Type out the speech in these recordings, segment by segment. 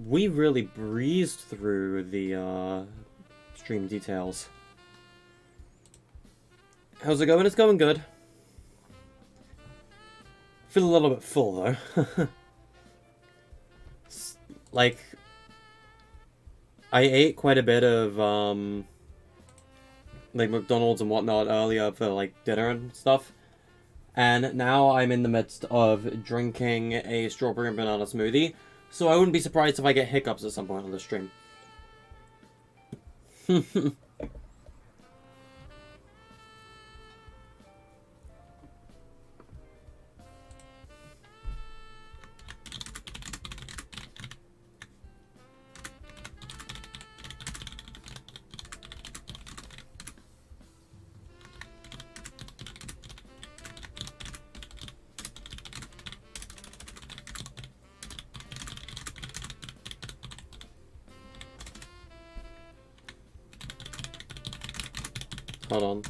we really breezed through the stream details. How's it going? It's going good. Feel a little bit full though. Like, I ate quite a bit of like McDonald's and whatnot earlier for like dinner and stuff. And now I'm in the midst of drinking a strawberry and banana smoothie. So I wouldn't be surprised if I get hiccups at some point on the stream. Hold on.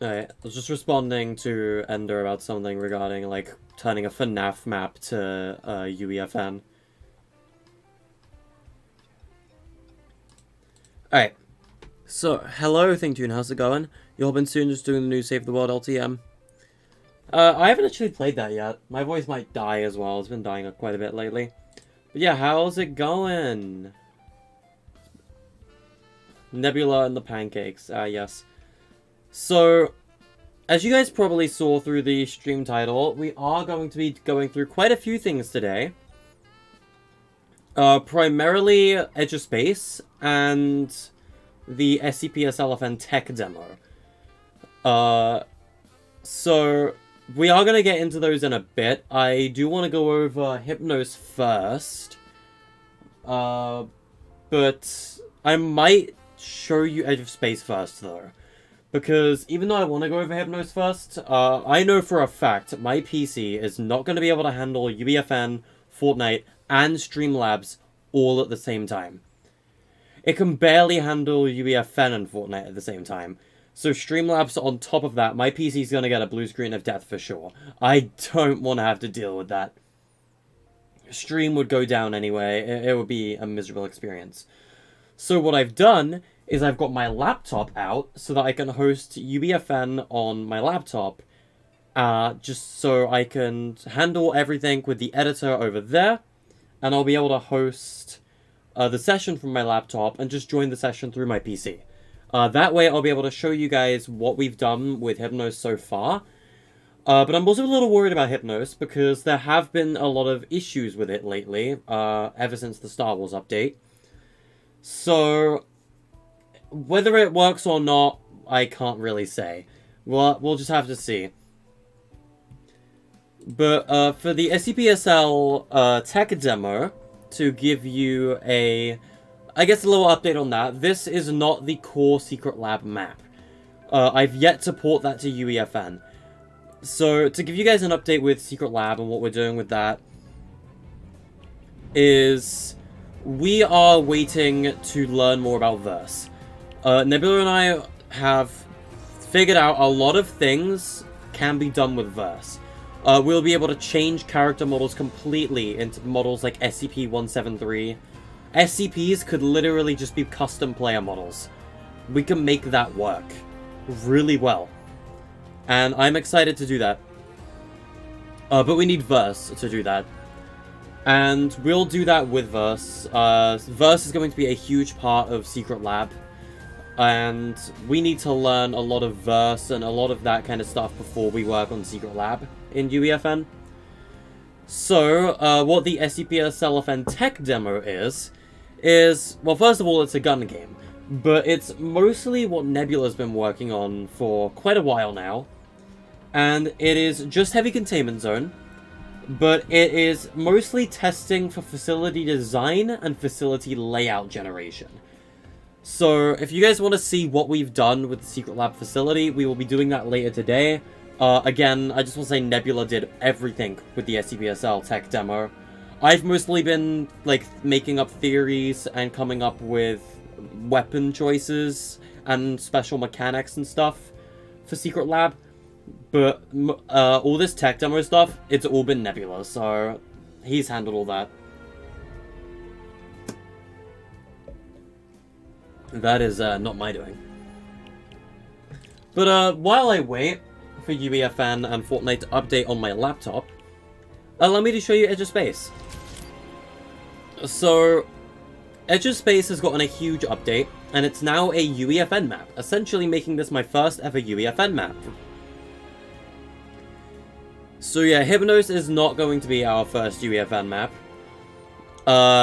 Alright, I was just responding to Ender about something regarding, like, turning a FNAF map to UEFN. Alright, so, hello ThinkTune, how's it going? You all been soon just doing the new Save the World LTM? I haven't actually played that yet. My voice might die as well, it's been dying quite a bit lately. But yeah, how's it going? Nebula and the pancakes, yes. So, as you guys probably saw through the stream title, we are going to be going through quite a few things today. Primarily Edge of Space and the SCPSL tech demo. So, we are going to get into those in a bit. I do want to go over Hypnos first. But I might show you Edge of Space first, though. Because even though I want to go over Hypnos first, I know for a fact my PC is not going to be able to handle UEFN, Fortnite, and Streamlabs all at the same time. It can barely handle UEFN and Fortnite at the same time. So Streamlabs on top of that, my PC is going to get a blue screen of death for sure. I don't want to have to deal with that. Stream would go down anyway. It would be a miserable experience. So what I've done is I've got my laptop out so that I can host UEFN on my laptop. Just so I can handle everything with the editor over there. And I'll be able to host the session from my laptop and just join the session through my PC. That way I'll be able to show you guys what we've done with Hypnos so far. But I'm also a little worried about Hypnos because there have been a lot of issues with it lately, ever since the Star Wars update. So, whether it works or not, I can't really say. We'll just have to see. But for the SCPSL tech demo, to give you a little update on that, this is not the core Secret Lab map. I've yet to port that to UEFN. So, to give you guys an update with Secret Lab and what we're doing with that, is we are waiting to learn more about Verse. Nebula and I have figured out a lot of things can be done with Verse. We'll be able to change character models completely into models like SCP-173. SCPs could literally just be custom player models. We can make that work really well. And I'm excited to do that. But we need Verse to do that. And we'll do that with Verse. Verse is going to be a huge part of Secret Lab. And we need to learn a lot of Verse and a lot of that kind of stuff before we work on Secret Lab in UEFN. So, what the SCP-SLFN tech demo is is, well, first of all, it's a gun game, but it's mostly what Nebula's been working on for quite a while now, and it is just heavy containment zone, but it is mostly testing for facility design and facility layout generation. So, if you guys want to see what we've done with the Secret Lab facility, we will be doing that later today. Again, I just want to say Nebula did everything with the SCPSL tech demo. I've mostly been, like, making up theories and coming up with weapon choices and special mechanics and stuff for Secret Lab. But all this tech demo stuff, it's all been Nebula, so he's handled all that. That is not my doing. But while I wait for UEFN and Fortnite to update on my laptop, allow me to show you Edge of Space. So, Edge of Space has gotten a huge update, and it's now a UEFN map, essentially making this my first ever UEFN map. So yeah, Hypnos is not going to be our first UEFN map,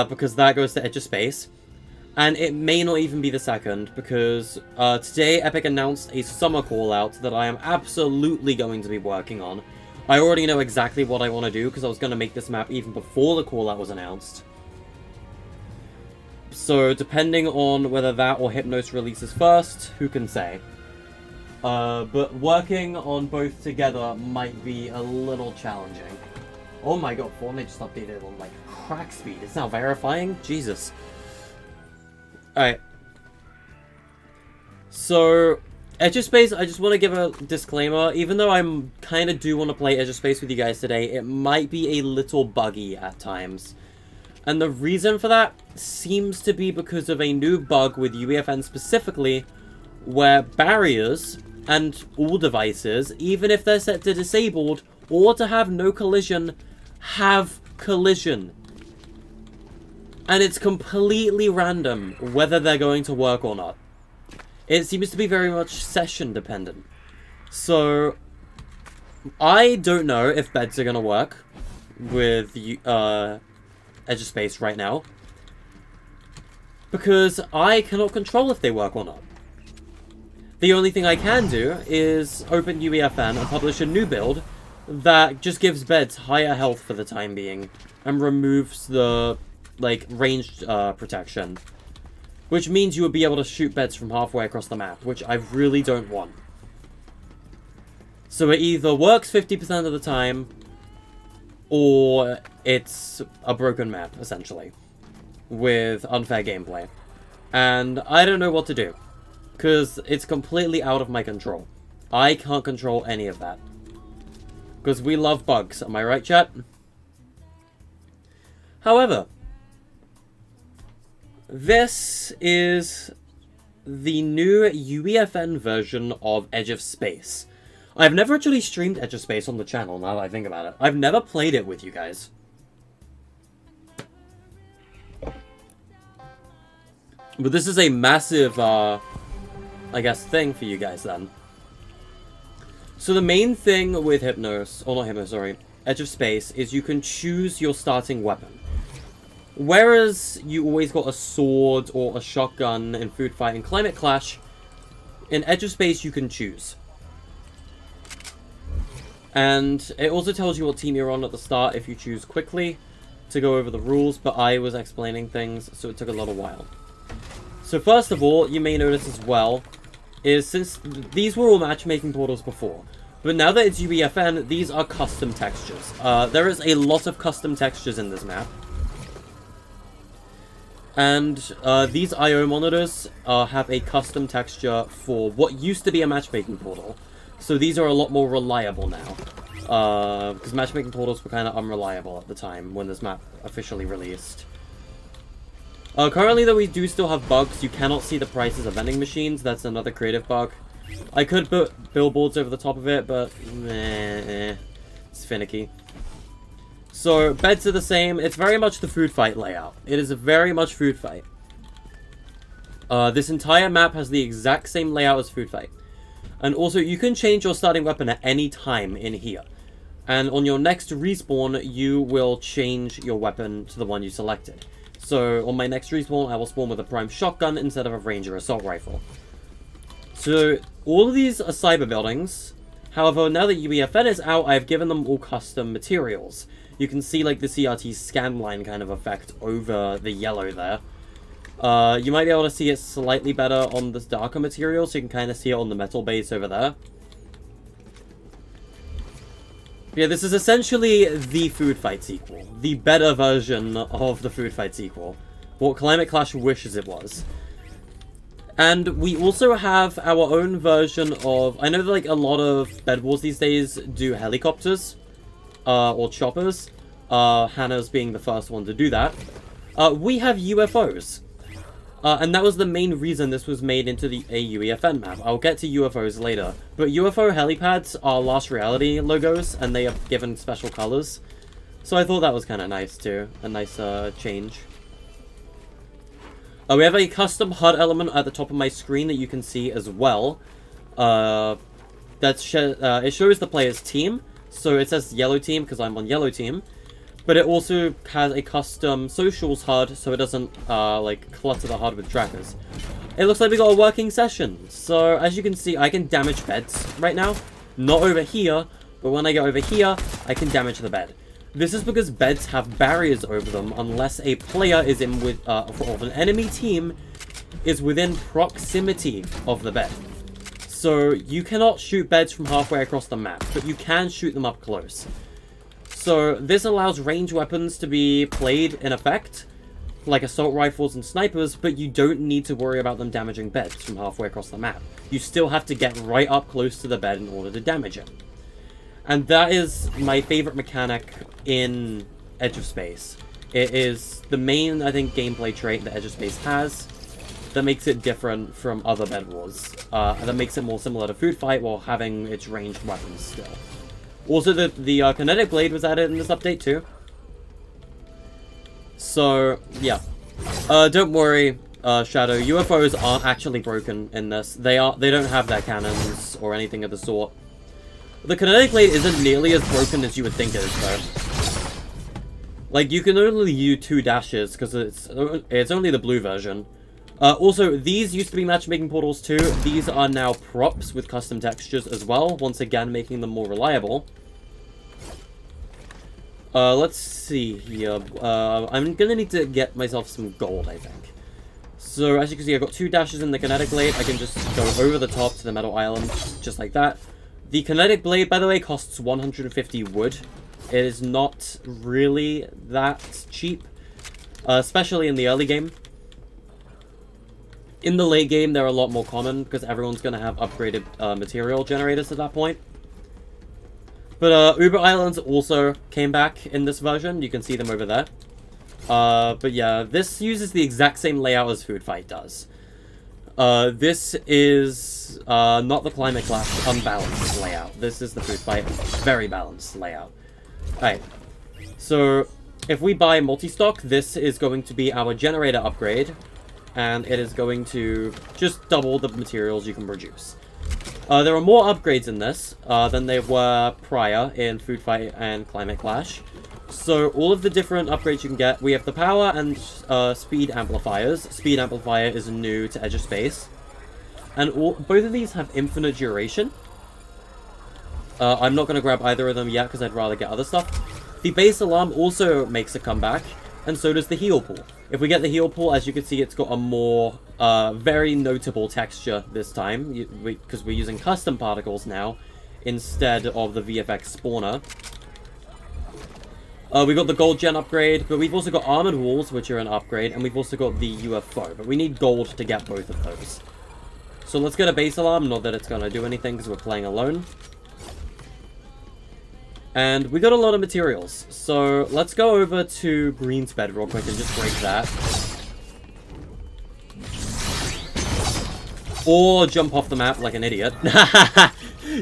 because that goes to Edge of Space. And it may not even be the second, because today Epic announced a summer callout that I am absolutely going to be working on. I already know exactly what I want to do, because I was going to make this map even before the callout was announced. So, depending on whether that or Hypnos releases first, who can say? But working on both together might be a little challenging. Oh my god, Fortnite just updated on, like, crack speed. It's now verifying? Jesus. Alright. So, Edge of Space, I just want to give a disclaimer. Even though I'm kind of do want to play Edge of Space with you guys today, it might be a little buggy at times. And the reason for that seems to be because of a new bug with UEFN specifically, where barriers and all devices, even if they're set to disabled or to have no collision, have collision. And it's completely random whether they're going to work or not. It seems to be very much session dependent. So, I don't know if beds are going to work with Edge of Space right now, because I cannot control if they work or not. The only thing I can do is open UEFN and publish a new build that just gives beds higher health for the time being and removes the, like, ranged protection. Which means you would be able to shoot beds from halfway across the map, which I really don't want. So it either works 50% of the time, or it's a broken map, essentially, with unfair gameplay. And I don't know what to do, because it's completely out of my control. I can't control any of that. Because we love bugs, am I right, chat? However, this is the new UEFN version of Edge of Space. I've never actually streamed Edge of Space on the channel, now that I think about it. I've never played it with you guys. But this is a massive, I guess, thing for you guys then. So the main thing with Hypnos, or not Hypnos, sorry, Edge of Space, is you can choose your starting weapon. Whereas you always got a sword or a shotgun in Food Fight and Climate Clash, in Edge of Space you can choose. And it also tells you what team you're on at the start if you choose quickly to go over the rules, but I was explaining things, so it took a little while. So first of all, you may notice as well, is since these were all matchmaking portals before, but now that it's UEFN, these are custom textures. There is a lot of custom textures in this map. And these I/O monitors have a custom texture for what used to be a matchmaking portal. So these are a lot more reliable now. Because matchmaking portals were kind of unreliable at the time when this map officially released. Currently though, we do still have bugs. You cannot see the prices of vending machines. That's another creative bug. I could put billboards over the top of it, but it's finicky. So, beds are the same. It's very much the Food Fight layout. It is a very much Food Fight. This entire map has the exact same layout as Food Fight. And also, you can change your starting weapon at any time in here. And on your next respawn, you will change your weapon to the one you selected. So on my next respawn, I will spawn with a prime shotgun instead of a ranger assault rifle. So all of these are cyber buildings. However, now that UEFN is out, I've given them all custom materials. You can see like the CRT scan line kind of effect over the yellow there. You might be able to see it slightly better on this darker material, so you can kind of see it on the metal base over there. Yeah, this is essentially the Food Fight sequel. The better version of the Food Fight sequel. What Climate Clash wishes it was. And we also have our own version of... I know that like a lot of Bed Wars these days do helicopters. Or choppers. Hannah's being the first one to do that. We have UFOs. And that was the main reason this was made into a UEFN map. I'll get to UFOs later. But UFO helipads are Last Reality logos, and they are given special colors. So I thought that was kind of nice too. A nice change. We have a custom HUD element at the top of my screen that you can see as well. It shows the player's team. So it says yellow team because I'm on yellow team. But it also has a custom socials HUD, so it doesn't, like, clutter the HUD with trackers. It looks like we got a working session. So, as you can see, I can damage beds right now. Not over here, but when I get over here, I can damage the bed. This is because beds have barriers over them unless a player is in with, of an enemy team is within proximity of the bed. So, you cannot shoot beds from halfway across the map, but you can shoot them up close. So, this allows ranged weapons to be played in effect, like assault rifles and snipers, but you don't need to worry about them damaging beds from halfway across the map. You still have to get right up close to the bed in order to damage it. And that is my favorite mechanic in Edge of Space. It is the main, I think, gameplay trait that Edge of Space has that makes it different from other Bed Wars. That makes it more similar to Food Fight while having its ranged weapons still. Also, the kinetic blade was added in this update too. So, yeah. Don't worry, Shadow. UFOs aren't actually broken in this. They don't have their cannons or anything of the sort. The kinetic blade isn't nearly as broken as you would think it is, though. Like, you can only use 2 dashes because it's only the blue version. Also, these used to be matchmaking portals too. These are now props with custom textures as well, once again making them more reliable. Let's see here. I'm gonna need to get myself some gold, I think. So, as you can see, I've got 2 dashes in the kinetic blade. I can just go over the top to the metal island, just like that. The kinetic blade, by the way, costs 150 wood. It is not really that cheap, especially in the early game. In the late game, they're a lot more common, because everyone's going to have upgraded material generators at that point. But Uber Islands also came back in this version. You can see them over there. But yeah, this uses the exact same layout as Food Fight does. This is not the Climate Clash unbalanced layout. This is the Food Fight very balanced layout. Alright, so if we buy multi-stock, this is going to be our generator upgrade. And it is going to just double the materials you can produce. There are more upgrades in this than there were prior in Food Fight and Climate Clash. So all of the different upgrades you can get, we have the power and speed amplifiers. Speed amplifier is new to Edge of Space. And both of these have infinite duration. I'm not going to grab either of them yet because I'd rather get other stuff. The base alarm also makes a comeback, and so does the heal pool. If we get the heal pool, as you can see, it's got a more, very notable texture this time, because we're using custom particles now, instead of the VFX spawner. We got the gold gen upgrade, but we've also got armored walls, which are an upgrade, and we've also got the UFO, but we need gold to get both of those. So let's get a base alarm, not that it's going to do anything, because we're playing alone. And we got a lot of materials, so let's go over to Green's bed real quick and just break that. Or jump off the map like an idiot.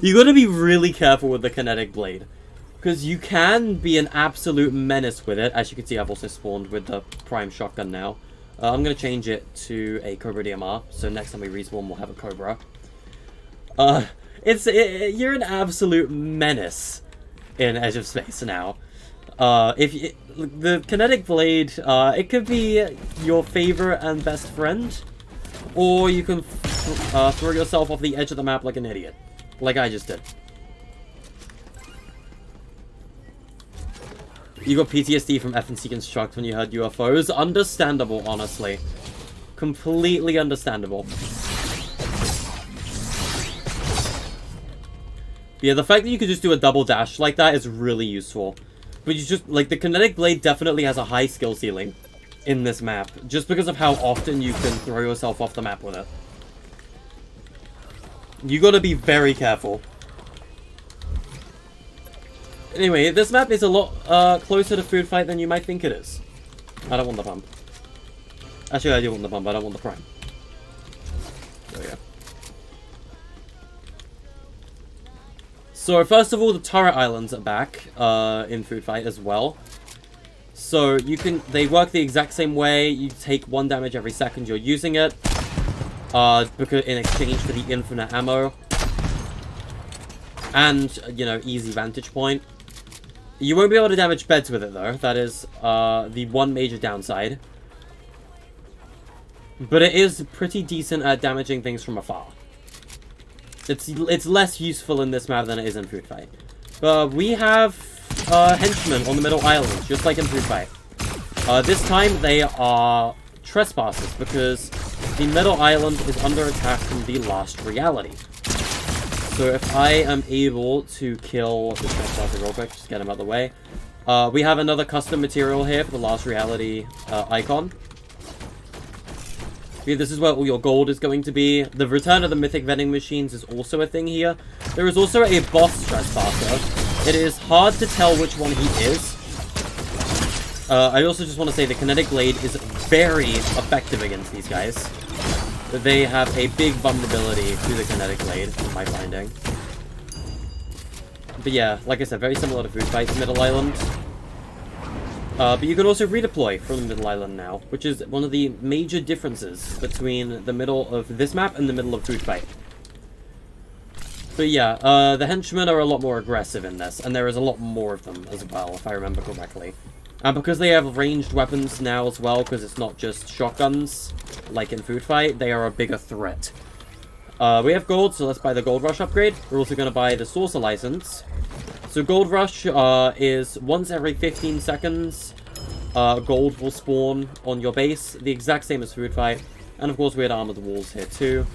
You gotta be really careful with the kinetic blade, because you can be an absolute menace with it. As you can see, I've also spawned with the prime shotgun now. I'm gonna change it to a Cobra DMR, so next time we respawn we'll have a Cobra. You're an absolute menace in Edge of Space now. The kinetic blade, it could be your favorite and best friend, or you can throw yourself off the edge of the map like an idiot, like I just did. You got PTSD from FNC Construct when you heard UFOs. Understandable, honestly. Completely understandable. Yeah, the fact that you could just do a double dash like that is really useful. But you just, like, the kinetic blade definitely has a high skill ceiling in this map, just because of how often you can throw yourself off the map with it. You gotta be very careful. Anyway, this map is a lot closer to Food Fight than you might think it is. I don't want the pump. Actually, I do want the pump, I don't want the prime. There we go. So, first of all, the turret islands are back in Food Fight as well. So, they work the exact same way. You take 1 damage every second you're using it. Because in exchange for the infinite ammo. And, you know, easy vantage point. You won't be able to damage beds with it, though. That is the one major downside. But it is pretty decent at damaging things from afar. It's less useful in this map than it is in Food Fight. But we have henchmen on the middle island, just like in Food Fight. This time they are trespassers, because the middle island is under attack from the last reality. So if I am able to kill the trespasser real quick, just get him out of the way. We have another custom material here for the last reality icon. This is where all your gold is going to be. The return of the mythic vending machines is also a thing here. There is also a boss trespasser. It is hard to tell which one he is. I also just want to say the kinetic blade is very effective against these guys. They have a big vulnerability to the kinetic blade, in my finding. But yeah, like I said, very similar to Food Fight, Middle Island. But you can also redeploy from the Middle Island now, which is one of the major differences between the middle of this map and the middle of Food Fight. But yeah, the henchmen are a lot more aggressive in this, and there is a lot more of them as well, if I remember correctly. And because they have ranged weapons now as well, because it's not just shotguns, like in Food Fight, they are a bigger threat. We have gold, so let's buy the Gold Rush upgrade. We're also going to buy the Saucer License. So Gold Rush is once every 15 seconds, gold will spawn on your base, the exact same as Food Fight. And of course we had Armored Walls here too.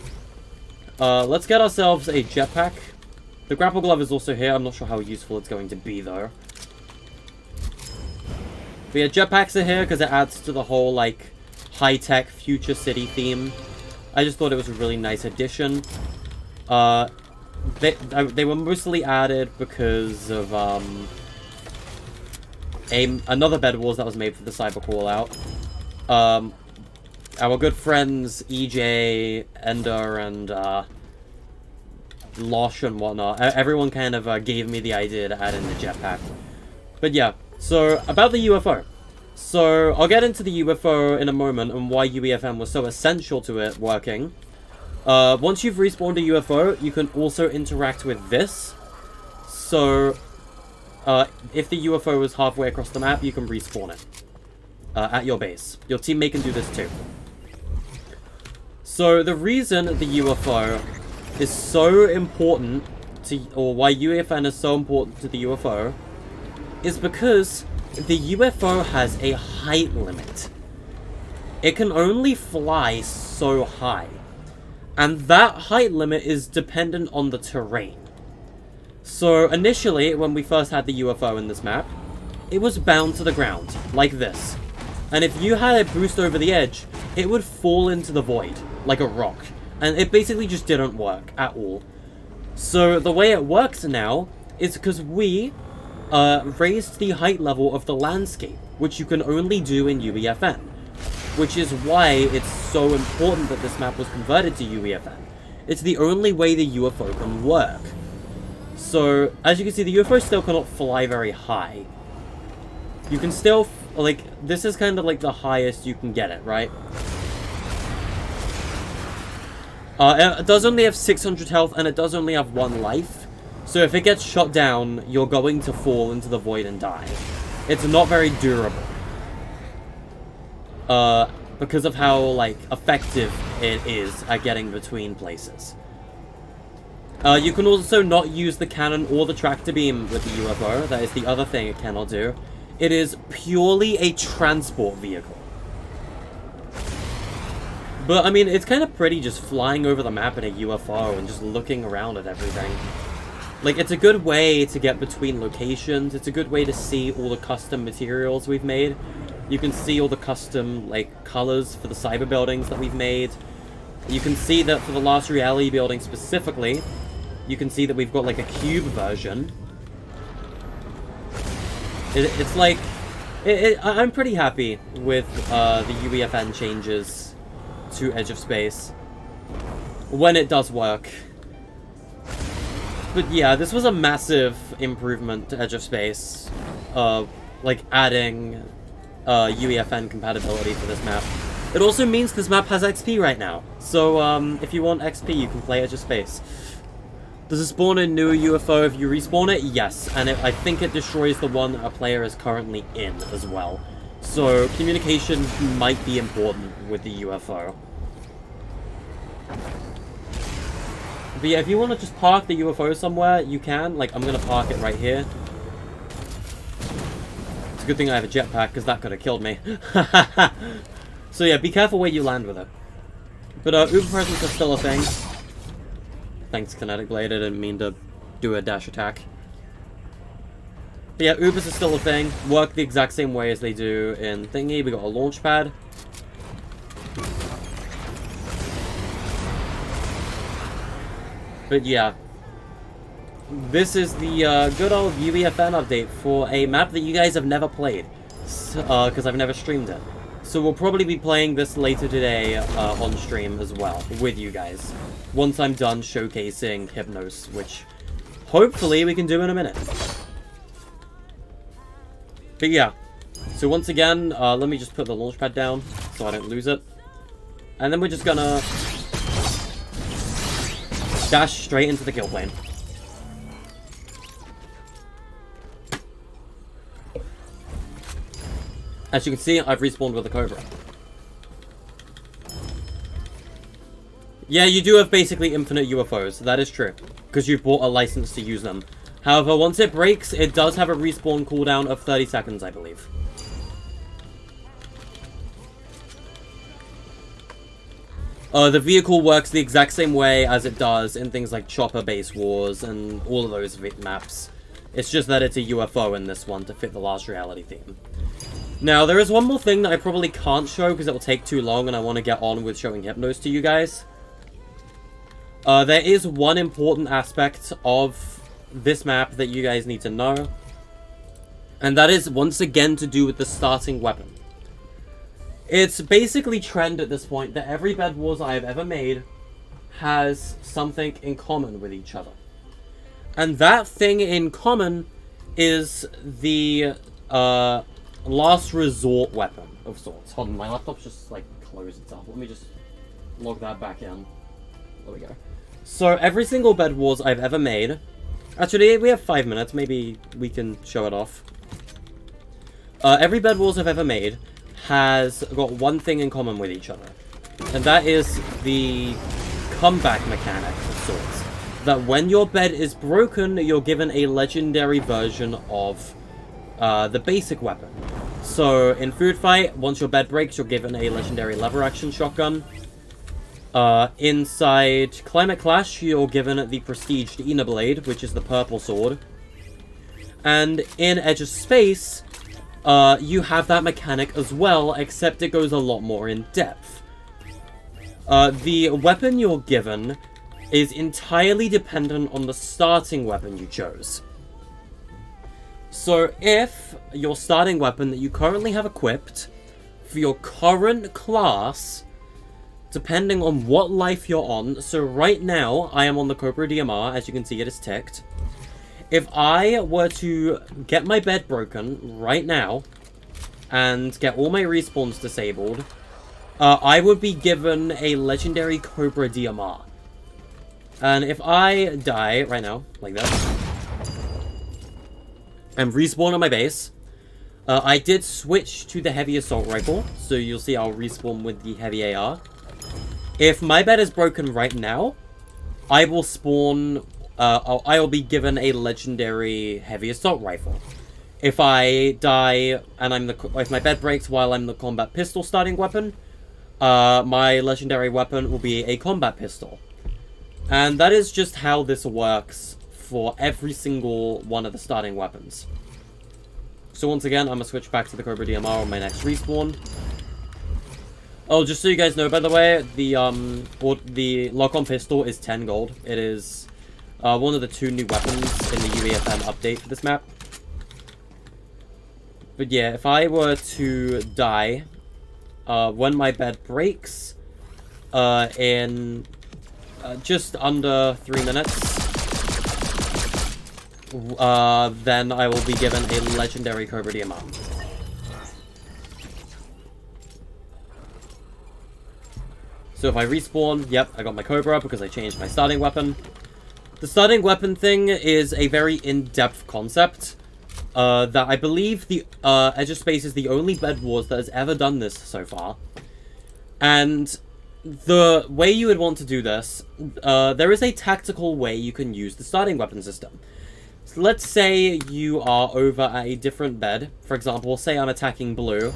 Let's get ourselves a jetpack. The Grapple Glove is also here, I'm not sure how useful it's going to be though. But yeah, jetpacks are here because it adds to the whole, like, high-tech future city theme. I just thought it was a really nice addition. They were mostly added because of, another Bed Wars that was made for the Cyber Callout. Our good friends, EJ, Ender, and, Losh and whatnot, everyone kind of, gave me the idea to add in the jetpack. But yeah. So, about the UFO. So, I'll get into the UFO in a moment and why UEFN was so essential to it working. Once you've respawned a UFO, you can also interact with this. So, if the UFO is halfway across the map, you can respawn it at your base. Your teammate can do this too. So, the reason the UFO is so important to, or why UEFN is so important to the UFO, is because the UFO has a height limit. It can only fly so high. And that height limit is dependent on the terrain. So initially, when we first had the UFO in this map, it was bound to the ground, like this. And if you had it boost over the edge, it would fall into the void, like a rock. And it basically just didn't work at all. So the way it works now is because we raised the height level of the landscape, which you can only do in UEFN. Which is why it's so important that this map was converted to UEFN. It's the only way the UFO can work. So, as you can see, the UFO still cannot fly very high. You can still, like, this is kind of like the highest you can get it, right? It does only have 600 health, and it does only have 1 life. So if it gets shot down, you're going to fall into the void and die. it's not very durable. Because of how, like, effective it is at getting between places. You can also not use the cannon or the tractor beam with the UFO. That is the other thing it cannot do. It is purely a transport vehicle. But, I mean, it's kind of pretty just flying over the map in a UFO and just looking around at everything. Like, it's a good way to get between locations. It's a good way to see all the custom materials we've made. You can see all the custom, like, colors for the cyber buildings that we've made. You can see that for the Last Reality building specifically, you can see that we've got, like, a cube version. It's like... I'm pretty happy with the UEFN changes to Edge of Space when it does work. But yeah, this was a massive improvement to Edge of Space. Like, adding UEFN compatibility for this map. It also means this map has XP right now. So, if you want XP, you can play Edge of Space. Does it spawn a new UFO if you respawn it? Yes, and I think it destroys the one that a player is currently in as well. So, communication might be important with the UFO. But yeah, if you want to just park the UFO somewhere, you can. Like, I'm going to park it right here. It's a good thing I have a jetpack, because that could have killed me. So yeah, be careful where you land with it. But Uber presence is still a thing. Thanks, Kinetic Blade. I didn't mean to do a dash attack. But yeah, Ubers are still a thing. Work the exact same way as they do in Thingy. We got a launch pad. But yeah. This is the good old UEFN update for a map that you guys have never played. Because I've never streamed it. So we'll probably be playing this later today on stream as well, with you guys. Once I'm done showcasing Hypnos, which hopefully we can do in a minute. But yeah. So once again, let me just put the launch pad down so I don't lose it. And then we're just gonna dash straight into the kill plane. As you can see, I've respawned with a Cobra. Yeah, you do have basically infinite UFOs. That is true. Because you've bought a license to use them. However, once it breaks, it does have a respawn cooldown of 30 seconds, I believe. The vehicle works the exact same way as it does in things like Chopper Base Wars and all of those maps. It's just that it's a UFO in this one to fit the Last Reality theme. Now, there is one more thing that I probably can't show because it will take too long and I want to get on with showing Hypnos to you guys. There is one important aspect of this map that you guys need to know. And that is, once again, to do with the starting weapon. It's basically trend at this point that every Bed Wars I have ever made has something in common with each other. And that thing in common is the last resort weapon of sorts. Hold on, my laptop's just like closed itself. Let me just log that back in. There we go. So every single Bed Wars I've ever made... Actually, we have 5 minutes. Maybe we can show it off. Every Bed Wars I've ever made has got one thing in common with each other. And that is the comeback mechanic of sorts. That when your bed is broken, you're given a legendary version of the basic weapon. So, in Food Fight, once your bed breaks, you're given a legendary lever-action shotgun. Inside Climate Clash, you're given the prestiged Ina Blade, which is the purple sword. And in Edge of Space, you have that mechanic as well, except it goes a lot more in depth. The weapon you're given is entirely dependent on the starting weapon you chose. So if your starting weapon that you currently have equipped for your current class, depending on what life you're on, so right now I am on the Cobra DMR, as you can see it is ticked. If I were to get my bed broken right now and get all my respawns disabled, I would be given a legendary Cobra DMR. And if I die right now, like this, and respawn on my base, I did switch to the heavy assault rifle, so you'll see I'll respawn with the heavy AR. If my bed is broken right now, I will spawn... I will be given a legendary heavy assault rifle. If I die and if my bed breaks while I'm the combat pistol starting weapon, my legendary weapon will be a combat pistol. And that is just how this works for every single one of the starting weapons. So once again, I'm going to switch back to the Cobra DMR on my next respawn. Oh, just so you guys know, by the way, the lock-on pistol is 10 gold. It is one of the 2 new weapons in the UEFN update for this map. But yeah, if I were to die when my bed breaks in just under 3 minutes, then I will be given a legendary Cobra DMR. So if I respawn, yep, I got my Cobra because I changed my starting weapon. The starting weapon thing is a very in-depth concept that I believe the Edge of Space is the only Bed Wars that has ever done this so far. And the way you would want to do this, there is a tactical way you can use the starting weapon system. So let's say you are over at a different bed. For example, say I'm attacking blue,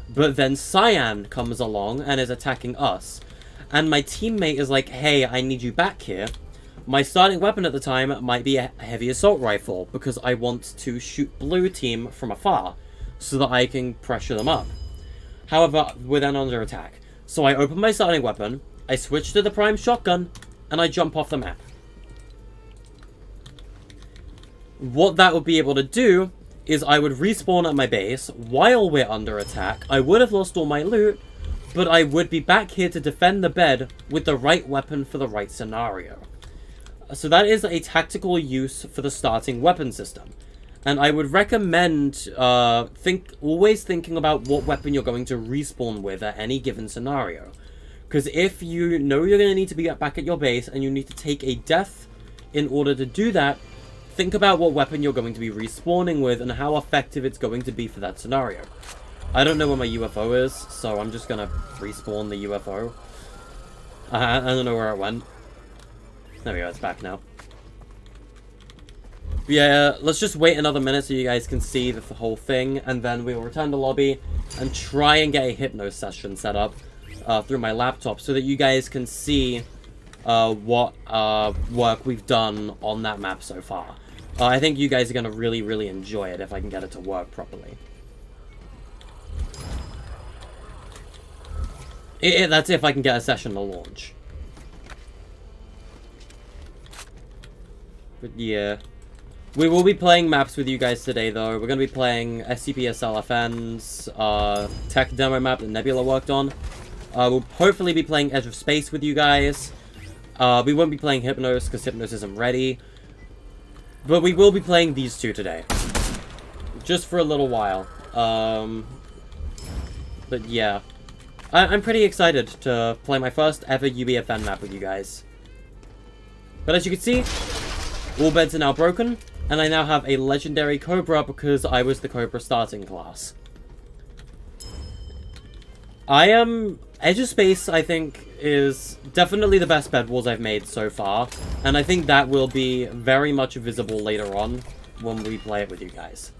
but then Cyan comes along and is attacking us. And my teammate is like, hey, I need you back here. My starting weapon at the time might be a heavy assault rifle, because I want to shoot blue team from afar, so that I can pressure them up. However, we're then under attack. So I open my starting weapon, I switch to the prime shotgun, and I jump off the map. What that would be able to do is I would respawn at my base while we're under attack. I would have lost all my loot, but I would be back here to defend the bed with the right weapon for the right scenario. So that is a tactical use for the starting weapon system. And I would recommend always thinking about what weapon you're going to respawn with at any given scenario. Because if you know you're going to need to be back at your base and you need to take a death in order to do that, think about what weapon you're going to be respawning with and how effective it's going to be for that scenario. I don't know where my UFO is, so I'm just going to respawn the UFO. I don't know where it went. There we go, it's back now. But yeah, let's just wait another minute so you guys can see the whole thing, and then we will return to lobby and try and get a Hypnos session set up through my laptop so that you guys can see what work we've done on that map so far. I think you guys are going to really, really enjoy it if I can get it to work properly. That's if I can get a session to launch. But yeah. We will be playing maps with you guys today, though. We're going to be playing SCPSL FN's tech demo map that Nebula worked on. We'll hopefully be playing Edge of Space with you guys. We won't be playing Hypnos, because Hypnos isn't ready. But we will be playing these two today. Just for a little while. But yeah. I'm pretty excited to play my first ever UEFN map with you guys. But as you can see, all beds are now broken, and I now have a legendary Cobra because I was the Cobra starting class. Edge of Space, I think, is definitely the best Bed Wars I've made so far, and I think that will be very much visible later on when we play it with you guys.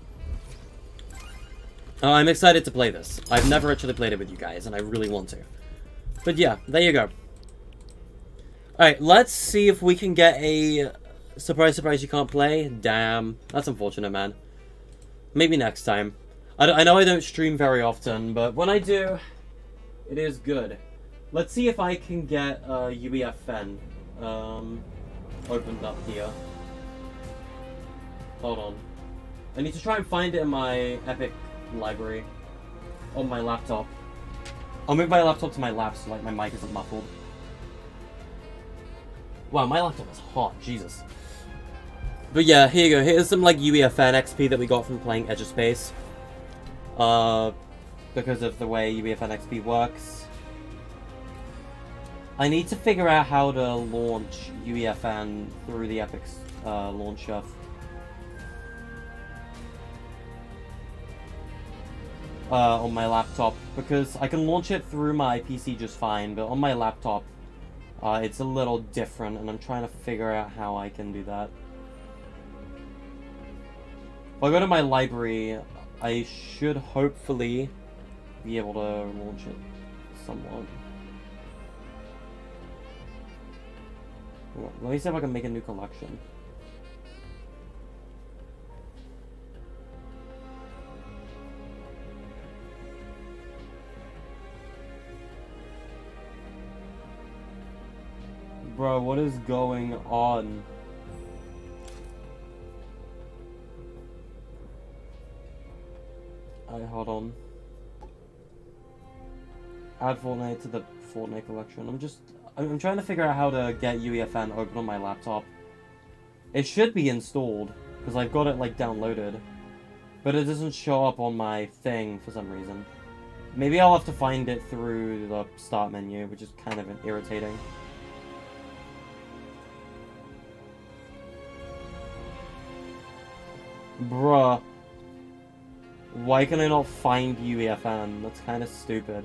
I'm excited to play this. I've never actually played it with you guys, and I really want to. But yeah, there you go. Alright, let's see if we can get a... Surprise, surprise, you can't play? Damn. That's unfortunate, man. Maybe next time. I know I don't stream very often, but when I do, it is good. Let's see if I can get UEFN opened up here. Hold on. I need to try and find it in my Epic library on my laptop. I'll move my laptop to my lap so like my mic isn't muffled. Wow, my laptop is hot, Jesus. But yeah, here you go. Here's some like UEFN XP that we got from playing Edge of Space. Because of the way UEFN XP works. I need to figure out how to launch UEFN through the Epic launcher. on my laptop, because I can launch it through my PC just fine, but on my laptop, it's a little different, and I'm trying to figure out how I can do that. If I go to my library, I should hopefully be able to launch it somewhat. Let me see if I can make a new collection. Bro, what is going on? Alright, hold on. Add Fortnite to the Fortnite collection. I'm trying to figure out how to get UEFN open on my laptop. It should be installed, because I've got it, like, downloaded. But it doesn't show up on my thing for some reason. Maybe I'll have to find it through the start menu, which is kind of irritating. Bruh. Why can I not find UEFN? That's kind of stupid.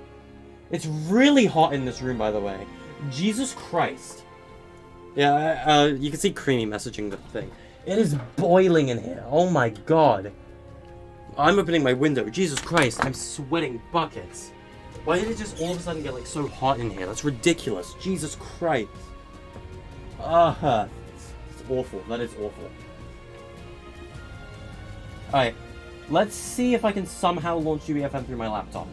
It's really hot in this room, by the way. Jesus Christ. Yeah, you can see Creamy messaging the thing. It is boiling in here. Oh my god. I'm opening my window. Jesus Christ, I'm sweating buckets. Why did it just all of a sudden get, like, so hot in here? That's ridiculous. Jesus Christ. It's awful. That is awful. Alright. Let's see if I can somehow launch UEFN through my laptop.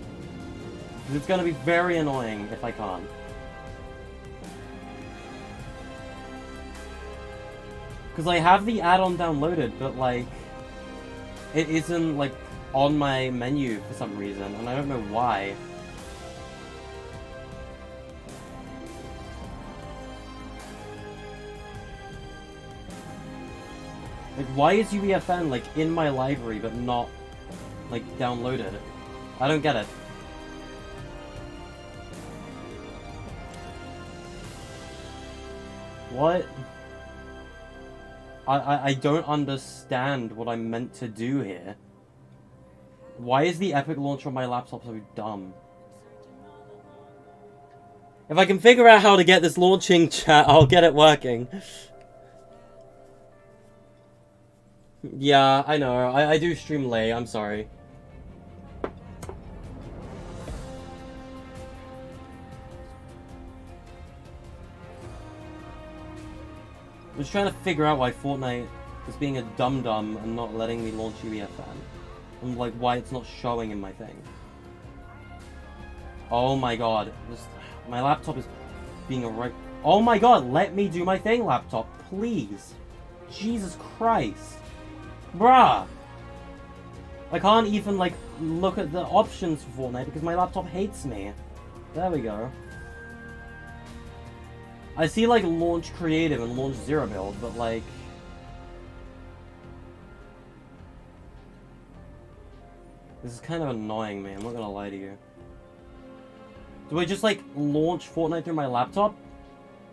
It's gonna be very annoying if I can't. Because I have the add-on downloaded, but, like, it isn't, like, on my menu for some reason, and I don't know why. Like, why is UEFN, like, in my library, but not, like, downloaded? I don't get it. What? I don't understand what I'm meant to do here. Why is the Epic launcher on my laptop so dumb? If I can figure out how to get this launching, chat, I'll get it working. Yeah, I know. I do stream late. I'm sorry. I'm just trying to figure out why Fortnite is being a dum-dum and not letting me launch UEFN. And, like, why it's not showing in my thing. Oh my god. My laptop is being a right... Oh my god, let me do my thing, laptop. Please. Jesus Christ. Bruh. I can't even, like, look at the options for Fortnite because my laptop hates me. There we go. I see, like, launch creative and launch zero build, but, like... This is kind of annoying me, I'm not gonna lie to you. Do I just, like, launch Fortnite through my laptop?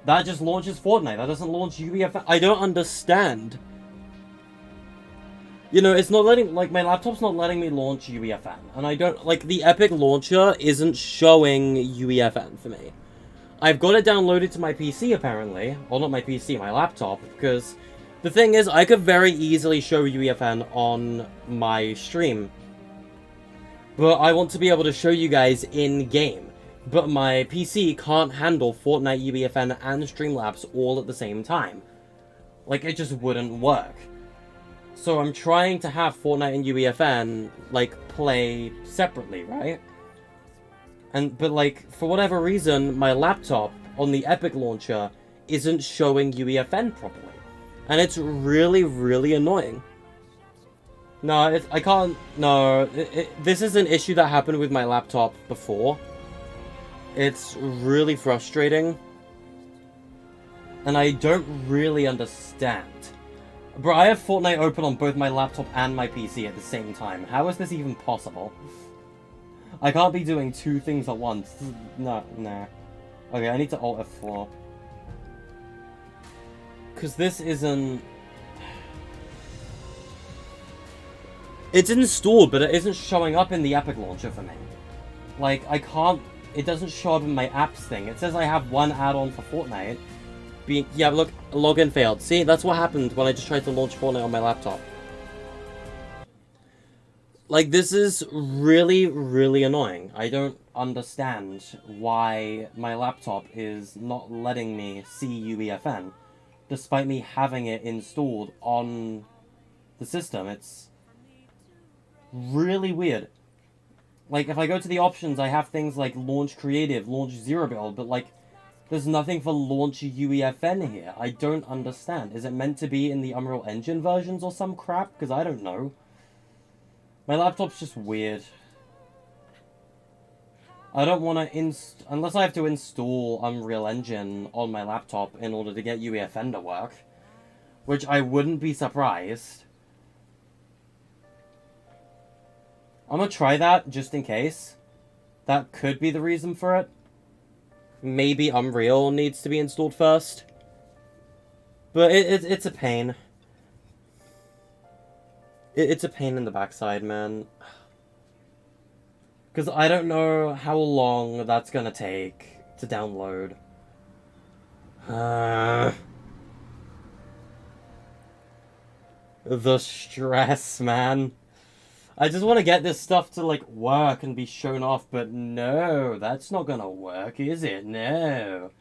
That just launches Fortnite, that doesn't launch UEFN. I don't understand. You know, it's not letting, like, my laptop's not letting me launch UEFN. And I don't, like, the Epic launcher isn't showing UEFN for me. I've got it downloaded to my PC, apparently. Well, not my PC, my laptop. Because the thing is, I could very easily show UEFN on my stream. But I want to be able to show you guys in-game. But my PC can't handle Fortnite, UEFN, and Streamlabs all at the same time. Like, it just wouldn't work. So I'm trying to have Fortnite and UEFN, like, play separately, right? But, like, for whatever reason, my laptop on the Epic launcher isn't showing UEFN properly. And it's really, really annoying. No, I can't... No, this is an issue that happened with my laptop before. It's really frustrating. And I don't really understand. Bro, I have Fortnite open on both my laptop and my PC at the same time. How is this even possible? I can't be doing two things at once. No, nah. Okay, I need to Alt F4. Because this isn't... It's installed, but it isn't showing up in the Epic Launcher for me. Like, I can't... It doesn't show up in my apps thing. It says I have one add-on for Fortnite. Yeah, look, login failed. See, that's what happened when I just tried to launch Fortnite on my laptop. Like, this is really, really annoying. I don't understand why my laptop is not letting me see UEFN, despite me having it installed on the system. It's really weird. Like, if I go to the options, I have things like Launch Creative, Launch Zero Build, but, like, there's nothing for Launch UEFN here. I don't understand. Is it meant to be in the Unreal Engine versions or some crap? Because I don't know. My laptop's just weird. I don't want to unless I have to install Unreal Engine on my laptop in order to get UEFN to work. Which I wouldn't be surprised. I'm gonna try that, just in case. That could be the reason for it. Maybe Unreal needs to be installed first. But it's a pain. It's a pain in the backside, man. Because I don't know how long that's gonna take to download. The stress, man. I just want to get this stuff to, like, work and be shown off, but no, that's not gonna work, is it? No.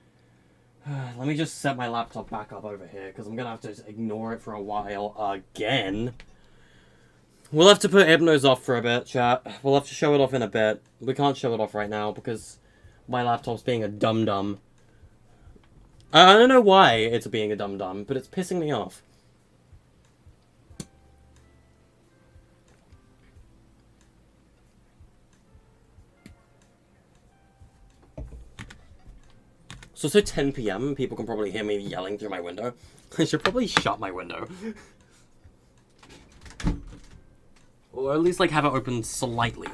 Let me just set my laptop back up over here, because I'm gonna have to just ignore it for a while again. We'll have to put Hypnos off for a bit, chat. We'll have to show it off in a bit. We can't show it off right now, because my laptop's being a dum-dum. I don't know why it's being a dum-dum, but it's pissing me off. So it's 10 PM, people can probably hear me yelling through my window. I should probably shut my window. Or at least, like, have it open slightly.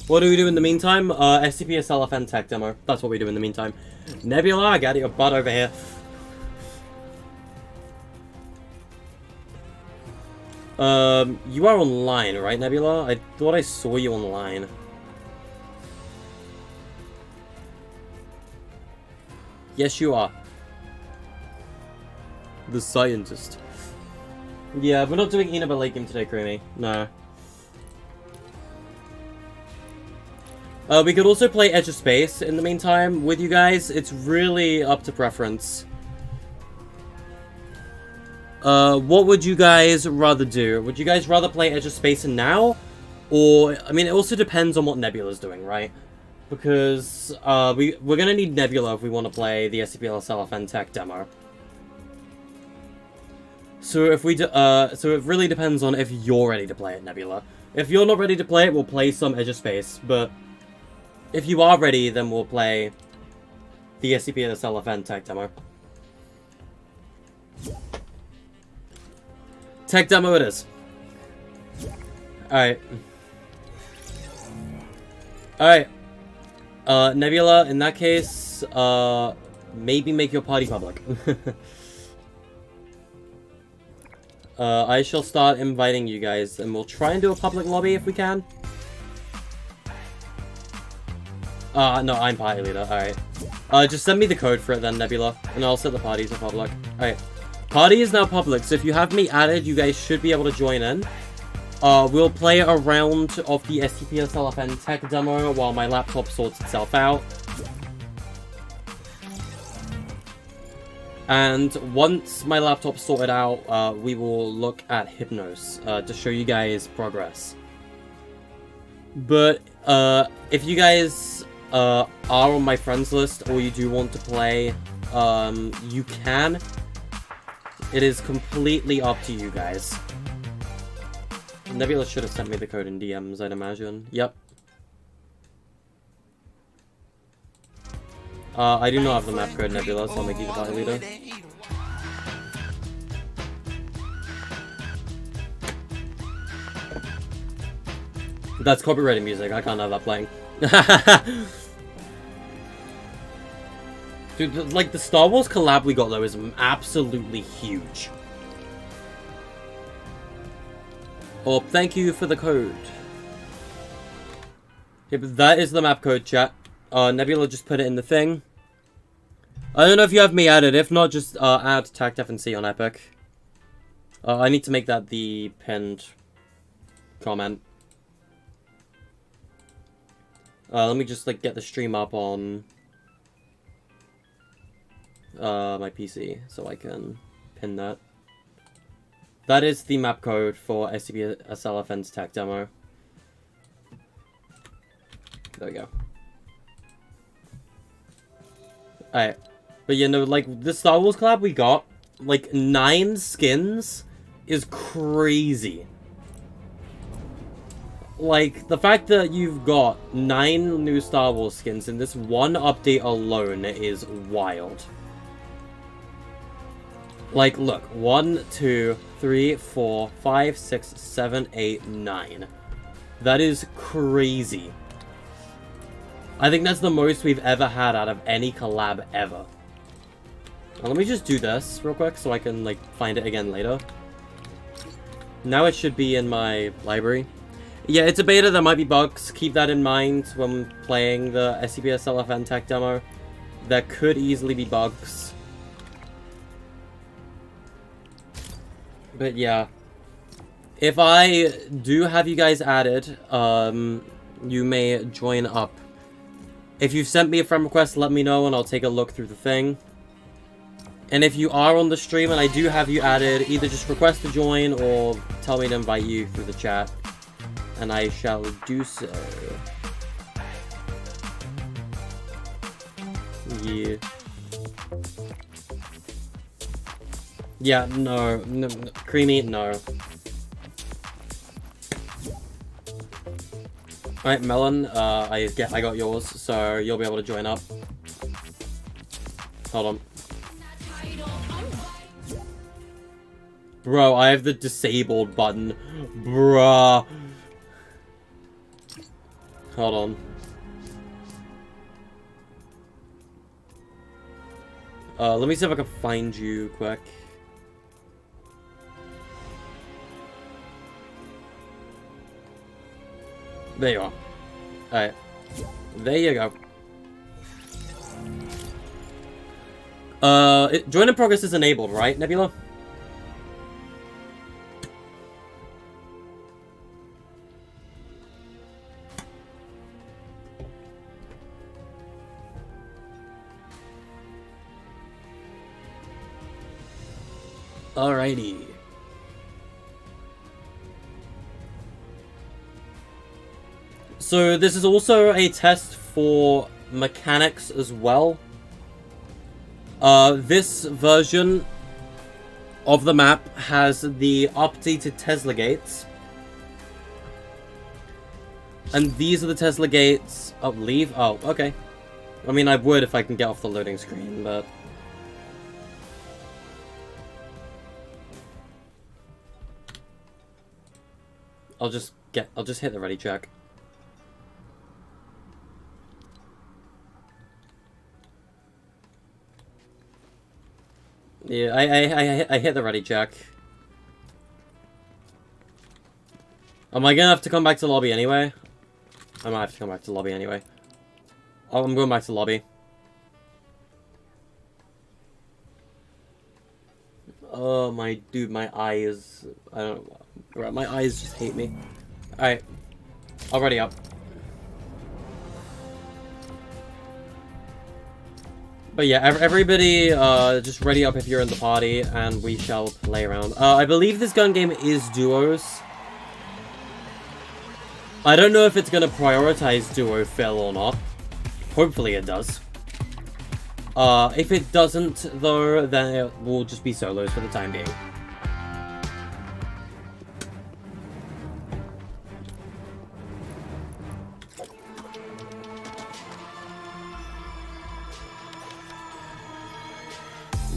What do we do in the meantime? SCPSL FN tech demo. That's what we do in the meantime. Nebula, get your butt over here. You are online, right, Nebula? I thought I saw you online. Yes, you are. The scientist. Yeah, we're not doing Inaba late game today, Creamy. No. We could also play Edge of Space in the meantime with you guys. It's really up to preference. What would you guys rather do? Would you guys rather play Edge of Space now? Or, I mean, it also depends on what Nebula's doing, right? Because, we're gonna need Nebula if we want to play the SCPSL FN tech demo. So if we so it really depends on if you're ready to play it, Nebula. If you're not ready to play it, we'll play some Edge of Space, but if you are ready, then we'll play the SCPSL FN tech demo. Tech demo it is. Alright. Alright. Nebula, in that case, maybe make your party public. I shall start inviting you guys, and we'll try and do a public lobby if we can. No, I'm party leader, alright. Just send me the code for it then, Nebula, and I'll set the party to public. Alright. Party is now public, so if you have me added, you guys should be able to join in. We'll play a round of the SCPSL FN tech demo while my laptop sorts itself out. And once my laptop's sorted out, we will look at Hypnos to show you guys progress. But if you guys are on my friends list or you do want to play, you can. It is completely up to you guys. Nebula should have sent me the code in DMs, I'd imagine. Yep. I do not have the map code, Nebula, so I'll make you the party leader. That's copyrighted music, I can't have that playing. Dude, like, the Star Wars collab we got, though, is absolutely huge. Oh, thank you for the code. Yep, that is the map code, chat. Nebula just put it in the thing. I don't know if you have me added. If not, just add tag FNC on Epic. I need to make that the pinned comment. Let me just like get the stream up on my PC so I can pin that. That is the map code for SCPSL Offense Tech Demo. There we go. Alright. But you know, like, the Star Wars collab we got, like, 9 skins is crazy. Like, the fact that you've got 9 new Star Wars skins in this one update alone is wild. Like, look. 1, 2, 3, 4, 5, 6, 7, 8, 9. That is crazy. I think that's the most we've ever had out of any collab ever. Now, let me just do this real quick so I can, like, find it again later. Now it should be in my library. Yeah, it's a beta. There might be bugs. Keep that in mind when playing the SCPSL Tech demo. There could easily be bugs. But yeah. If I do have you guys added, you may join up. If you've sent me a friend request, let me know and I'll take a look through the thing. And if you are on the stream and I do have you added, either just request to join or tell me to invite you through the chat. And I shall do so. Yeah. Yeah, no. Creamy, no. Alright, Melon, I got yours, so you'll be able to join up. Hold on. Bro, I have the disabled button. Bruh. Hold on. Let me see if I can find you quick. There you are. Alright. There you go. Join in progress is enabled, right, Nebula? Alrighty. So this is also a test for mechanics as well. This version of the map has the updated Tesla gates. And these are the Tesla gates. Oh, leave? Oh, okay. I mean, I would if I can get off the loading screen, but... I'll just hit the ready check. Yeah, I hit the ready check. Am I gonna have to come back to lobby anyway? I might have to come back to lobby anyway. Oh, I'm going back to lobby. Oh, my eyes. I don't know. My eyes just hate me. Alright. I'll ready up. But yeah, everybody just ready up if you're in the party, and we shall play around. I believe this gun game is duos. I don't know if it's gonna prioritize duo fill or not. Hopefully it does. If it doesn't, though, then it will just be solos for the time being.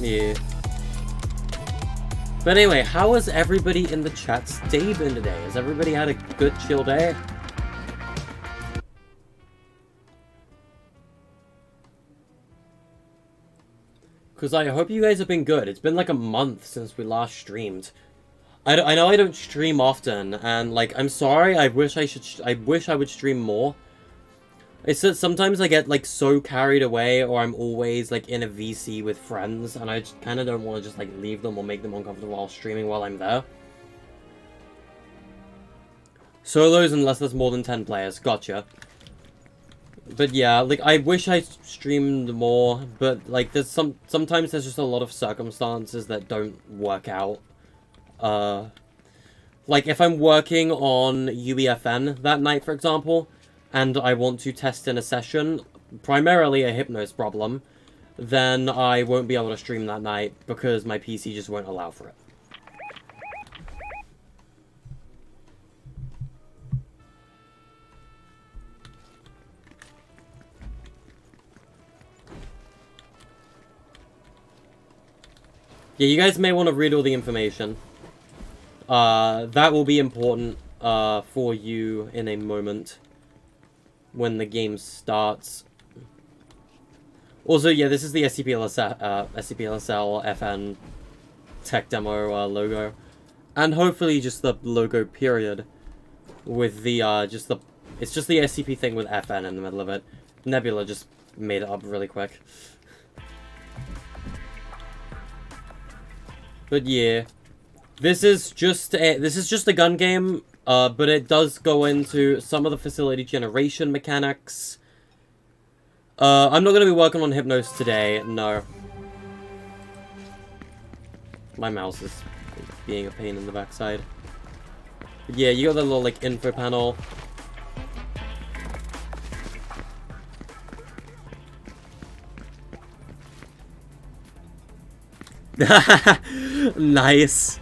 Yeah. But anyway, how has everybody in the chat's day been today? Has everybody had a good chill day? Because I hope you guys have been good. It's been like a month since we last streamed. I know I don't stream often, and, like, I'm sorry, I wish I would stream more. It's that sometimes I get, like, so carried away, or I'm always, like, in a VC with friends, and I just kind of don't want to just, like, leave them or make them uncomfortable while streaming while I'm there. Solos unless there's more than 10 players, gotcha. But yeah, like, I wish I streamed more, but, like, sometimes there's just a lot of circumstances that don't work out. Like, if I'm working on UEFN that night, for example, and I want to test in a session, primarily a Hypnos problem, then I won't be able to stream that night because my PC just won't allow for it. Yeah, you guys may want to read all the information. That will be important for you in a moment when the game starts. Also, yeah, this is the SCPSL FN tech demo logo. And hopefully just the logo period with the, it's just the SCP thing with FN in the middle of it. Nebula just made it up really quick. But yeah, this is just a gun game, but it does go into some of the facility generation mechanics. I'm not going to be working on Hypnos today, no. My mouse is being a pain in the backside. But yeah, you got the little, like, info panel. Nice.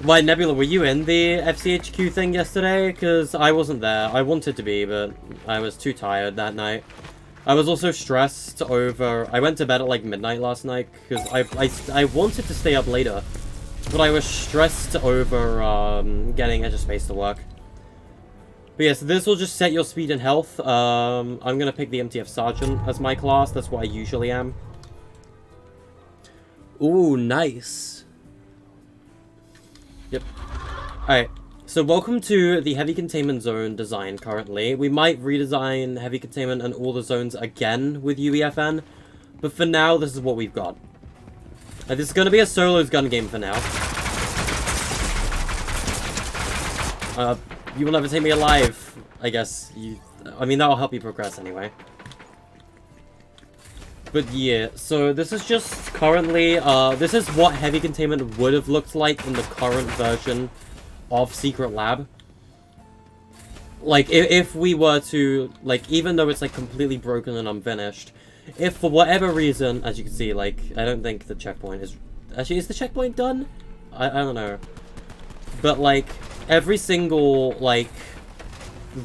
Why, Nebula, were you in the FCHQ thing yesterday? Because I wasn't there. I wanted to be, but I was too tired that night. I was also stressed over... I went to bed at, like, midnight last night, because I wanted to stay up later. But I was stressed over getting Edge of Space to work. But yes, this will just set your speed and health. I'm going to pick the MTF Sergeant as my class. That's what I usually am. Ooh, nice. Yep. Alright, so welcome to the Heavy Containment Zone design currently. We might redesign Heavy Containment and all the zones again with UEFN, but for now, this is what we've got. This is going to be a solos gun game for now. You will never take me alive, I guess. I mean, that'll help you progress anyway. But yeah, so this is just currently, this is what Heavy Containment would have looked like in the current version of Secret Lab. Like, if we were to, like, even though it's, like, completely broken and unfinished, if for whatever reason, as you can see, like, I don't think the checkpoint is... Actually, is the checkpoint done? I don't know. But, like, every single, like...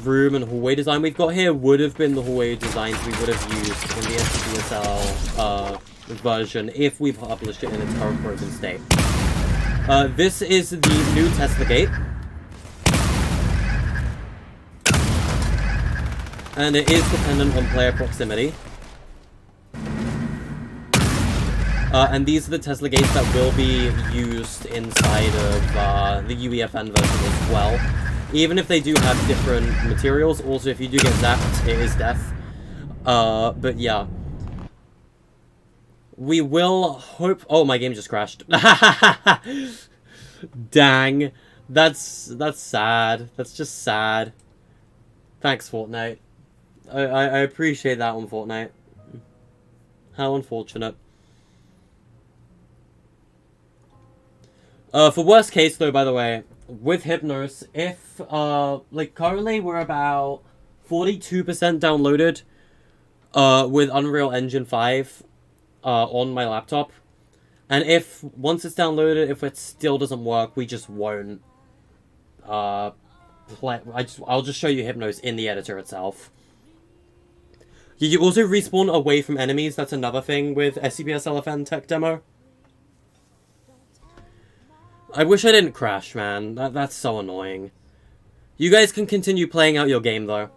room and hallway design we've got here would have been the hallway designs we would have used in the SCPSL version if we published it in its current broken state. This is the new Tesla gate. And it is dependent on player proximity. And these are the Tesla gates that will be used inside of the UEFN version as well. Even if they do have different materials, also if you do get zapped, it is death. But yeah. We will hope... Oh, my game just crashed. Dang. That's sad. That's just sad. Thanks, Fortnite. I appreciate that one, Fortnite. How unfortunate. For worst case, though, by the way, with Hypnos, if, like, currently we're about 42% downloaded, with Unreal Engine 5, on my laptop. And if, once it's downloaded, if it still doesn't work, we just won't, play. I'll just show you Hypnos in the editor itself. You also respawn away from enemies, that's another thing with SCPSL tech demo. I wish I didn't crash, man. That's so annoying. You guys can continue playing out your game, though.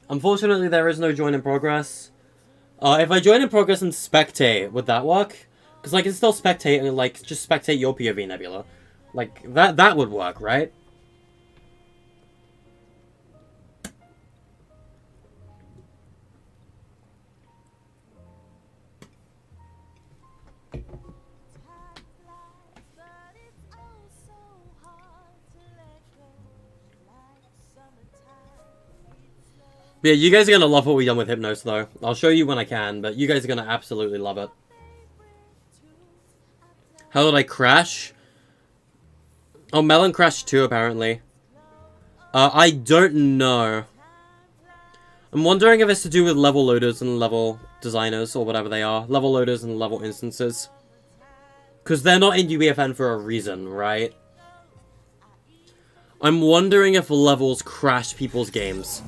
Unfortunately, there is no join in progress. If I join in progress and spectate, would that work? Because I can still spectate and, like, just spectate your POV, Nebula. Like, that would work, right? But yeah, you guys are gonna love what we've done with Hypnos, though. I'll show you when I can, but you guys are gonna absolutely love it. How did I crash? Oh, Melon crashed too, apparently. I don't know. I'm wondering if it's to do with level loaders and level designers, or whatever they are. Level loaders and level instances. Because they're not in UEFN for a reason, right? I'm wondering if levels crash people's games.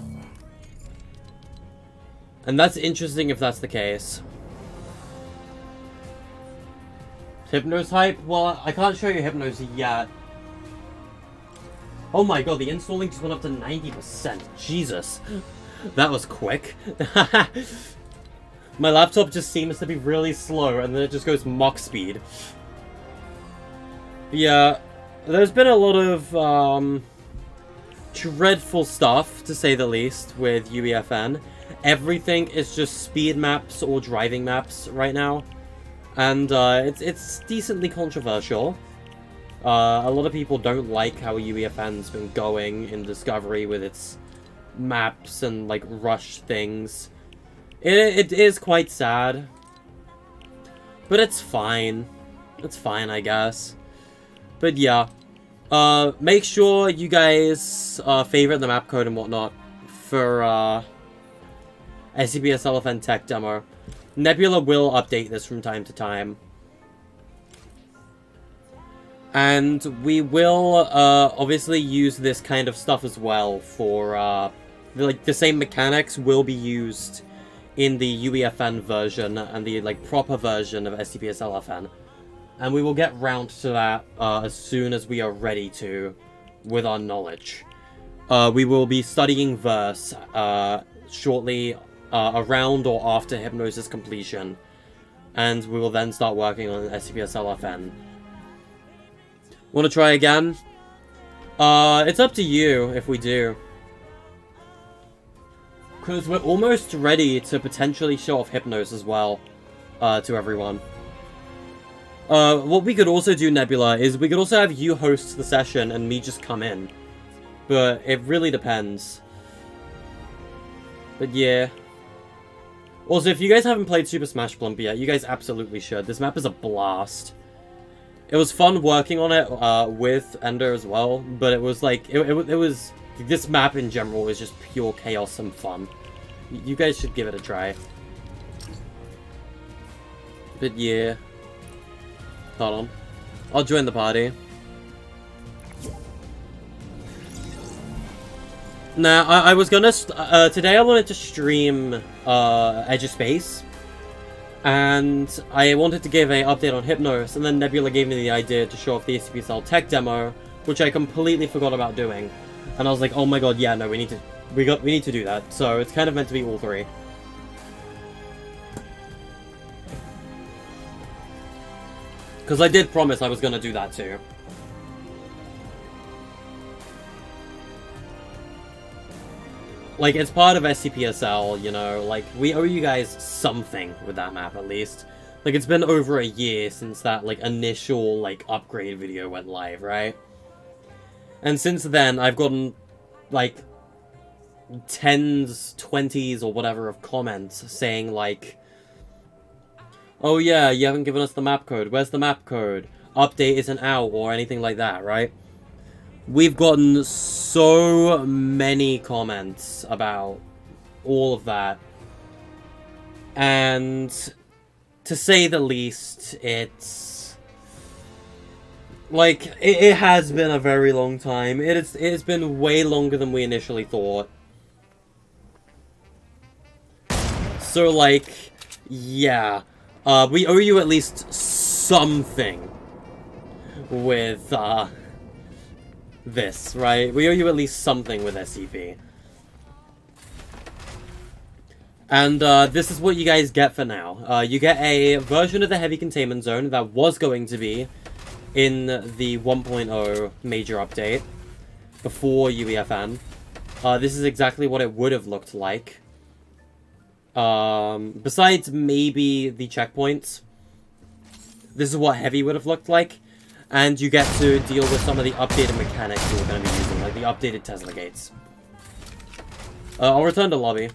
And that's interesting if that's the case. Hypnos hype? Well, I can't show you Hypnos yet. Oh my god, the installing just went up to 90%. Jesus. That was quick. My laptop just seems to be really slow, and then it just goes Mach speed. Yeah, there's been a lot of, dreadful stuff, to say the least, with UEFN. Everything is just speed maps or driving maps right now. And, it's decently controversial. A lot of people don't like how UEFN's been going in Discovery with its maps and, like, rush things. It is quite sad. But it's fine. It's fine, I guess. But yeah. Make sure you guys, favorite the map code and whatnot for, SCPSL tech demo. Nebula will update this from time to time. And we will, obviously use this kind of stuff as well for, like, the same mechanics will be used in the UEFN version and the, like, proper version of SCPSL. And we will get round to that, as soon as we are ready to, with our knowledge. We will be studying Verse, shortly, around or after Hypnos' completion. And we will then start working on SCPSL. Want to try again? It's up to you if we do. Because we're almost ready to potentially show off Hypnos as well, to everyone. What we could also do, Nebula, is we could also have you host the session and me just come in. But it really depends. But yeah. Also, if you guys haven't played Super Smash Plump yet, you guys absolutely should. This map is a blast. It was fun working on it with Ender as well, but it was like, it was, this map in general is just pure chaos and fun. You guys should give it a try. But yeah. Hold on. I'll join the party. Nah, I was gonna, today I wanted to stream, Edge of Space. And I wanted to give an update on Hypnos, and then Nebula gave me the idea to show off the SCPSL tech demo, which I completely forgot about doing. And I was like, oh my god, yeah, no, we need to do that. So it's kind of meant to be all three. Because I did promise I was gonna do that too. Like, it's part of SCPSL, you know, like, we owe you guys something with that map, at least. Like, it's been over a year since that, like, initial, like, upgrade video went live, right? And since then, I've gotten, like, 10s, 20s, or whatever of comments saying, like, oh yeah, you haven't given us the map code. Where's the map code? Update isn't out, or anything like that, right? We've gotten so many comments about all of that. And to say the least, it's like it has been a very long time. It's been way longer than we initially thought. So like, yeah, we owe you at least something with this, right? We owe you at least something with SCP. And this is what you guys get for now. You get a version of the heavy containment zone that was going to be in the 1.0 major update before UEFN. This is exactly what it would have looked like. Besides maybe the checkpoints, this is what heavy would have looked like. And you get to deal with some of the updated mechanics we're going to be using, like the updated Tesla gates. I'll return to lobby.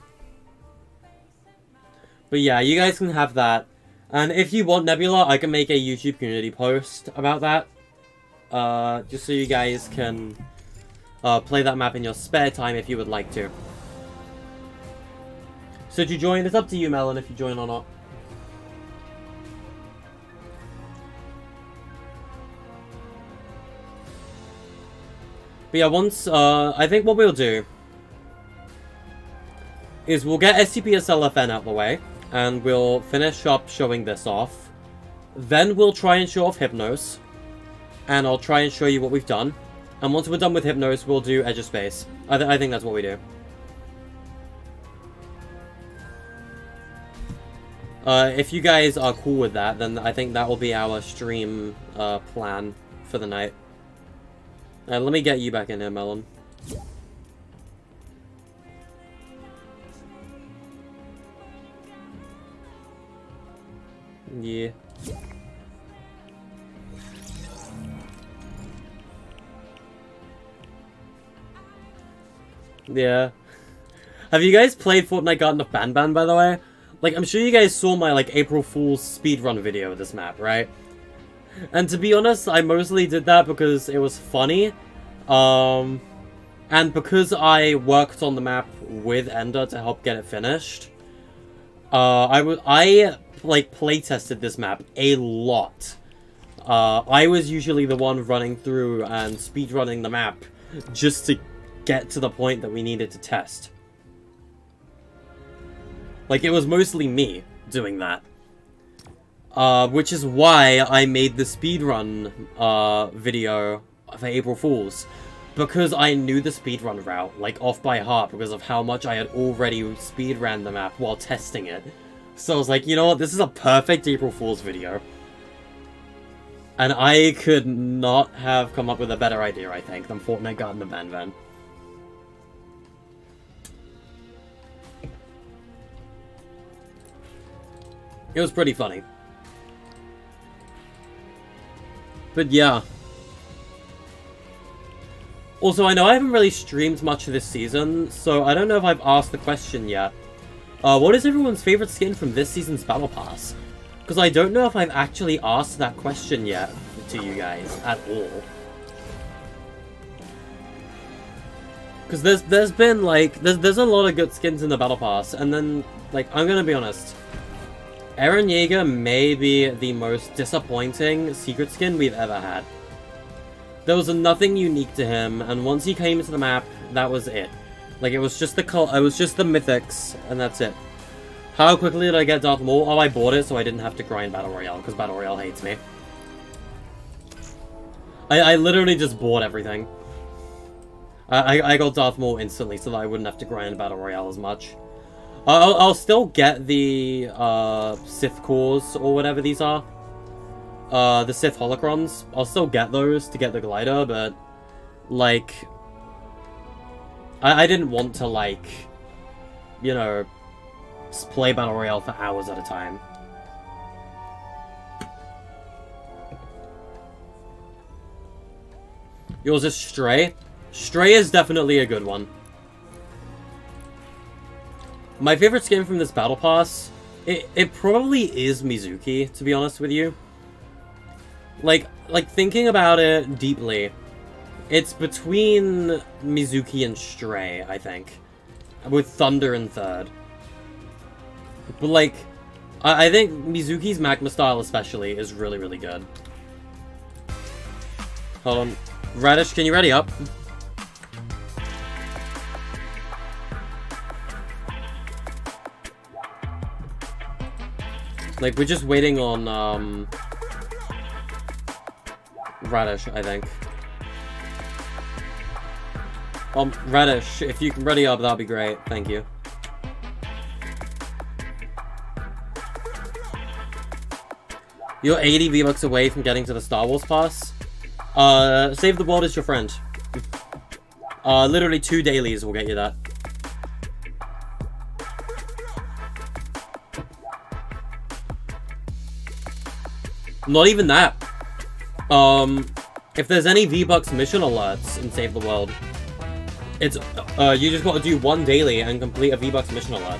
But yeah, you guys can have that. And if you want Nebula, I can make a YouTube community post about that. Just so you guys can play that map in your spare time if you would like to. So to join, it's up to you, Melon, if you join or not. But yeah, once, I think what we'll do is we'll get SCPSL FN out of the way, and we'll finish up showing this off. Then we'll try and show off Hypnos, and I'll try and show you what we've done. And once we're done with Hypnos, we'll do Edge of Space. I think that's what we do. If you guys are cool with that, then I think that will be our stream plan for the night. Let me get you back in here, Melon. Yeah. Yeah. Have you guys played Fortnite Garden of Banban, by the way? Like, I'm sure you guys saw my, like, April Fool's speedrun video of this map, right? And to be honest, I mostly did that because it was funny. And because I worked on the map with Ender to help get it finished, I playtested this map a lot. I was usually the one running through and speedrunning the map just to get to the point that we needed to test. Like, it was mostly me doing that. Which is why I made the speedrun video for April Fool's. Because I knew the speedrun route, like, off by heart, because of how much I had already speedran the map while testing it. So I was like, you know what, this is a perfect April Fool's video. And I could not have come up with a better idea, I think, than Fortnite Garden of Banban. It was pretty funny. But yeah. Also, I know I haven't really streamed much this season, so I don't know if I've asked the question yet. What is everyone's favorite skin from this season's Battle Pass? Because I don't know if I've actually asked that question yet to you guys at all. Because there's been, like, there's a lot of good skins in the Battle Pass, and then, like, I'm gonna be honest. Eren Yeager may be the most disappointing secret skin we've ever had. There was nothing unique to him, and once he came into the map, that was it. Like, it was just the mythics, and that's it. How quickly did I get Darth Maul? Oh, I bought it so I didn't have to grind Battle Royale, because Battle Royale hates me. I literally just bought everything. I got Darth Maul instantly so that I wouldn't have to grind Battle Royale as much. I'll still get the Sith cores or whatever these are. The Sith holocrons. I'll still get those to get the glider, but like I didn't want to, like, you know, play Battle Royale for hours at a time. Yours is Stray? Stray is definitely a good one. My favorite skin from this Battle Pass, it probably is Mizuki, to be honest with you. Like thinking about it deeply, it's between Mizuki and Stray, I think. With Thunder in third. But, like, I think Mizuki's Magma style especially is really, really good. Hold on. Radish, can you ready up? Like, we're just waiting on, Radish, I think. Radish, if you can ready up, that'd be great. Thank you. You're 80 V-Bucks away from getting to the Star Wars pass. Save the world is your friend. Literally 2 dailies will get you that. Not even that. If there's any V-Bucks mission alerts in Save the World, it's, you just gotta do 1 daily and complete a V-Bucks mission alert.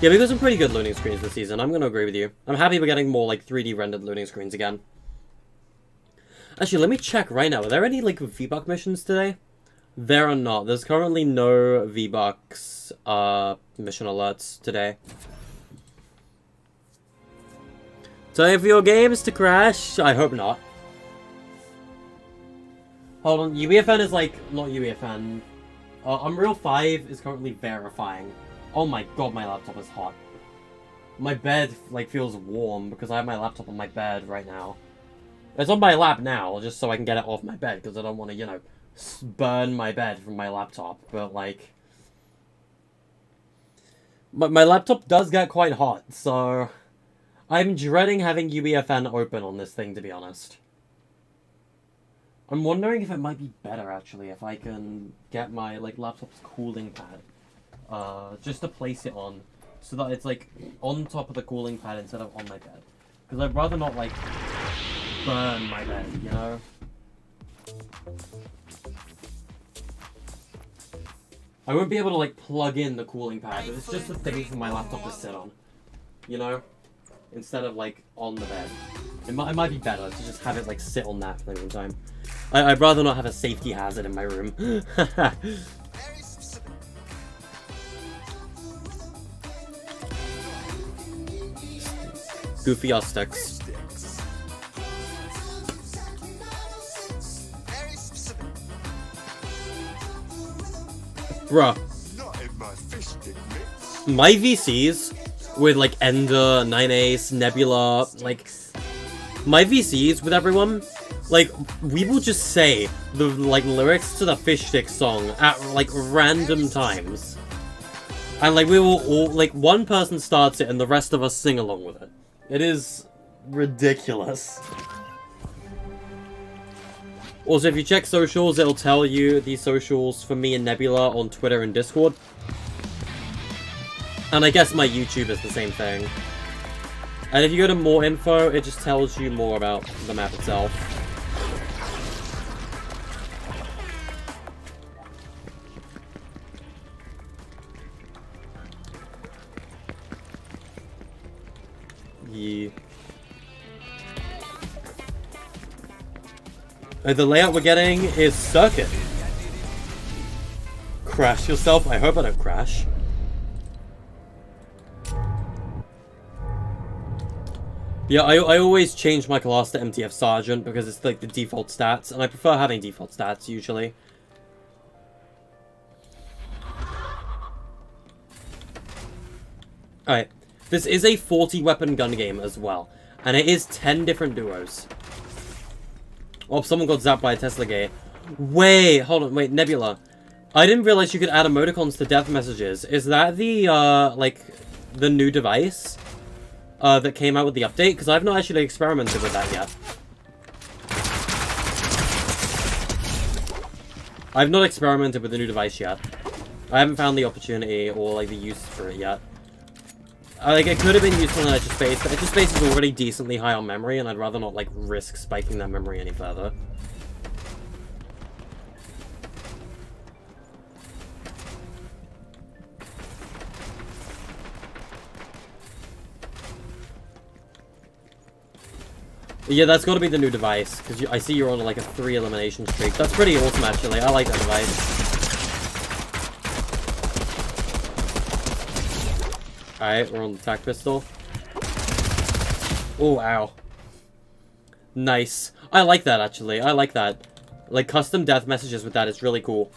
Yeah, we got some pretty good loading screens this season, I'm gonna agree with you. I'm happy we're getting more, like, 3D rendered loading screens again. Actually, let me check right now. Are there any, like, V-Buck missions today? There are not. There's currently no V-Bucks, mission alerts today. Time for your games to crash? I hope not. Hold on, UEFN is like, not UEFN. Unreal 5 is currently verifying. Oh my god, my laptop is hot. My bed, like, feels warm because I have my laptop on my bed right now. It's on my lap now, just so I can get it off my bed, because I don't want to, you know, burn my bed from my laptop, but, like... My laptop does get quite hot, so... I'm dreading having UEFN open on this thing, to be honest. I'm wondering if it might be better, actually, if I can get my, like, laptop's cooling pad. Just to place it on, so that it's, like, on top of the cooling pad instead of on my bed. Because I'd rather not, like, burn my bed, you know? I won't be able to, like, plug in the cooling pad. It's just a thing for my laptop to sit on, you know? Instead of, like, on the bed. It might be better to just have it, like, sit on that for the meantime. I'd rather not have a safety hazard in my room. Goofy ass sticks. Bruh. My VCs with, like, Ender, 9-Ace, Nebula, like, my VCs with everyone, like, we will just say the, like, lyrics to the Fish Stick song at, like, random times. And, like, we will all, like, one person starts it and the rest of us sing along with it. It is ridiculous. Also, if you check socials, it'll tell you the socials for me and Nebula on Twitter and Discord. And I guess my YouTube is the same thing. And if you go to more info, it just tells you more about the map itself. Yeah. The layout we're getting is circuit. Crash yourself? I hope I don't crash. Yeah, I always change my class to MTF Sergeant because it's like the default stats, and I prefer having default stats usually. Alright, this is a 40 weapon gun game as well, and it is 10 different duos. Oh, someone got zapped by a Tesla gate. Wait, hold on, wait, Nebula. I didn't realize you could add emoticons to death messages. Is that the, like, the new device? That came out with the update? Because I've not actually experimented with that yet. I've not experimented with the new device yet. I haven't found the opportunity or, like, the use for it yet. Like, it could have been useful in Edge of Space, but Edge of Space is already decently high on memory, and I'd rather not, like, risk spiking that memory any further. Yeah, that's got to be the new device, because I see you're on, like, a 3 elimination streak. That's pretty awesome, actually. I like that device. Alright, we're on the tac pistol. Oh, ow. Nice. I like that, actually. I like that. Like, custom death messages with that is really cool.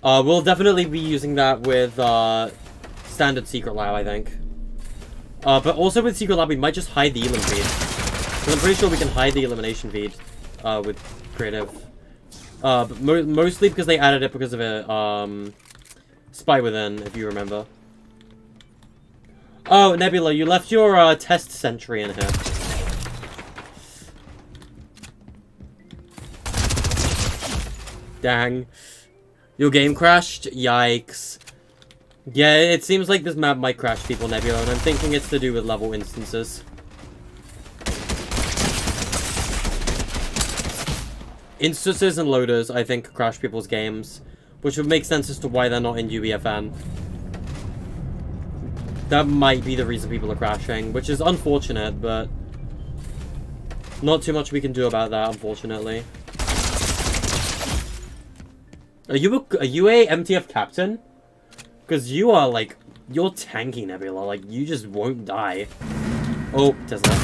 We'll definitely be using that with, standard Secret Lab, I think. But also with Secret Lab, we might just hide the elim feed. Because I'm pretty sure we can hide the elimination feed, with creative. But mostly because they added it because of a, Spy Within, if you remember. Oh, Nebula, you left your test sentry in here. Dang. Your game crashed? Yikes. Yeah, it seems like this map might crash people, Nebula, and I'm thinking it's to do with level instances. Instances and loaders, I think, crash people's games, which would make sense as to why they're not in UEFN. That might be the reason people are crashing, which is unfortunate, but not too much we can do about that, unfortunately. Are you a MTF captain? Because you are, like, you're tanky, Nebula. Like, you just won't die. Oh, Tesla.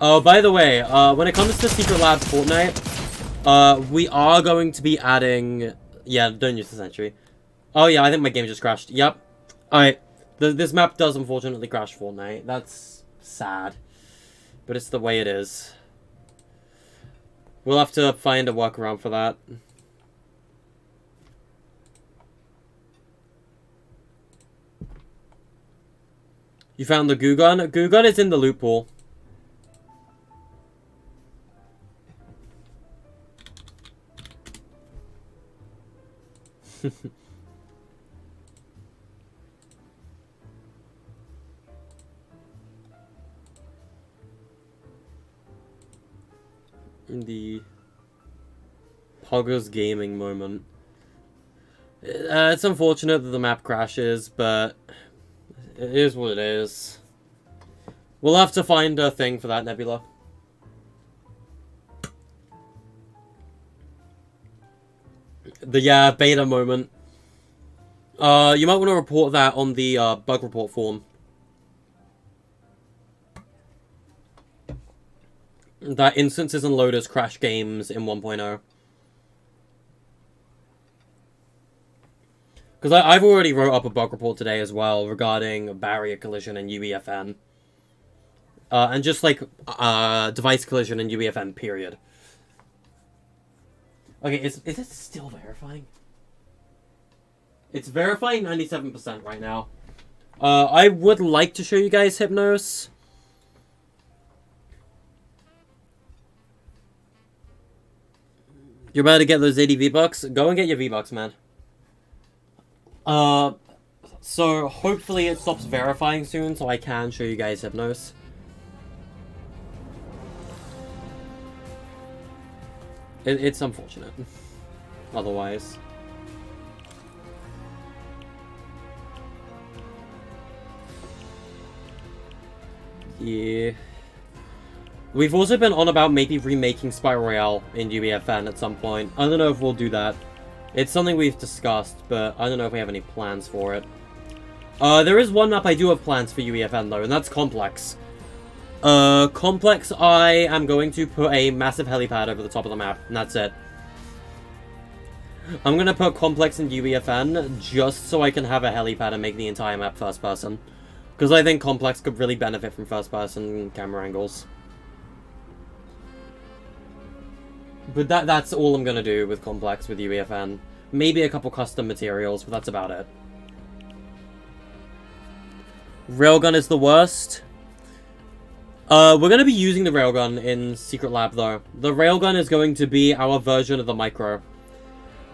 Oh, by the way, when it comes to Secret Lab Fortnite, we are going to be adding... Yeah, don't use the sentry. Oh yeah, I think my game just crashed. Yep. Alright. This map does unfortunately crash Fortnite. That's sad. But it's the way it is. We'll have to find a workaround for that. You found the goo gun? Goo gun is in the loot pool. The Poggers gaming moment. It's unfortunate that the map crashes, but it is what it is. We'll have to find a thing for that, Nebula. The beta moment. You might want to report that on the bug report form. That instances and loaders crash games in 1.0. Because I've already wrote up a bug report today as well regarding barrier collision and UEFN. And just like device collision and UEFN, period. Okay, is it still verifying? It's verifying 97% right now. I would like to show you guys Hypnos. You're about to get those 80 V-Bucks? Go and get your V-Bucks, man. So hopefully it stops verifying soon so I can show you guys Hypnos. It's unfortunate. Otherwise. Yeah. We've also been on about maybe remaking Spy Royale in UEFN at some point. I don't know if we'll do that. It's something we've discussed, but I don't know if we have any plans for it. There is one map I do have plans for UEFN though, and that's Complex. Complex, I am going to put a massive helipad over the top of the map, and that's it. I'm gonna put Complex in UEFN just so I can have a helipad and make the entire map first person. Because I think Complex could really benefit from first person camera angles. But that's all I'm gonna do with Complex with UEFN. Maybe a couple custom materials, but that's about it. Railgun is the worst. We're gonna be using the railgun in Secret Lab though. The railgun is going to be our version of the micro.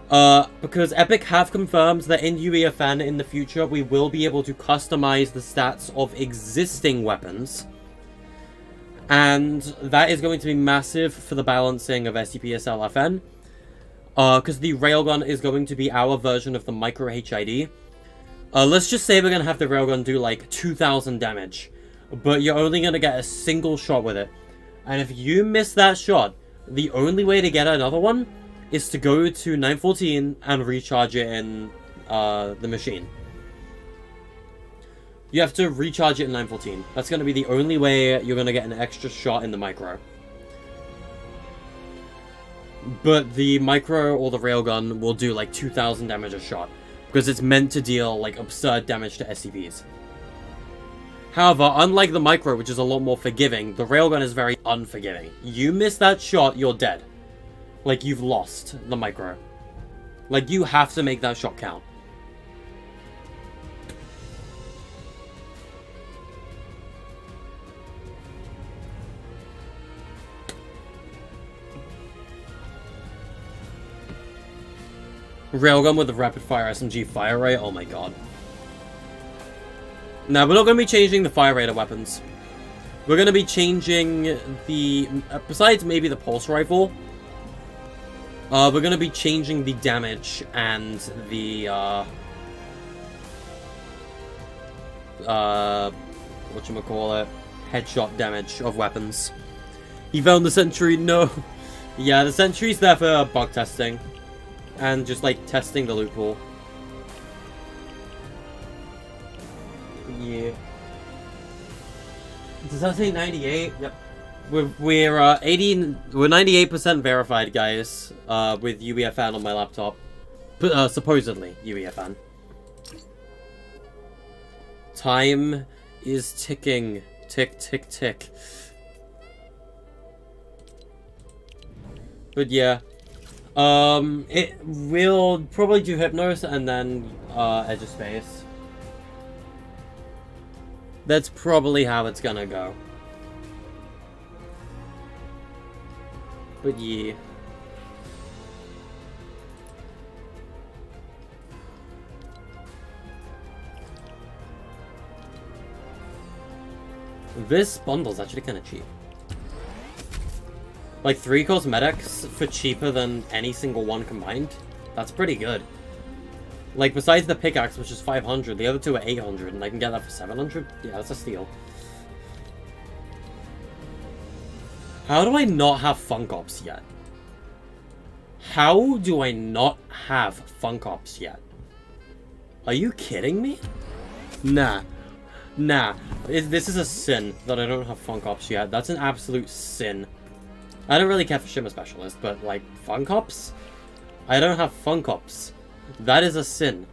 Because Epic have confirmed that in UEFN in the future we will be able to customize the stats of existing weapons. And that is going to be massive for the balancing of SCPSL FN. Because the railgun is going to be our version of the micro HID. Let's just say we're going to have the railgun do like 2,000 damage. But you're only going to get a single shot with it. And if you miss that shot, the only way to get another one is to go to 914 and recharge it in the machine. You have to recharge it in 914. That's going to be the only way you're going to get an extra shot in the micro. But the micro or the railgun will do like 2,000 damage a shot. Because it's meant to deal like absurd damage to SCPs. However, unlike the micro, which is a lot more forgiving, the railgun is very unforgiving. You miss that shot, you're dead. Like, you've lost the micro. Like, you have to make that shot count. Railgun with the rapid-fire SMG fire rate? Oh my god. Now, we're not going to be changing the fire rate of weapons. We're going to be changing the... besides maybe the pulse rifle, we're going to be changing the damage and the, whatchamacallit, headshot damage of weapons. He found the sentry? No. Yeah, the sentry's there for bug testing. And just, like, testing the loophole. Yeah. Does that say 98? Yep. We're 98% verified, guys, with UEFN on my laptop. Supposedly UEFN. Time is ticking. Tick, tick, tick. But yeah. It will probably do Hypnos and then, Edge of Space. That's probably how it's gonna go. But yeah. This bundle's actually kind of cheap. Like 3 cosmetics for cheaper than any single one combined? That's pretty good. Like, besides the pickaxe, which is 500, the other two are 800, and I can get that for 700? Yeah, that's a steal. How do I not have Funk Ops yet? How do I not have Funk Ops yet? Are you kidding me? Nah. Nah. This is a sin that I don't have Funk Ops yet. That's an absolute sin. I don't really care for Shimmer Specialist, but, like, Funk Ops? I don't have Funk Ops. That is a sin.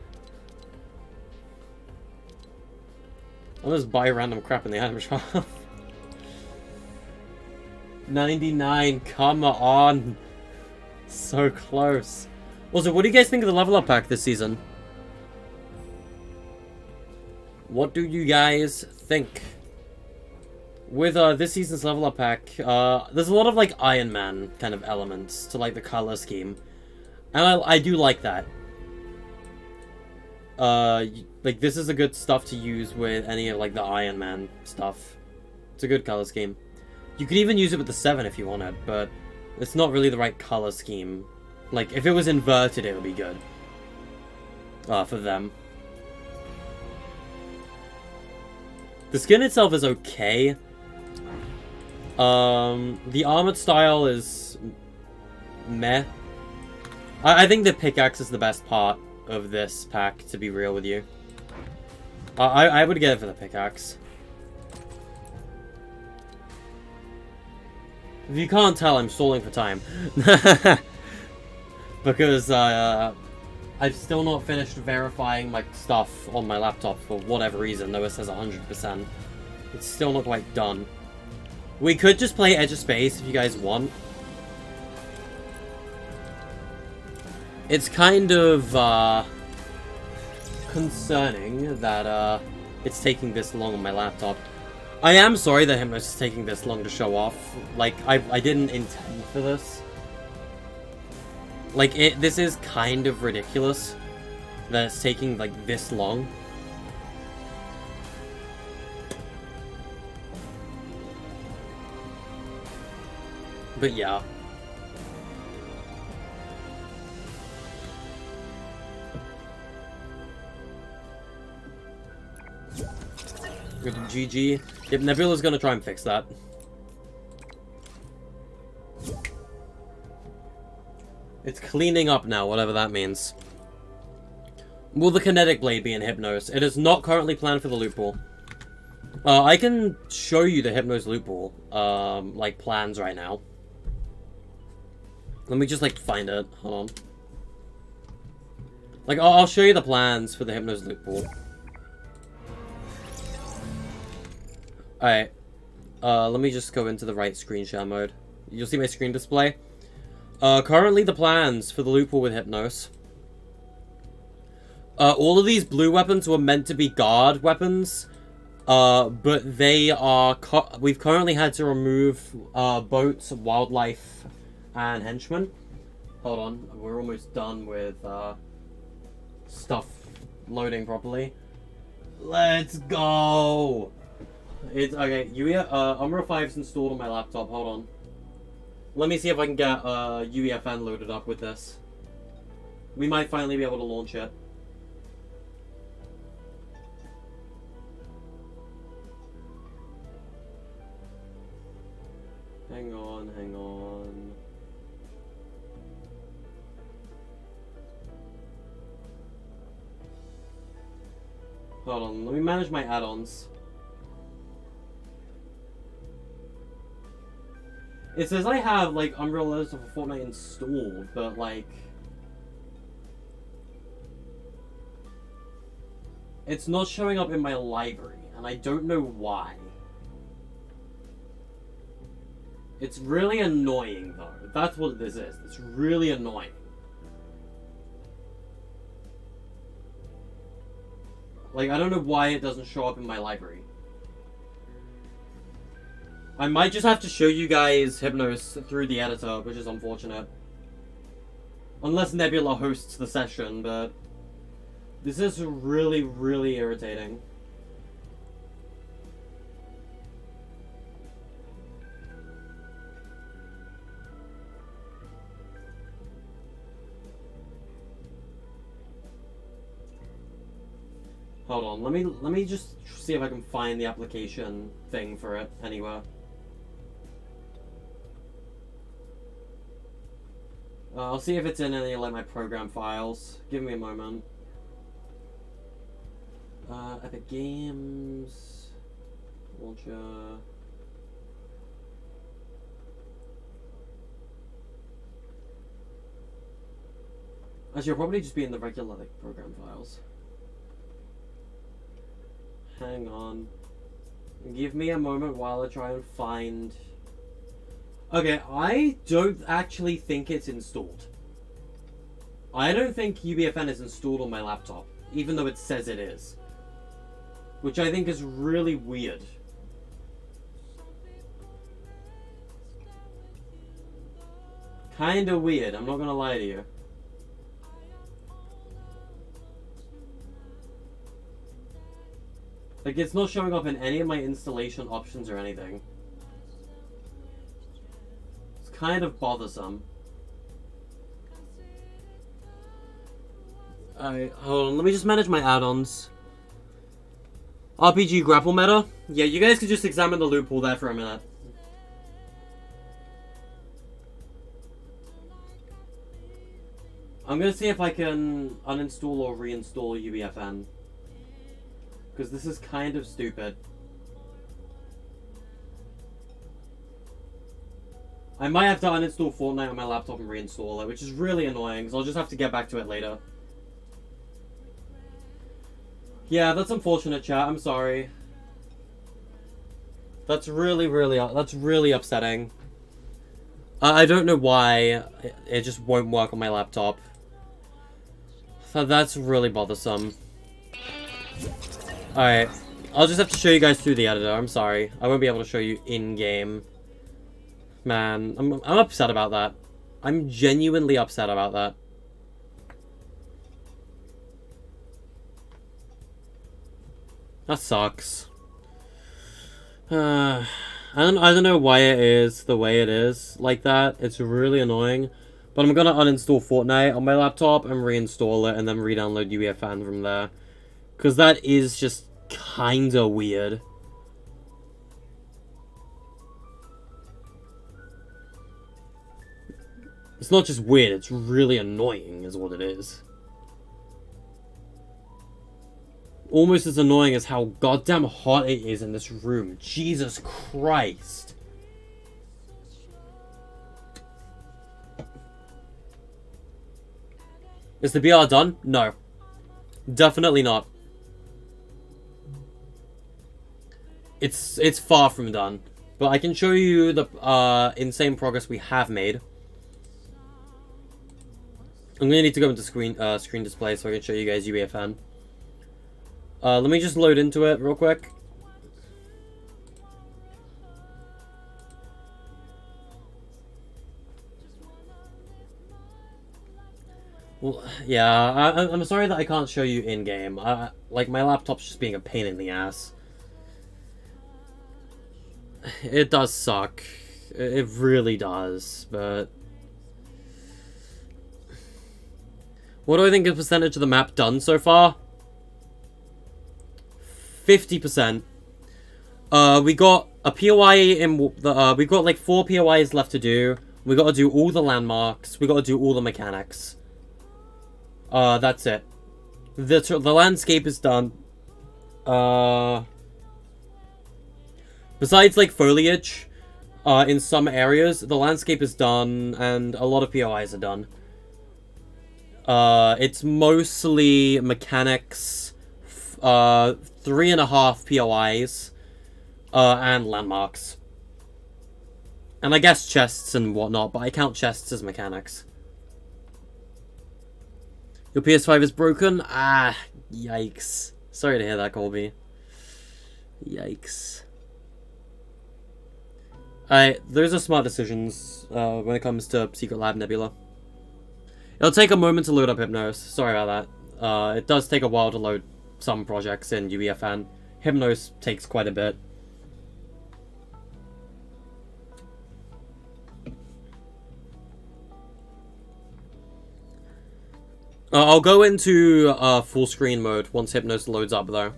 I'll just buy random crap in the item shop. 99, come on. So close. Also, what do you guys think of the level up pack this season? What do you guys think? With this season's level up pack, there's a lot of like Iron Man kind of elements to like the color scheme. And I do like that. Like this is a good stuff to use with any of like the Iron Man stuff. It's a good color scheme. You could even use it with the 7 if you wanted, but it's not really the right color scheme. Like if it was inverted it would be good. For them. The skin itself is okay. The armored style is meh. I think the pickaxe is the best part of this pack, to be real with you. I would get it for the pickaxe. If you can't tell, I'm stalling for time. Because I've still not finished verifying my stuff on my laptop for whatever reason, though it says 100%. It's still not quite done. We could just play Edge of Space if you guys want. It's kind of concerning that it's taking this long on my laptop. I am sorry that Hypnos is taking this long to show off. Like, I didn't intend for this. Like, this is kind of ridiculous that it's taking, like, this long. But yeah. Good GG. Yep, Nebula's gonna try and fix that. It's cleaning up now, whatever that means. Will the kinetic blade be in Hypnos? It is not currently planned for the loot pool. I can show you the Hypnos loot pool, like, plans right now. Let me just, like, find it. Hold on. Like, I'll show you the plans for the Hypnos loot pool. Alright. Let me just go into the right screen share mode. You'll see my screen display. Currently the plans for the loophole with Hypnos. All of these blue weapons were meant to be guard weapons. But they are... we've currently had to remove, boats, wildlife, and henchmen. Hold on, we're almost done with, stuff loading properly. Let's go! It's okay. Umbra 5's installed on my laptop. Hold on. Let me see if I can get UEFN loaded up with this. We might finally be able to launch it. Hang on, hang on. Hold on, let me manage my add-ons. It says I have, like, Umbrellas of Fortnite installed, but, like... it's not showing up in my library, and I don't know why. It's really annoying, though. That's what this is. It's really annoying. Like, I don't know why it doesn't show up in my library. I might just have to show you guys Hypnos through the editor, which is unfortunate. Unless Nebula hosts the session, but... this is really, really irritating. Hold on, let me just see if I can find the application thing for it anywhere. I'll see if it's in any, like, my program files. Give me a moment. Epic Games... launcher... actually, it'll probably just be in the regular, like, program files. Hang on. Give me a moment while I try and find... okay, I don't actually think it's installed. I don't think UEFN is installed on my laptop, even though it says it is. Which I think is really weird. Kinda weird, I'm not gonna lie to you. Like, it's not showing up in any of my installation options or anything. It's kind of bothersome. Alright, hold on, let me just manage my add-ons. RPG grapple meta? Yeah, you guys could just examine the loophole there for a minute. I'm gonna see if I can uninstall or reinstall UEFN. Because this is kind of stupid. I might have to uninstall Fortnite on my laptop and reinstall it, which is really annoying, so I'll just have to get back to it later. Yeah, that's unfortunate, chat. I'm sorry. That's really upsetting. I don't know why it just won't work on my laptop. So that's really bothersome. Alright, I'll just have to show you guys through the editor. I'm sorry. I won't be able to show you in-game. Man, I'm upset about that. I'm genuinely upset about that. That sucks. I don't know why it is the way it is like that. It's really annoying. But I'm gonna uninstall Fortnite on my laptop and reinstall it and then re-download UEFN from there. Because that is just kinda weird. It's not just weird, it's really annoying is what it is. Almost as annoying as how goddamn hot it is in this room. Jesus Christ. Is the BR done? No. Definitely not. It's far from done. But I can show you the insane progress we have made. I'm gonna need to go into screen display so I can show you guys UEFN. Let me just load into it real quick. Well, yeah, I'm sorry that I can't show you in-game. Like, my laptop's just being a pain in the ass. It does suck. It really does, but... What do I think of percentage of the map done so far? 50%. We got a POI in the, we've got like 4 POIs left to do. We gotta do all the landmarks. We gotta do all the mechanics. That's it. The landscape is done. Besides, like, foliage, in some areas, the landscape is done, and a lot of POIs are done. It's mostly mechanics, 3.5 POIs, and landmarks. And I guess chests and whatnot, but I count chests as mechanics. Your PS5 is broken? Ah, yikes. Sorry to hear that, Colby. Yikes. Those are smart decisions, when it comes to Secret Lab Nebula. It'll take a moment to load up Hypnos. Sorry about that. It does take a while to load some projects in UEFN. Hypnos takes quite a bit. I'll go into full screen mode once Hypnos loads up, though.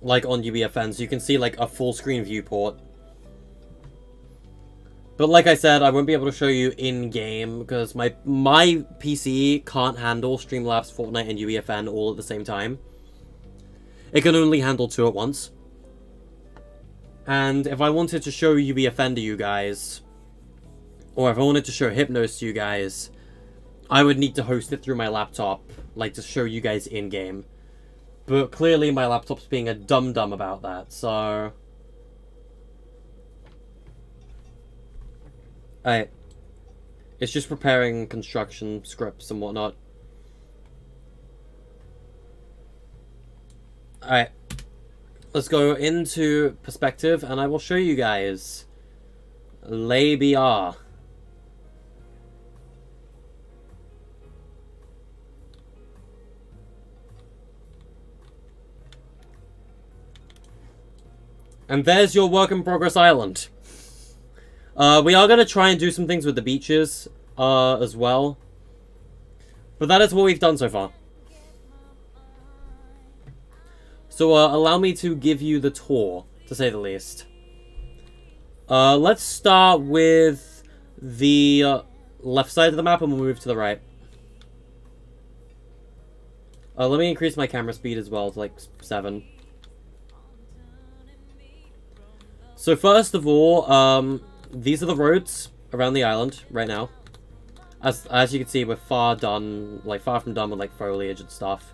Like on UEFN, so you can see like a full screen viewport. But like I said, I won't be able to show you in-game because my PC can't handle Streamlabs, Fortnite, and UEFN all at the same time. It can only handle 2 at once. And if I wanted to show UEFN to you guys, or if I wanted to show Hypnos to you guys, I would need to host it through my laptop, like to show you guys in-game. But clearly my laptop's being a dum-dum about that, so... It's just preparing construction scripts and whatnot. Alright. Let's go into perspective, and I will show you guys Labia. And there's your work in progress island. We are going to try and do some things with the beaches, as well. But that is what we've done so far. So, allow me to give you the tour, to say the least. Let's start with the left side of the map and we'll move to the right. Let me increase my camera speed as well to like 7. So first of all, these are the roads around the island right now. As you can see, we're far from done with like foliage and stuff.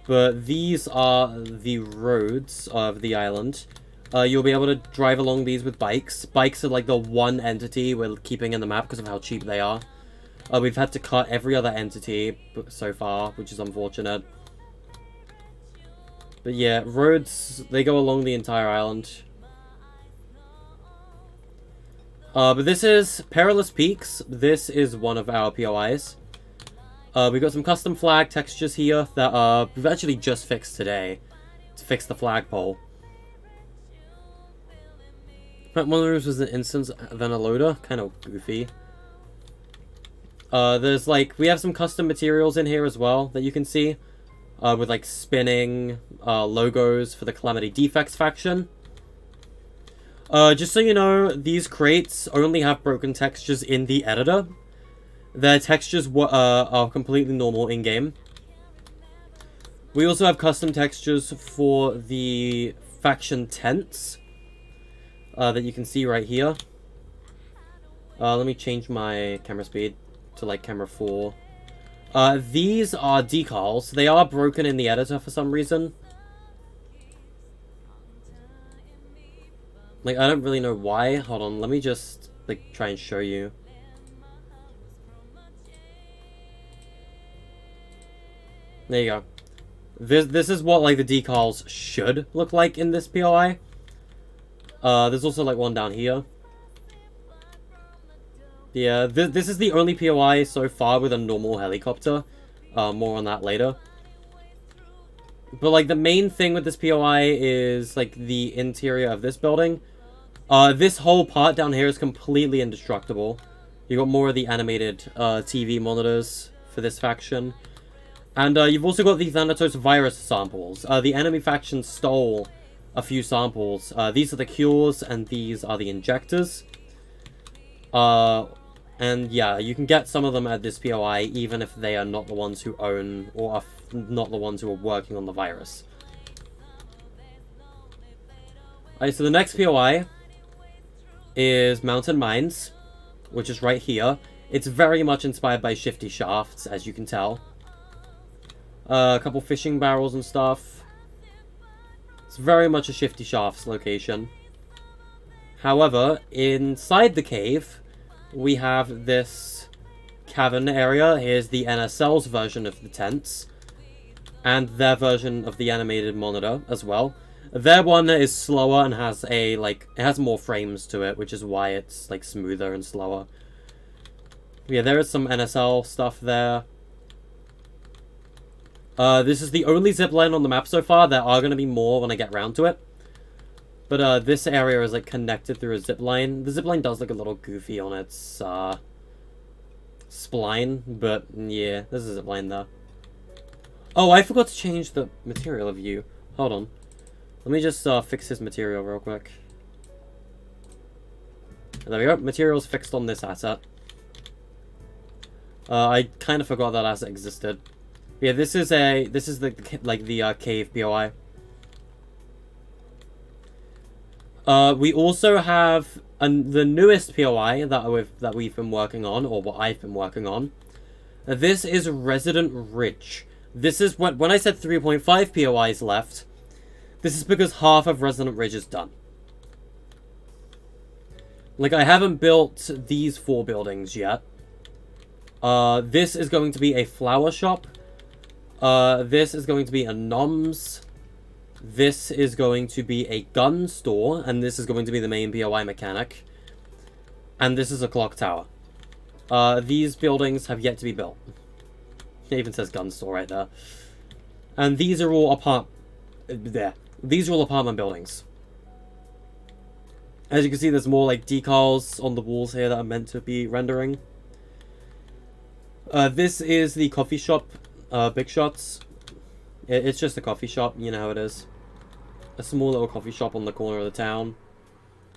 But these are the roads of the island. You'll be able to drive along these with bikes. Bikes are like the one entity we're keeping in the map because of how cheap they are. We've had to cut every other entity so far, which is unfortunate. But yeah, roads, they go along the entire island. But this is Perilous Peaks. This is one of our POIs. We've got some custom flag textures here that we've actually just fixed today to fix the flagpole. One of those was an instance, then a loader. Kind of goofy. There's like, we have some custom materials in here as well that you can see. With like spinning logos for the Calamity Defects faction. Just so you know, these crates only have broken textures in the editor. Their textures are completely normal in-game. We also have custom textures for the faction tents that you can see right here. Let me change my camera speed to like camera 4. These are decals. They are broken in the editor for some reason. Like, I don't really know why. Hold on, let me just, like, try and show you. There you go. This is what, like, the decals should look like in this POI. There's also, like, one down here. Yeah, this is the only POI so far with a normal helicopter. More on that later. But, like, the main thing with this POI is, like, the interior of this building. This whole part down here is completely indestructible. You got more of the animated TV monitors for this faction. And you've also got the Thanatos virus samples. The enemy faction stole a few samples. These are the cures, and these are the injectors. And yeah, you can get some of them at this POI, even if they are not the ones who own, or are not the ones who are working on the virus. Alright, so the next POI is Mountain Mines, which is right here. It's very much inspired by Shifty Shafts, as you can tell. A couple fishing barrels and stuff. It's very much a Shifty Shafts location. However, inside the cave, we have this cavern area. Here's the NSL's version of the tents. And their version of the animated monitor as well. Their one is slower and has a, like, it has more frames to it, which is why it's, like, smoother and slower. Yeah, there is some NSL stuff there. This is the only zipline on the map so far. There are going to be more when I get around to it. But, this area is, like, connected through a zipline. The zipline does look a little goofy on its, spline. But, yeah, there's a zipline there. Oh, I forgot to change the material of you. Hold on. Let me just, fix his material real quick. There we go. Material's fixed on this asset. I kind of forgot that asset existed. Yeah, this is the cave POI. We also have the newest POI that we've been working on, or what I've been working on. This is Resident Ridge. This is when I said 3.5 POIs left. This is because half of Resident Ridge is done. Like, I haven't built these 4 buildings yet. This is going to be a flower shop. This is going to be a noms. This is going to be a gun store, and this is going to be the main POI mechanic. And this is a clock tower. These buildings have yet to be built. It even says gun store right there. And these are all These are all apartment buildings. As you can see, there's more, like, decals on the walls here that are meant to be rendering. This is the coffee shop, Big Shots. It's just a coffee shop, you know how it is. A small little coffee shop on the corner of the town.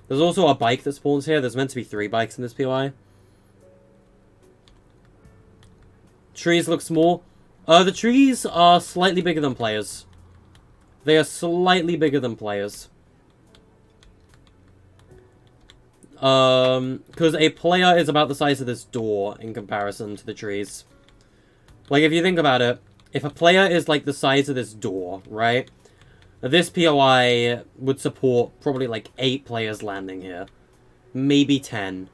There's also a bike that spawns here. There's meant to be 3 bikes in this POI. Trees look small. The trees are slightly bigger than players. They are slightly bigger than players. Because a player is about the size of this door in comparison to the trees. Like, if you think about it, if a player is, like, the size of this door, right? This POI would support probably, like, 8 players landing here. Maybe 10.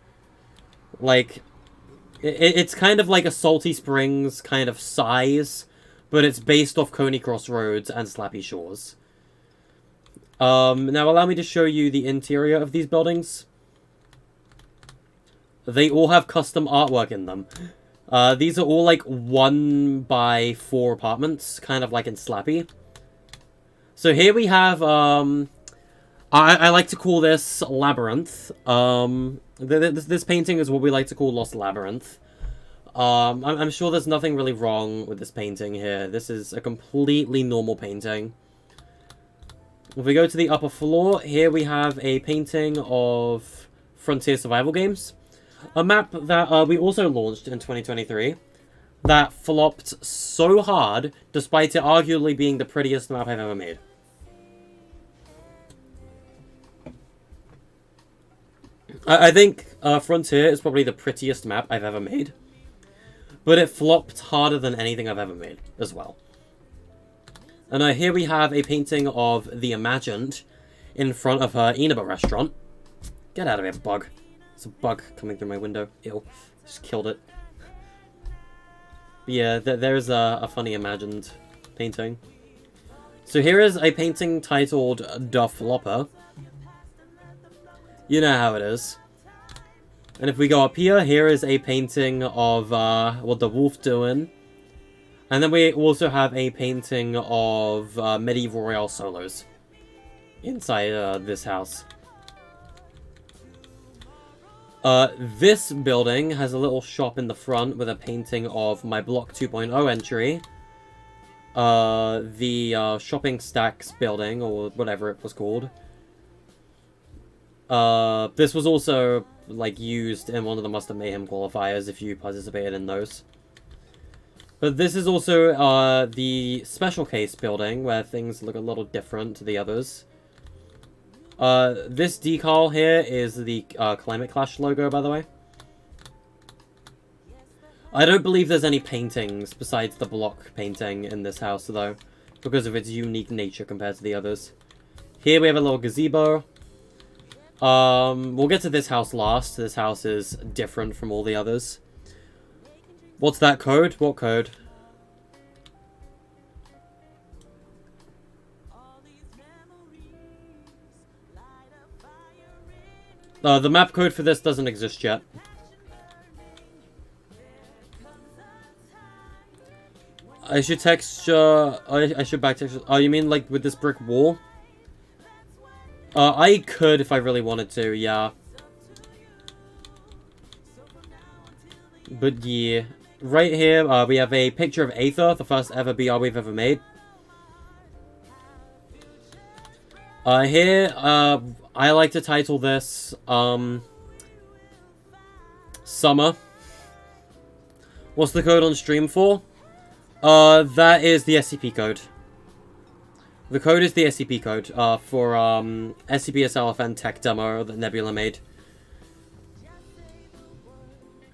Like, it's kind of like a Salty Springs kind of size, but it's based off Coney Crossroads and Slappy Shores. Now allow me to show you the interior of these buildings. They all have custom artwork in them. These are all like 1x4 apartments, kind of like in Slappy. So here we have, I like to call this Labyrinth. This painting is what we like to call Lost Labyrinth. I'm sure there's nothing really wrong with this painting here. This is a completely normal painting. If we go to the upper floor, here we have a painting of Frontier Survival Games. A map that we also launched in 2023 that flopped so hard, despite it arguably being the prettiest map I've ever made. I think Frontier is probably the prettiest map I've ever made. But it flopped harder than anything I've ever made as well. And here we have a painting of The Imagined. in front of her Inaba restaurant. Get out of here, bug. It's a bug coming through my window. Ew. Just killed it. But yeah, there's a funny imagined painting. So here is a painting titled Da Flopper. You know how it is. And if we go up here, here is a painting of what the wolf doing. And then we also have a painting of medieval royal solos inside this house. This building has a little shop in the front with a painting of my Block 2.0 entry. The Shopping Stacks building, or whatever it was called. This was also, like, used in one of the Mustard Mayhem qualifiers if you participated in those. But this is also the Special Case building, where things look a little different to the others. This decal here is the Climate Clash logo, by the way. I don't believe there's any paintings besides the block painting in this house, though, because of its unique nature compared to the others. Here we have a little gazebo. We'll get to this house last. This house is different from all the others. What's that code? What code? The map code for this doesn't exist yet. I should text, I should back text. Oh, you mean like with this brick wall? I could if I really wanted to, yeah. But yeah. Right here, we have a picture of Aether, the first ever BR we've ever made. Here, I like to title this, Summer. What's the code on stream for? That is the SCP code. The code is the SCP code, for, SCPSL tech demo that Nebula made.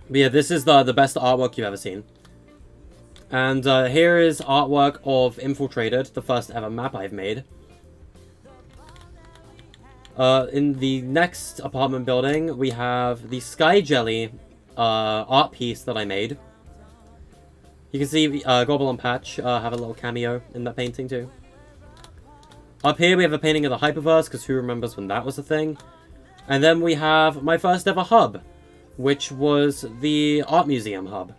But yeah, this is the best artwork you've ever seen. And, here is artwork of Infiltrated, the first ever map I've made. In the next apartment building, we have the Sky Jelly art piece that I made. You can see Gobble and Patch have a little cameo in that painting too. Up here we have a painting of the Hyperverse, because who remembers when that was a thing? And then we have my first ever hub, which was the Art Museum hub.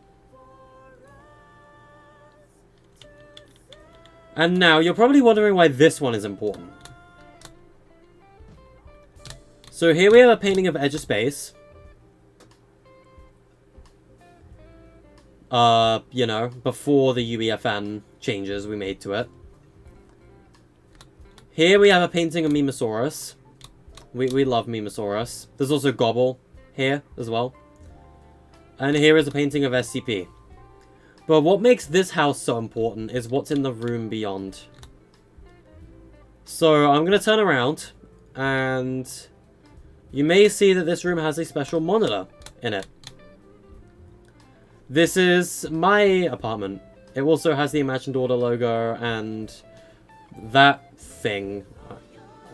And now, you're probably wondering why this one is important. So here we have a painting of Edge of Space. You know, before the UEFN changes we made to it. Here we have a painting of Mimosaurus. We love Mimosaurus. There's also Gobble here as well. And here is a painting of SCP. But what makes this house so important is what's in the room beyond. So I'm going to turn around and you may see that this room has a special monitor in it. This is my apartment. It also has the Imagined Order logo and that thing.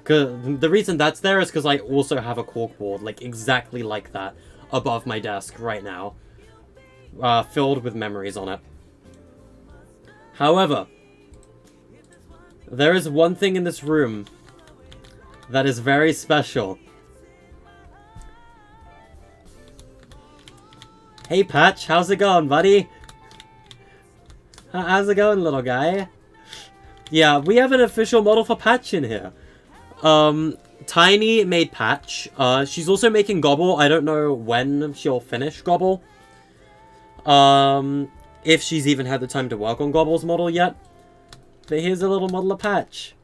The reason that's there is because I also have a corkboard, like exactly like that, above my desk right now. Filled with memories on it. However, there is one thing in this room that is very special. Hey Patch, how's it going, buddy? How's it going, little guy? Yeah, we have an official model for Patch in here. Tiny made Patch. She's also making Gobble. I don't know when she'll finish Gobble. If she's even had the time to work on Gobble's model yet. But here's a little model of Patch.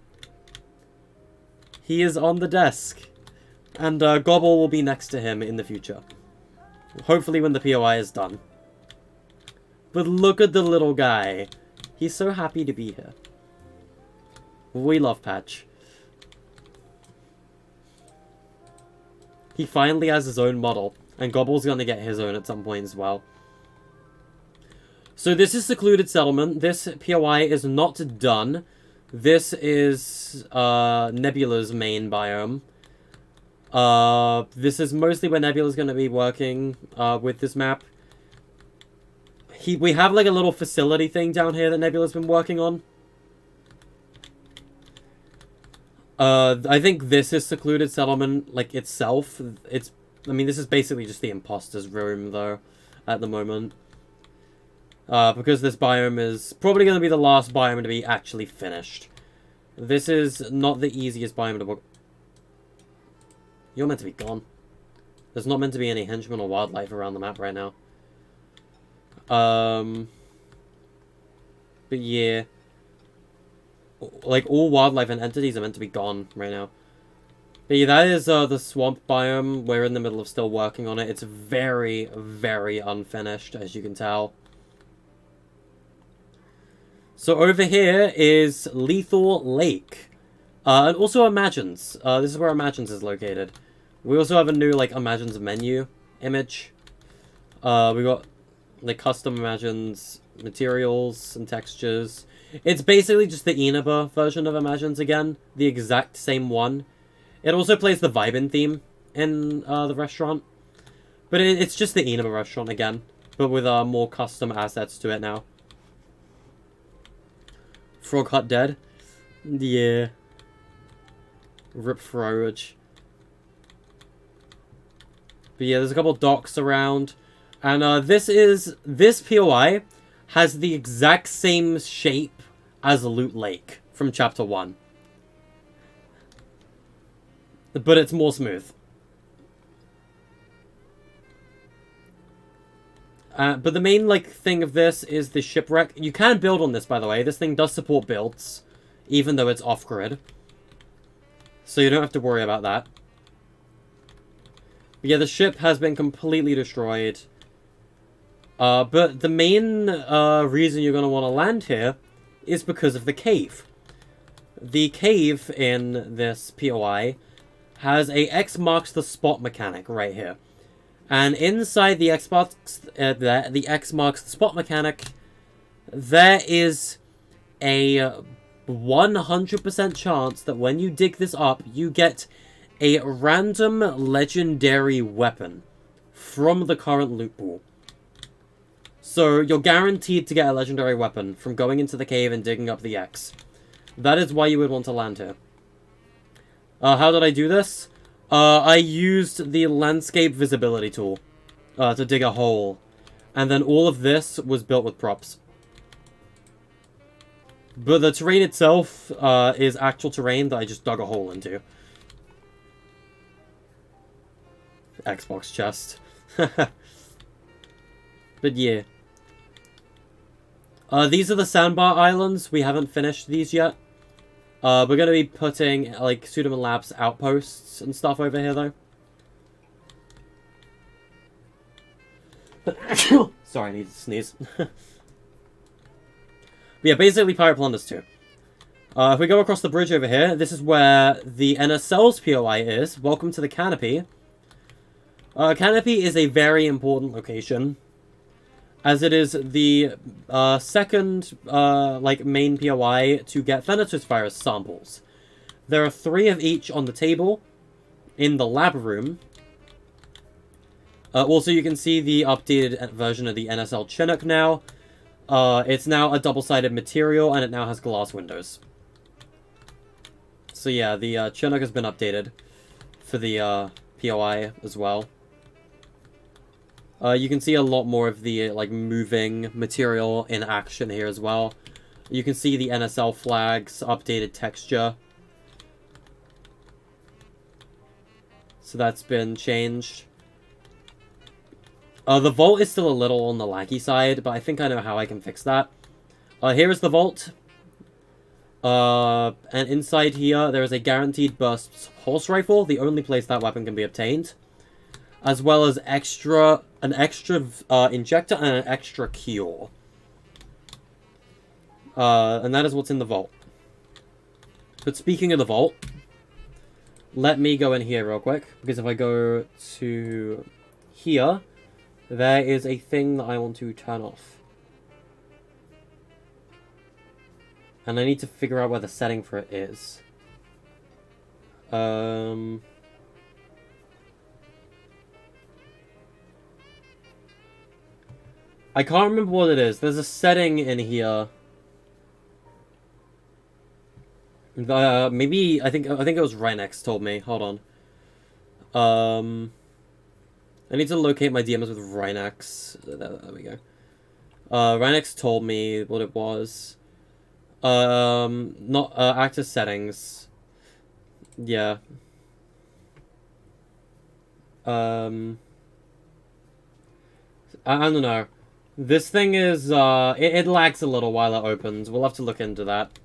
He is on the desk. And, Gobble will be next to him in the future. Hopefully when the POI is done. But look at the little guy. He's so happy to be here. We love Patch. He finally has his own model. And Gobble's gonna get his own at some point as well. So this is Secluded Settlement. This POI is not done. This is Nebula's main biome. This is mostly where Nebula's going to be working with this map. We have like a little facility thing down here that Nebula's been working on. I think this is Secluded Settlement, like, itself. I mean, this is basically just the Imposter's Room, though, at the moment. Because this biome is probably going to be the last biome to be actually finished. This is not the easiest biome to work. You're meant to be gone. There's not meant to be any henchmen or wildlife around the map right now. But yeah. Like, all wildlife and entities are meant to be gone right now. But yeah, that is the swamp biome. We're in the middle of still working on it. It's very, very unfinished, as you can tell. So over here is Lethal Lake. And also Imagines. This is where Imagines is located. We also have a new, like, Imagines menu image. We got, like, custom Imagines materials and textures. It's basically just the Inaba version of Imagines again. The exact same one. It also plays the Vibin theme in the restaurant. But it's just the Inaba restaurant again. But with more custom assets to it now. Frog Hut dead? Yeah. Rip Frog. But yeah, there's a couple docks around. And this POI has the exact same shape as Loot Lake from Chapter 1. But it's more smooth. But the main, like, thing of this is the shipwreck. You can build on this, by the way. This thing does support builds, even though it's off-grid. So you don't have to worry about that. But yeah, the ship has been completely destroyed. But the main reason you're going to want to land here is because of the cave. The cave in this POI has a X marks the spot mechanic right here. And inside the X marks the spot mechanic, there is a 100% chance that when you dig this up, you get a random legendary weapon from the current loot pool. So you're guaranteed to get a legendary weapon from going into the cave and digging up the X. That is why you would want to land here. How did I do this? I used the landscape visibility tool to dig a hole. And then all of this was built with props. But the terrain itself is actual terrain that I just dug a hole into. Xbox chest. But yeah. These are the sandbar islands. We haven't finished these yet. We're going to be putting, like, Sudaman Labs outposts and stuff over here, though. Sorry, I need to sneeze. But yeah, basically Pirate Plunders 2. If we go across the bridge over here, this is where the NSL's POI is. Welcome to the Canopy. Canopy is a very important location, as it is the second like main POI to get Thanatos virus samples. There are 3 of each on the table in the lab room. Also, you can see the updated version of the NSL Chinook now. It's now a double-sided material, and it now has glass windows. So yeah, the Chinook has been updated for the POI as well. You can see a lot more of the, like, moving material in action here as well. You can see the NSL flag's updated texture. So that's been changed. The vault is still a little on the laggy side, but I think I know how I can fix that. Here is the vault. And inside here, there is a guaranteed burst horse rifle, the only place that weapon can be obtained. As well as an extra injector and an extra cure. And that is what's in the vault. But speaking of the vault, let me go in here real quick, because if I go to here, there is a thing that I want to turn off. And I need to figure out where the setting for it is. I can't remember what it is. There's a setting in here. Maybe I think it was Rhinex told me. Hold on. I need to locate my DMs with Rhinex. There we go. Rhinex told me what it was. Not active settings. Yeah. I don't know. This thing is it lags a little while it opens. We'll have to look into that.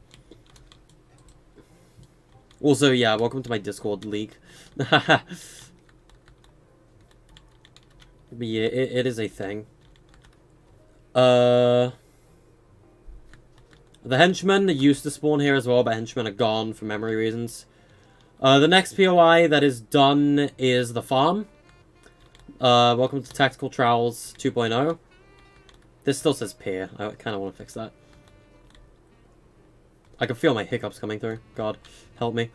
Also, yeah, welcome to my Discord league. But yeah, it is a thing. The henchmen used to spawn here as well, but henchmen are gone for memory reasons. The next POI that is done is the farm. Welcome to Tactical Trials 2.0. This still says peer. I kind of want to fix that. I can feel my hiccups coming through. God, help me.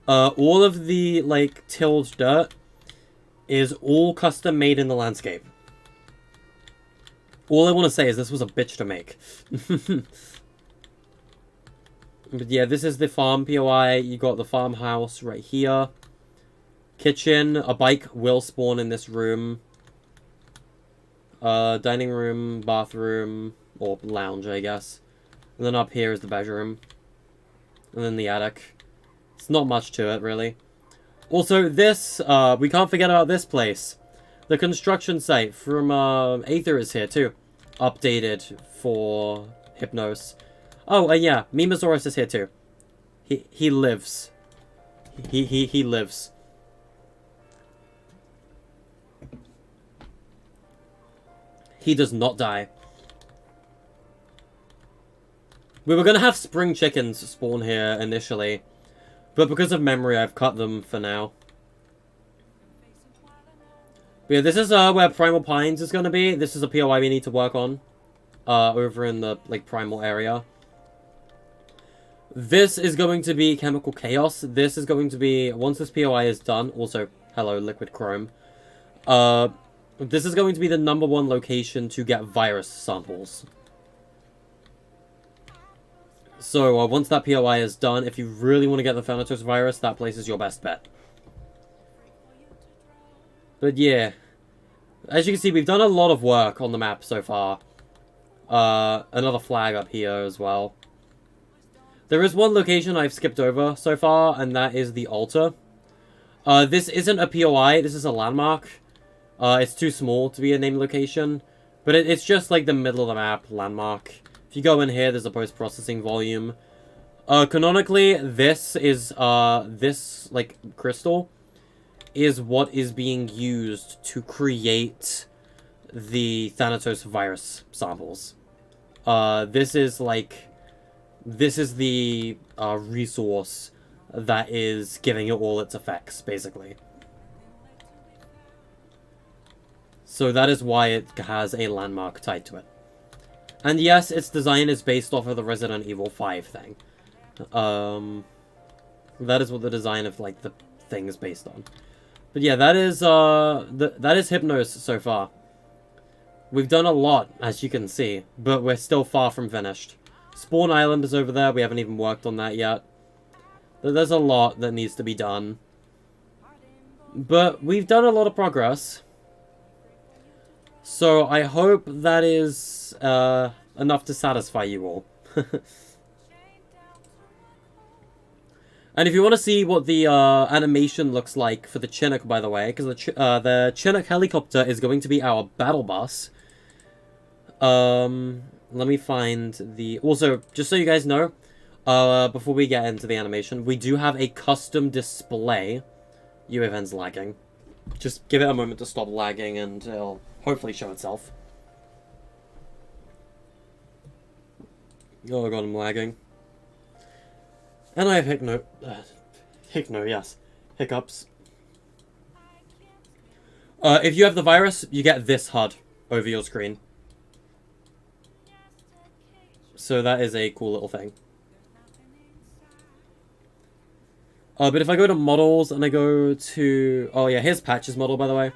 All of the, like, tilled dirt is all custom made in the landscape. All I want to say is this was a bitch to make. But yeah, this is the farm POI. You got the farmhouse right here. Kitchen. A bike will spawn in this room. Dining room, bathroom, or lounge, I guess. And then up here is the bedroom. And then the attic. It's not much to it, really. Also, this, we can't forget about this place. The construction site from, Aether is here, too. Updated for Hypnos. Oh, and yeah, Mimosaurus is here, too. He lives. He lives. He does not die. We were going to have spring chickens spawn here initially. But because of memory, I've cut them for now. But yeah, this is where Primal Pines is going to be. This is a POI we need to work on. Over in the, like, Primal area. This is going to be Chemical Chaos. This is going to be, once this POI is done, also, hello, Liquid Chrome. This is going to be the #1 location to get virus samples. So, once that POI is done, if you really want to get the Thanatos virus, that place is your best bet. But yeah, as you can see, we've done a lot of work on the map so far. Another flag up here as well. There is one location I've skipped over so far, and that is the altar. This isn't a POI, this is a landmark. It's too small to be a named location, but it's just like the middle of the map landmark. If you go in here, there's a post-processing volume. Canonically, this is, this, like, crystal is what is being used to create the Thanatos virus samples. This is, like, this is the, resource that is giving it all its effects, basically. So that is why it has a landmark tied to it. And yes, its design is based off of the Resident Evil 5 thing. That is what the design of, like, the thing is based on. But yeah, that is Hypnos so far. We've done a lot, as you can see, but we're still far from finished. Spawn Island is over there, we haven't even worked on that yet. There's a lot that needs to be done. But we've done a lot of progress. So I hope that is enough to satisfy you all. And if you want to see what the animation looks like for the Chinook, by the way, because the Chinook helicopter is going to be our battle bus. Let me find the... Also, just so you guys know, before we get into the animation, we do have a custom display. UEFN's lagging. Just give it a moment to stop lagging and it'll hopefully show itself. Oh god, I'm lagging. And I have yes. Hiccups. If you have the virus, you get this HUD over your screen. So that is a cool little thing. But if I go to models and I go to... Oh yeah, here's Patch's model, by the way.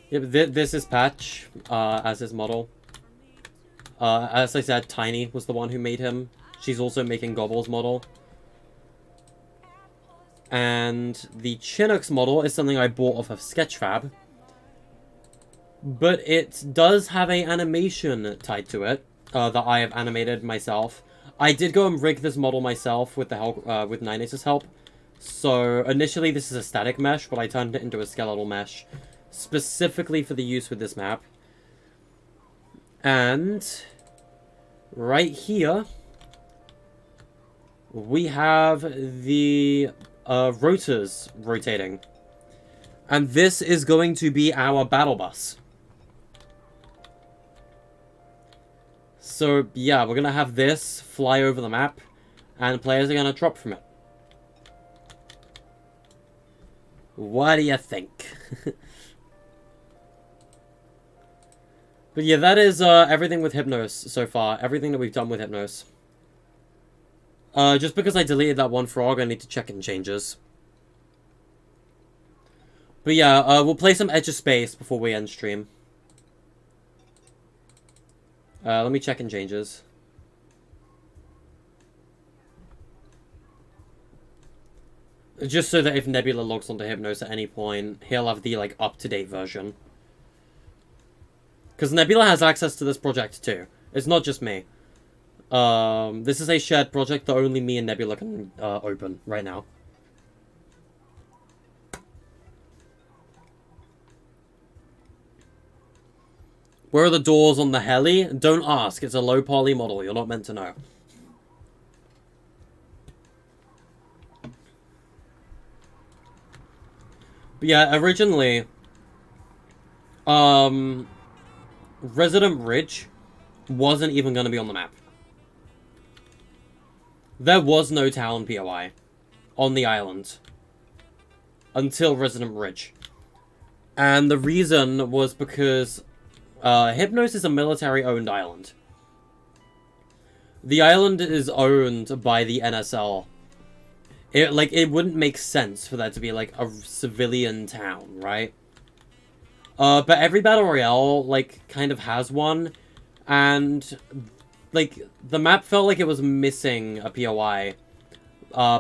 Yep, this is Patch as his model. As I said, Tiny was the one who made him. She's also making Gobble's model. And the Chinook's model is something I bought off of Sketchfab. But it does have an animation tied to it that I have animated myself. I did go and rig this model myself with the help with Nineace's help. So initially this is a static mesh, but I turned it into a skeletal mesh specifically for the use with this map. And right here we have the rotors rotating. And this is going to be our battle bus. So, yeah, we're going to have this fly over the map, and players are going to drop from it. What do you think? But yeah, that is everything with Hypnos so far. Everything that we've done with Hypnos. Just because I deleted that one frog, I need to check in changes. But yeah, we'll play some Edge of Space before we end stream. Let me check in changes. Just so that if Nebula logs onto Hypnos at any point, he'll have the, like, up-to-date version. Because Nebula has access to this project, too. It's not just me. This is a shared project that only me and Nebula can open right now. Where are the doors on the heli? Don't ask. It's a low poly model. You're not meant to know. But yeah, originally, Resident Ridge wasn't even going to be on the map. There was no town POI on the island until Resident Ridge. And the reason was because Hypnos is a military-owned island. The island is owned by the NSL. It wouldn't make sense for that to be, like, a civilian town, right? But every Battle Royale, like, kind of has one. And, like, the map felt like it was missing a POI.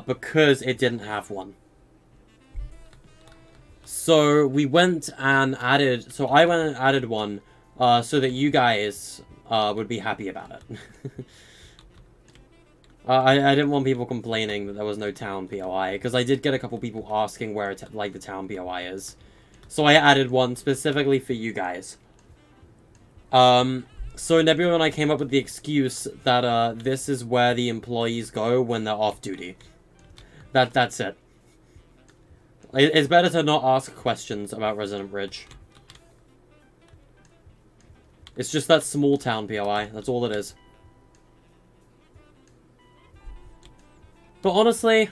Because it didn't have one. So, we went and added... So, I went and added one. So that you guys would be happy about it. I didn't want people complaining that there was no town POI, because I did get a couple people asking where the town POI is. So I added one specifically for you guys. So Nebula and I came up with the excuse that this is where the employees go when they're off duty. That's it. It's better to not ask questions about Resident Ridge. It's just that small town POI. That's all it is. But honestly,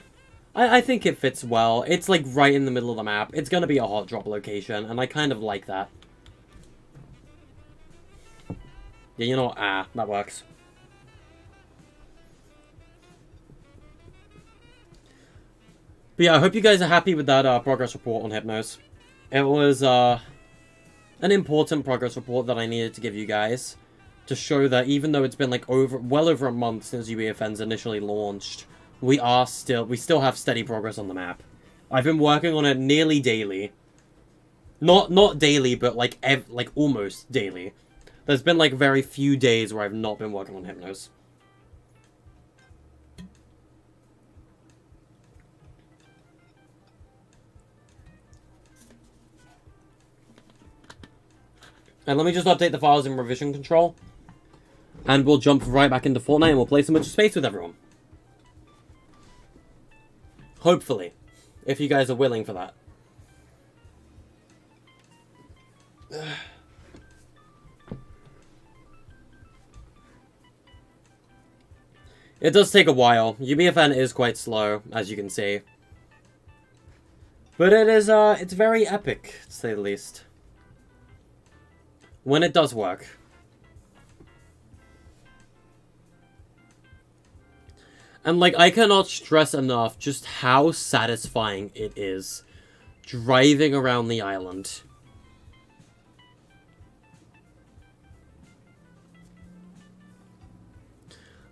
I think it fits well. It's like right in the middle of the map. It's going to be a hot drop location, and I kind of like that. Yeah, you know what? That works. But yeah, I hope you guys are happy with that progress report on Hypnos. It was an important progress report that I needed to give you guys to show that even though it's been like well over a month since UEFN's initially launched, we still have steady progress on the map. I've been working on it nearly daily. Not daily, but like almost daily. There's been like very few days where I've not been working on Hypnos. And let me just update the files in revision control. And we'll jump right back into Fortnite and we'll play some Edge of Space with everyone. Hopefully. If you guys are willing for that. It does take a while. UEFN is quite slow, as you can see. But it is, it's very epic, to say the least. When it does work. And, like, I cannot stress enough just how satisfying it is driving around the island.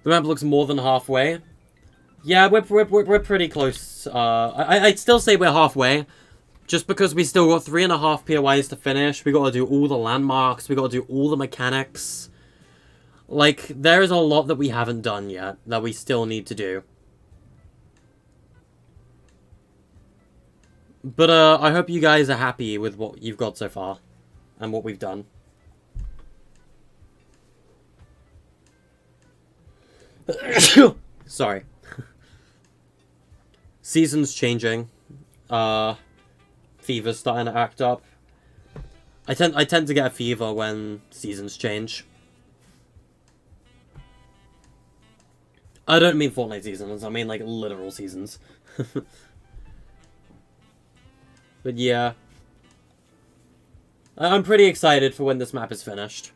The map looks more than halfway. Yeah, we're pretty close. I'd still say we're halfway. Just because we still got 3.5 POIs to finish. We gotta do all the landmarks. We gotta do all the mechanics. Like, there is a lot that we haven't done yet that we still need to do. But, I hope you guys are happy with what you've got so far. And what we've done. Sorry. Season's changing. Fever's starting to act up. I tend to get a fever when seasons change. I don't mean Fortnite seasons, I mean like literal seasons. But yeah. I'm pretty excited for when this map is finished.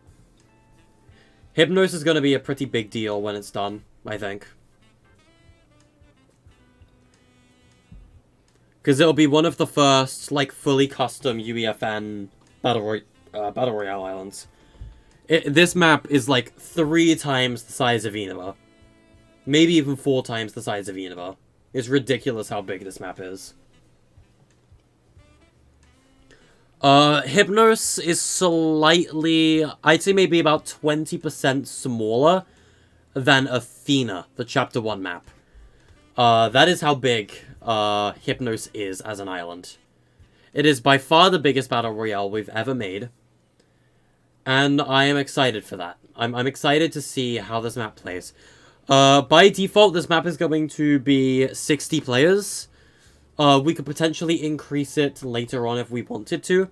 Hypnos is going to be a pretty big deal when it's done, I think. Because it'll be one of the first, like, fully custom UEFN Battle Royale islands. This map is, like, 3 times the size of Eneba. Maybe even 4 times the size of Eneba. It's ridiculous how big this map is. Hypnos is slightly, I'd say maybe about 20% smaller than Athena, the Chapter 1 map. That is how big, Hypnos is as an island. It is by far the biggest Battle Royale we've ever made. And I am excited for that. I'm excited to see how this map plays. By default, this map is going to be 60 players. We could potentially increase it later on if we wanted to.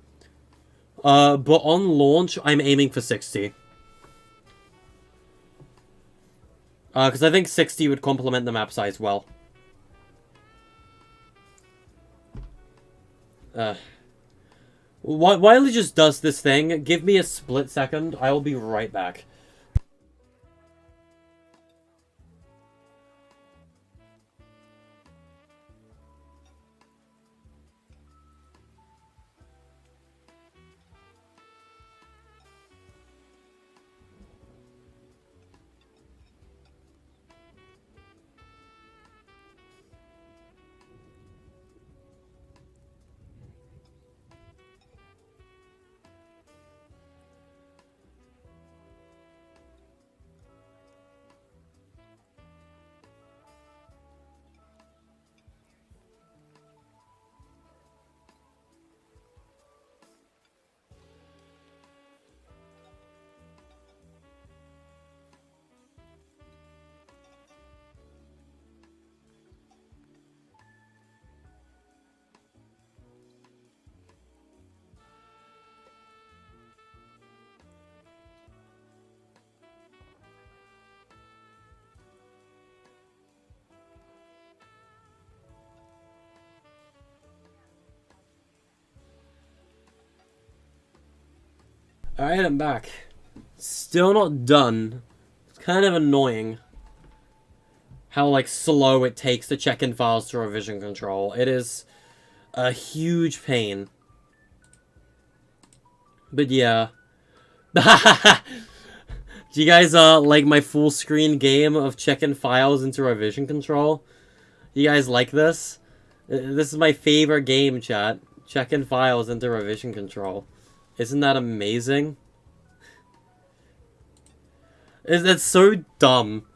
But on launch, I'm aiming for 60. Because I think 60 would complement the map size well. While he just does this thing, give me a split second. I will be right back. Alright, I'm back. Still not done. It's kind of annoying how, like, slow it takes to check in files to revision control. It is a huge pain. But yeah. Do you guys, like my full screen game of checking files into revision control? You guys like this? This is my favorite game, chat. Checking files into revision control. Isn't that amazing? That's so dumb.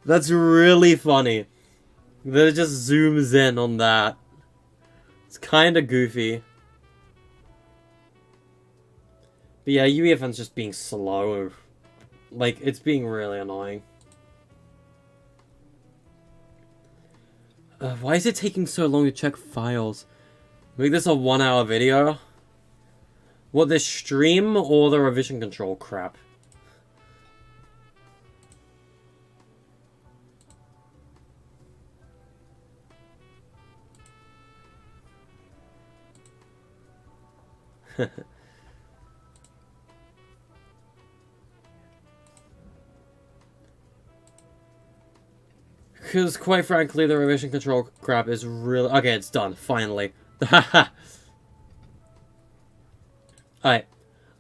That's really funny. That it just zooms in on that. It's kind of goofy. But yeah, UEFN's just being slow. Like, it's being really annoying. Why is it taking so long to check files? Make this a 1-hour video? What, this stream or the revision control crap? Because, quite frankly, the revision control crap is really... Okay, it's done. Finally. Alright.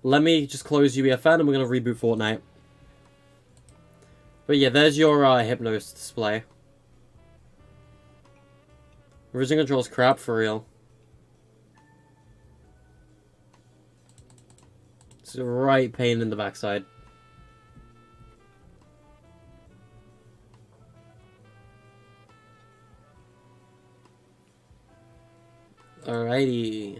Let me just close UEFN and we're going to reboot Fortnite. But yeah, there's your Hypnos display. Revision control's crap for real. It's a right pain in the backside. Alrighty.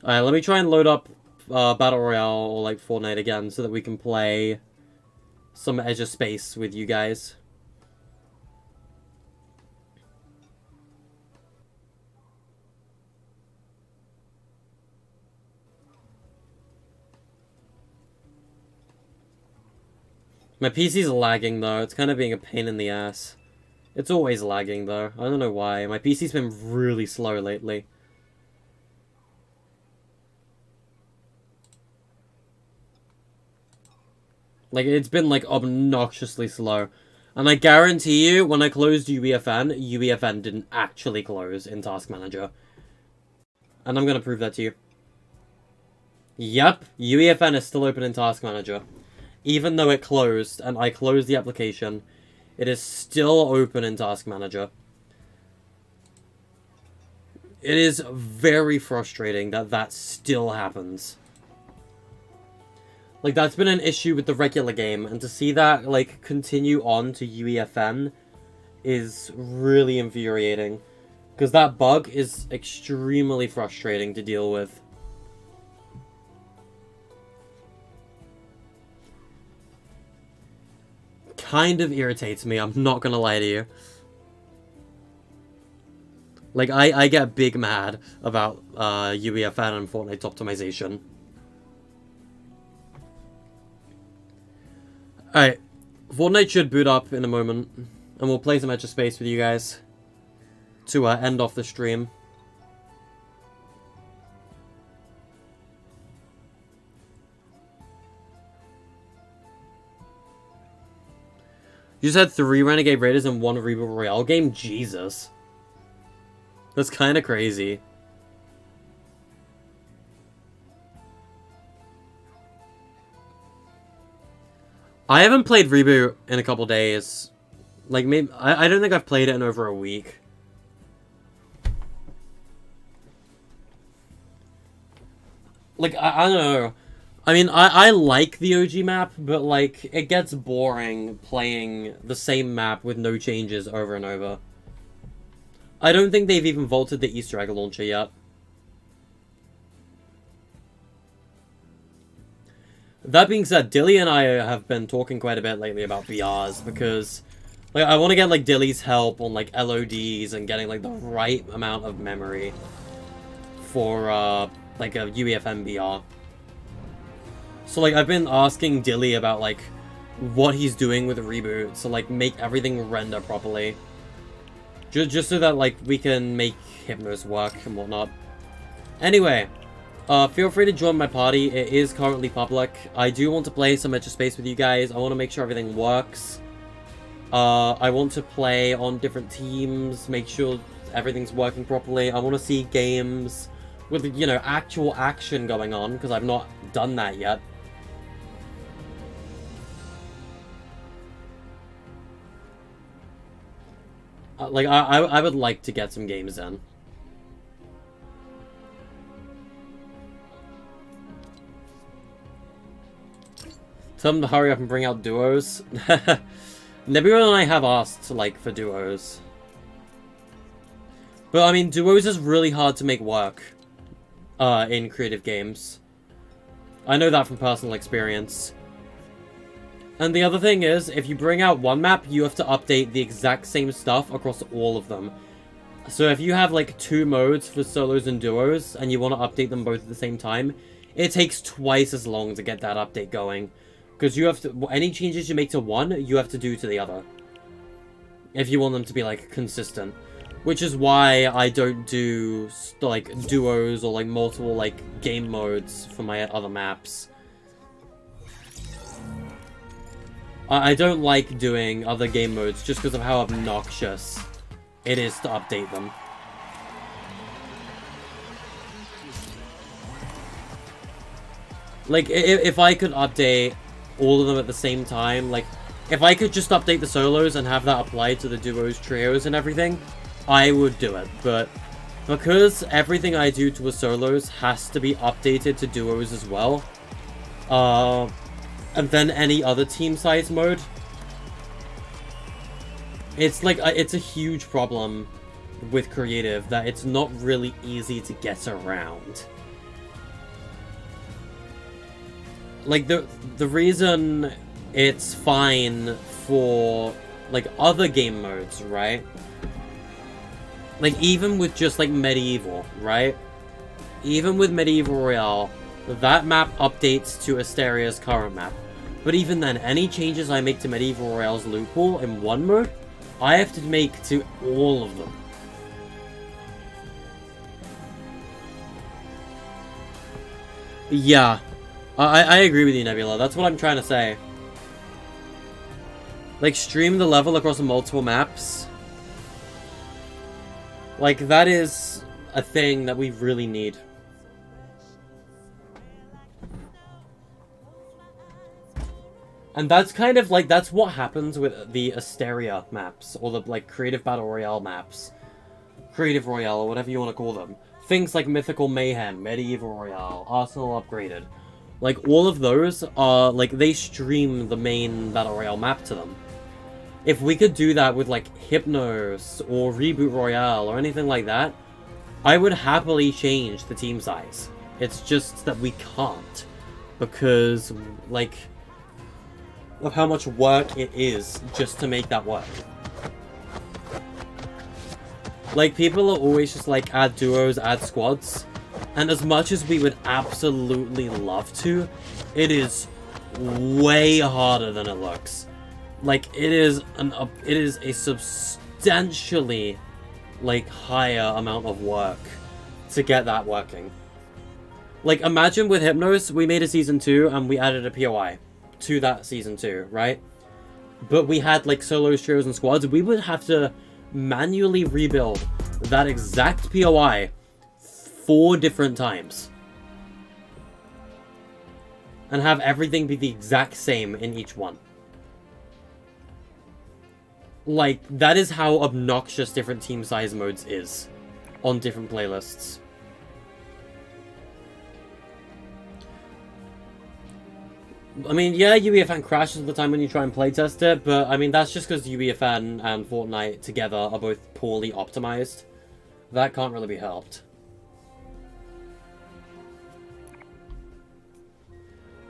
Alright, let me try and load up Battle Royale or like Fortnite again so that we can play some Edge of Space with you guys. My PC's lagging though, it's kind of being a pain in the ass. It's always lagging though, I don't know why. My PC's been really slow lately. Like, it's been, like, obnoxiously slow. And I guarantee you, when I closed UEFN, UEFN didn't actually close in Task Manager. And I'm gonna prove that to you. Yep, UEFN is still open in Task Manager. Even though it closed, and I closed the application, it is still open in Task Manager. It is very frustrating that that still happens. Like, that's been an issue with the regular game, and to see that, like, continue on to UEFN is really infuriating. Because that bug is extremely frustrating to deal with. Kind of irritates me, I'm not gonna lie to you. Like, I get big mad about UEFN and Fortnite's optimization. Alright, Fortnite should boot up in a moment, and we'll play some Edge of Space with you guys to end off the stream. You just had 3 Renegade Raiders and 1 Reboot Royale game? Jesus. That's kind of crazy. I haven't played Reboot in a couple days. Like, maybe I don't think I've played it in over a week. Like, I don't know. I mean, I like the OG map, but, like, it gets boring playing the same map with no changes over and over. I don't think they've even vaulted the Easter egg launcher yet. That being said, Dilly and I have been talking quite a bit lately about VRs, because like I want to get like Dilly's help on like LODs and getting like the right amount of memory for like a UEFN VR. So like I've been asking Dilly about like what he's doing with the reboot to like make everything render properly. Just so that like we can make Hypnos work and whatnot. Anyway, feel free to join my party. It is currently public. I do want to play some Edge of Space with you guys. I want to make sure everything works. I want to play on different teams, make sure everything's working properly. I want to see games with, you know, actual action going on, because I've not done that yet. Like, I would like to get some games in. Tell them to hurry up and bring out duos. Nebula and I have asked, like, for duos. But, I mean, duos is really hard to make work in creative games. I know that from personal experience. And the other thing is, if you bring out one map, you have to update the exact same stuff across all of them. So if you have, like, 2 modes for solos and duos, and you want to update them both at the same time, it takes twice as long to get that update going. Because you have to, any changes you make to one, you have to do to the other. If you want them to be, like, consistent. Which is why I don't do, like, duos or, like, multiple, like, game modes for my other maps. I don't like doing other game modes just because of how obnoxious it is to update them. Like, if I could update all of them at the same time, like, if I could just update the solos and have that apply to the duos, trios, and everything, I would do it. But because everything I do to a solos has to be updated to duos as well, and then any other team size mode, it's like, it's a huge problem with creative that it's not really easy to get around. Like, the reason it's fine for, like, other game modes, right? Like, even with just, like, Medieval, right? Even with Medieval Royale, that map updates to Asteria's current map. But even then, any changes I make to Medieval Royale's loot pool in one mode, I have to make to all of them. Yeah. I agree with you, Nebula. That's what I'm trying to say. Like, stream the level across multiple maps. Like, that is a thing that we really need. And that's kind of like, that's what happens with the Asteria maps, or the, like, Creative Battle Royale maps. Creative Royale, or whatever you want to call them. Things like Mythical Mayhem, Medieval Royale, Arsenal Upgraded. Like, all of those are, like, they stream the main Battle Royale map to them. If we could do that with, like, Hypnos, or Reboot Royale, or anything like that, I would happily change the team size. It's just that we can't. Because, like, of how much work it is just to make that work. Like, people are always just like, add duos, add squads. And as much as we would absolutely love to, it is way harder than it looks. Like, it is a substantially, like, higher amount of work to get that working. Like, imagine with Hypnos, we made a Season 2 and we added a POI to that Season 2, right? But we had, like, solos, trios, and squads. We would have to manually rebuild that exact POI 4 different times. And have everything be the exact same in each one. Like, that is how obnoxious different team size modes is on different playlists. I mean, yeah, UEFN crashes all the time when you try and playtest it, but I mean, that's just because UEFN and Fortnite together are both poorly optimized. That can't really be helped.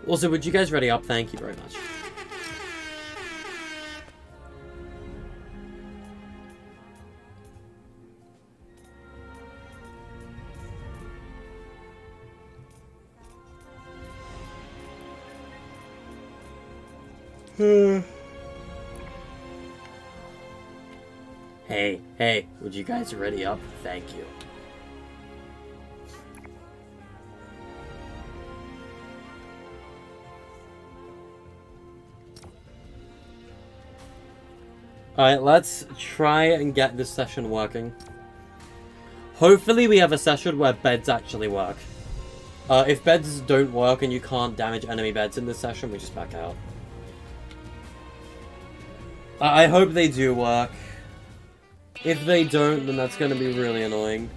Also, would you guys ready up? Thank you very much. Hey, would you guys ready up? Thank you. Alright, let's try and get this session working. Hopefully we have a session where beds actually work. If beds don't work and you can't damage enemy beds in this session, we just back out. I hope they do work. If they don't, then that's going to be really annoying.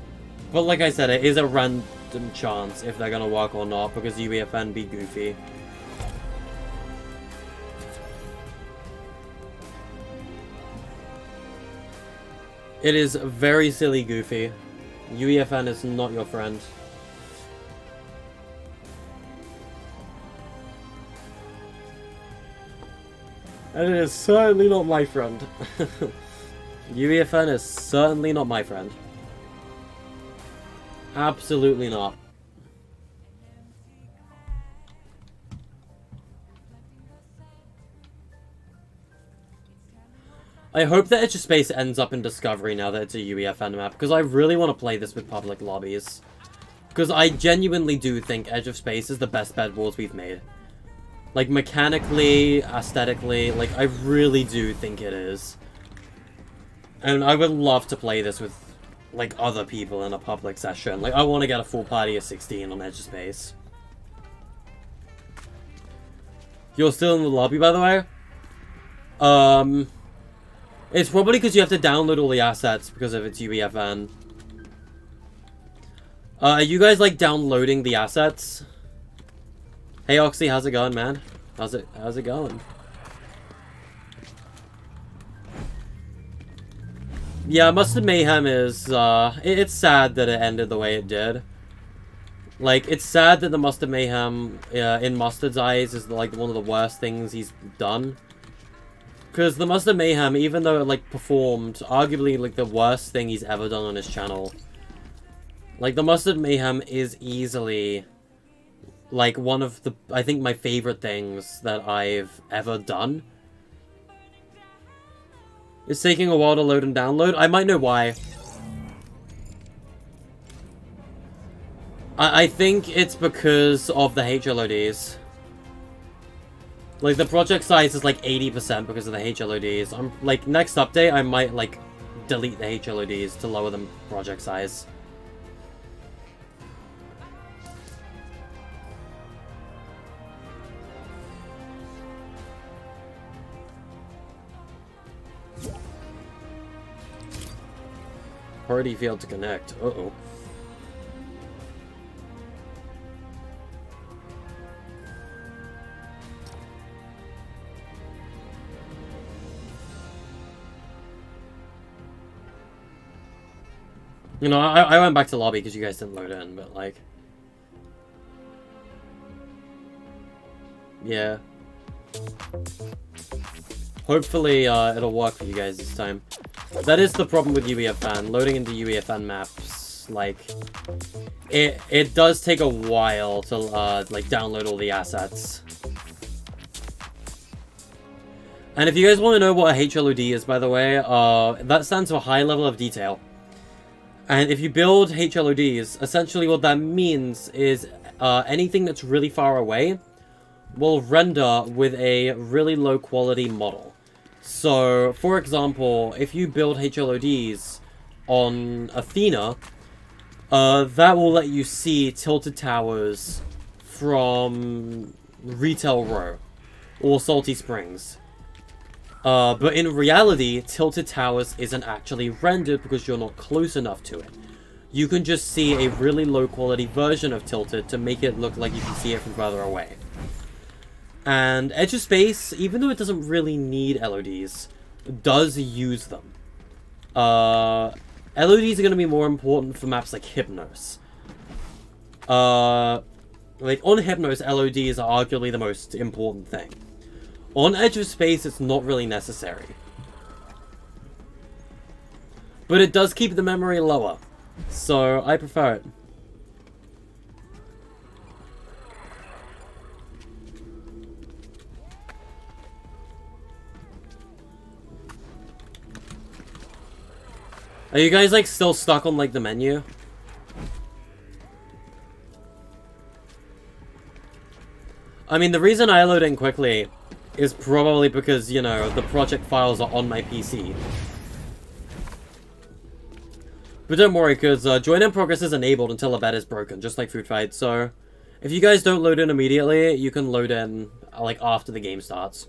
But like I said, it is a random chance if they're going to work or not, because UEFN be goofy. It is very silly goofy. UEFN is not your friend. And it is certainly not my friend. UEFN is certainly not my friend. Absolutely not. I hope that Edge of Space ends up in Discovery now that it's a UEFN map, because I really want to play this with public lobbies. Because I genuinely do think Edge of Space is the best bed wars we've made. Like, mechanically, aesthetically, like, I really do think it is. And I would love to play this with, like, other people in a public session. Like, I want to get a full party of 16 on Edge of Space. You're still in the lobby, by the way? It's probably because you have to download all the assets because of its UEFN. Are you guys, like, downloading the assets? Hey, Oxy, how's it going, man? How's it going? Yeah, Mustard Mayhem is, it's sad that it ended the way it did. Like, it's sad that the Mustard Mayhem, in Mustard's eyes, is, like, one of the worst things he's done. Because the Mustard Mayhem, even though it, like, performed, arguably, like, the worst thing he's ever done on his channel. Like, the Mustard Mayhem is easily, like, one of the, I think, my favorite things that I've ever done. It's taking a while to load and download. I might know why. I think it's because of the HLODs. Like, the project size is, like, 80% because of the HLODs. Like, next update, I might, like, delete the HLODs to lower the project size. Party failed to connect. Uh-oh. You know, I went back to lobby because you guys didn't load in, but, like... Yeah. Hopefully, it'll work for you guys this time. That is the problem with UEFN. Loading into UEFN maps, like... It does take a while to, like, download all the assets. And if you guys want to know what a HLOD is, by the way, that stands for High Level of Detail. And if you build HLODs, essentially what that means is anything that's really far away will render with a really low quality model. So, for example, if you build HLODs on Athena, that will let you see tilted towers from Retail Row or Salty Springs. But in reality, Tilted Towers isn't actually rendered because you're not close enough to it. You can just see a really low quality version of Tilted to make it look like you can see it from further away. And Edge of Space, even though it doesn't really need LODs, does use them. LODs are going to be more important for maps like Hypnos. Like, on Hypnos, LODs are arguably the most important thing. On Edge of Space, it's not really necessary. But it does keep the memory lower. So, I prefer it. Are you guys, like, still stuck on, like, the menu? I mean, the reason I load in quickly is probably because, you know, the project files are on my PC. But don't worry, because join in progress is enabled until a bed is broken, just like Food Fight. So, if you guys don't load in immediately, you can load in, like, after the game starts.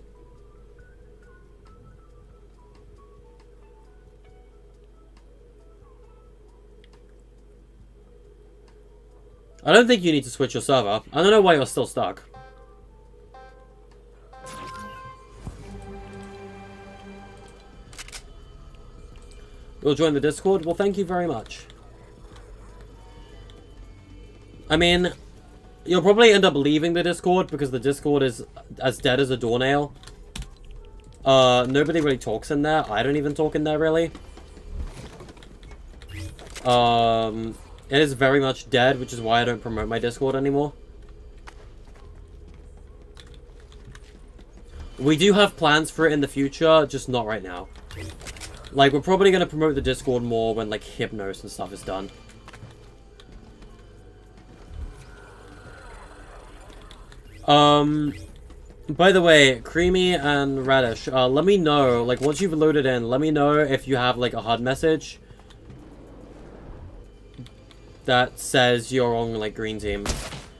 I don't think you need to switch your server. I don't know why you're still stuck. You'll join the Discord? Well, thank you very much. I mean, you'll probably end up leaving the Discord because the Discord is as dead as a doornail. Nobody really talks in there. I don't even talk in there, really. It is very much dead, which is why I don't promote my Discord anymore. We do have plans for it in the future, just not right now. Like, we're probably going to promote the Discord more when, like, Hypnos and stuff is done. By the way, Creamy and Radish, let me know, like, once you've loaded in, let me know if you have, like, a HUD message that says you're on, like, green team.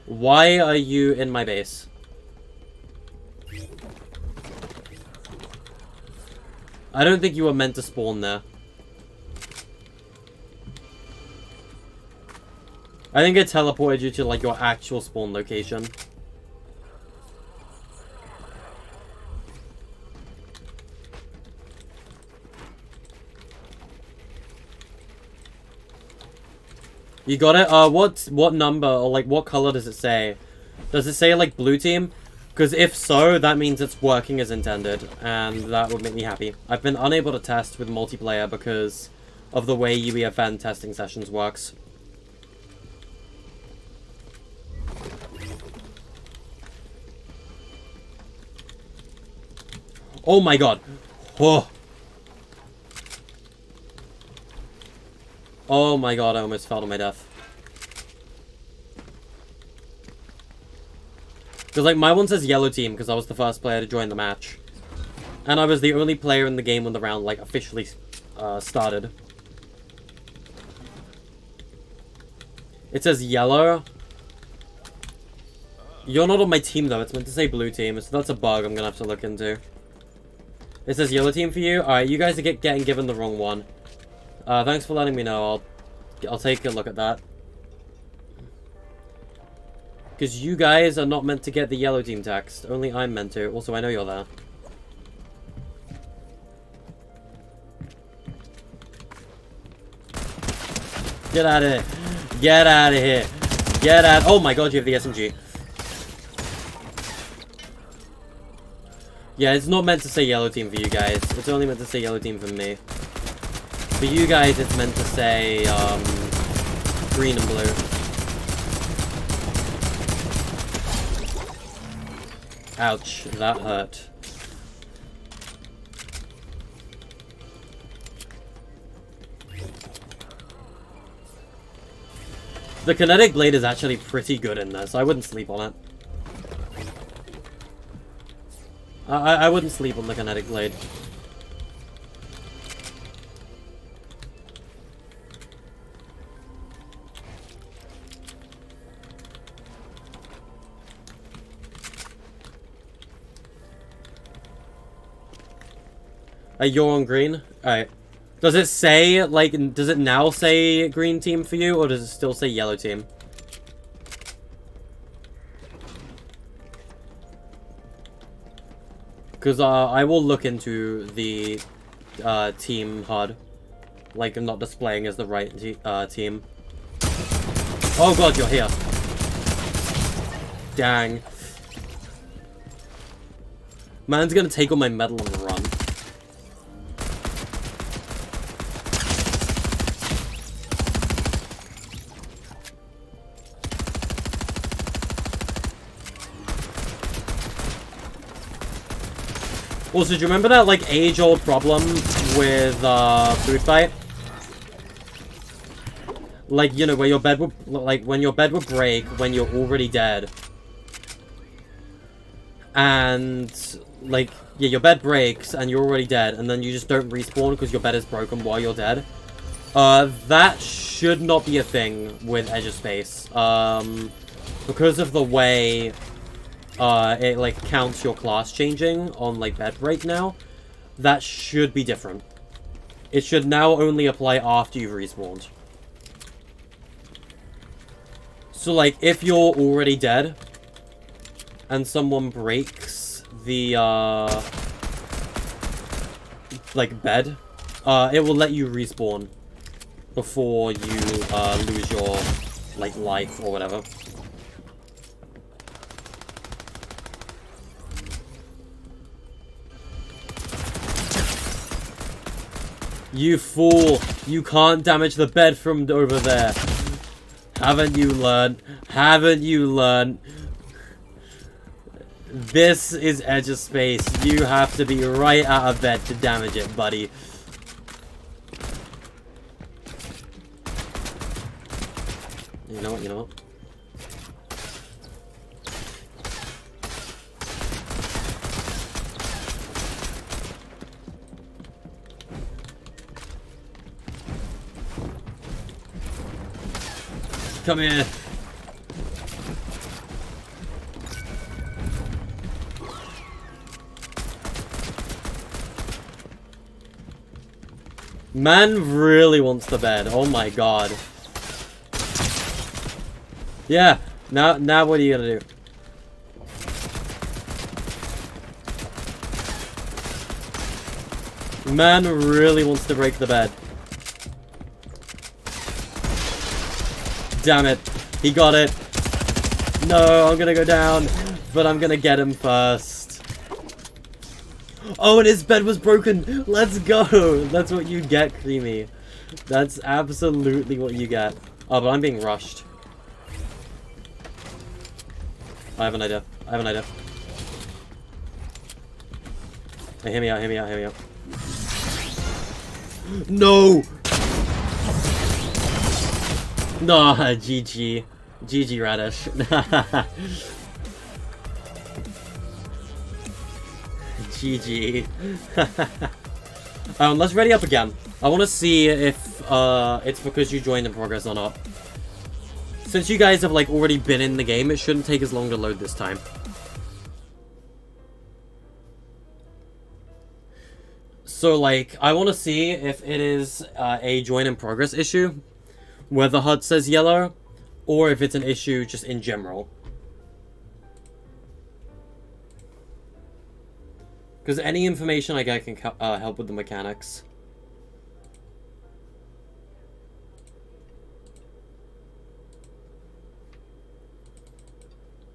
Why are you in my base? I don't think you were meant to spawn there. I think it teleported you to, like, your actual spawn location. You got it? What number, or, like, what color does it say? Does it say, like, blue team? Because if so, that means it's working as intended, and that would make me happy. I've been unable to test with multiplayer because of the way UEFN testing sessions works. Oh my god. Oh. Oh my god, I almost fell to my death. Because, like, my one says yellow team because I was the first player to join the match. And I was the only player in the game when the round, like, officially started. It says yellow. You're not on my team, though. It's meant to say blue team, so that's a bug I'm gonna have to look into. It says yellow team for you? Alright, you guys are getting given the wrong one. Thanks for letting me know. I'll take a look at that. Because you guys are not meant to get the yellow team text. Only I'm meant to. Also, I know you're there. Get out of here. Get out of here. Get out. Oh my god, you have the SMG. Yeah, it's not meant to say yellow team for you guys. It's only meant to say yellow team for me. For you guys, it's meant to say, green and blue. Ouch, that hurt. The kinetic blade is actually pretty good in this. I wouldn't sleep on it. I wouldn't sleep on the kinetic blade. You're on green? Alright. Does it say, like, does it now say green team for you, or does it still say yellow team? Because, I will look into the, team HUD. Like, I'm not displaying as the right team. Oh god, you're here. Dang. Man's gonna take all my metal and run. Also, do you remember that, like, age-old problem with, food fight? Like, you know, where your bed would, like, when your bed would break when you're already dead. And, like, yeah, your bed breaks and you're already dead, and then you just don't respawn because your bed is broken while you're dead. That should not be a thing with Edge of Space. Because of the way... it, like, counts your class changing on, like, bed break now. That should be different. It should now only apply after you've respawned. So, like, if you're already dead, and someone breaks the, like, bed, it will let you respawn before you, lose your, like, life or whatever. You fool! You can't damage the bed from over there. Haven't you learned? Haven't you learned? This is Edge of Space. You have to be right out of bed to damage it, buddy. You know what, you know what? Come here. Man really wants the bed. Oh my god. Yeah. Now what are you gonna do? Man really wants to break the bed. Damn it. He got it. No, I'm gonna go down. But I'm gonna get him first. Oh, and his bed was broken. Let's go. That's what you get, Creamy. That's absolutely what you get. Oh, but I'm being rushed. I have an idea. I have an idea. Hey, hear me out, hear me out, hear me out. No! Nah, GG. GG, Radish. GG. Let's ready up again. I want to see if it's because you joined in progress or not. Since you guys have like already been in the game, it shouldn't take as long to load this time. So like, I want to see if it is a join in progress issue, where the HUD says yellow, or if it's an issue just in general. Because any information I get can help with the mechanics.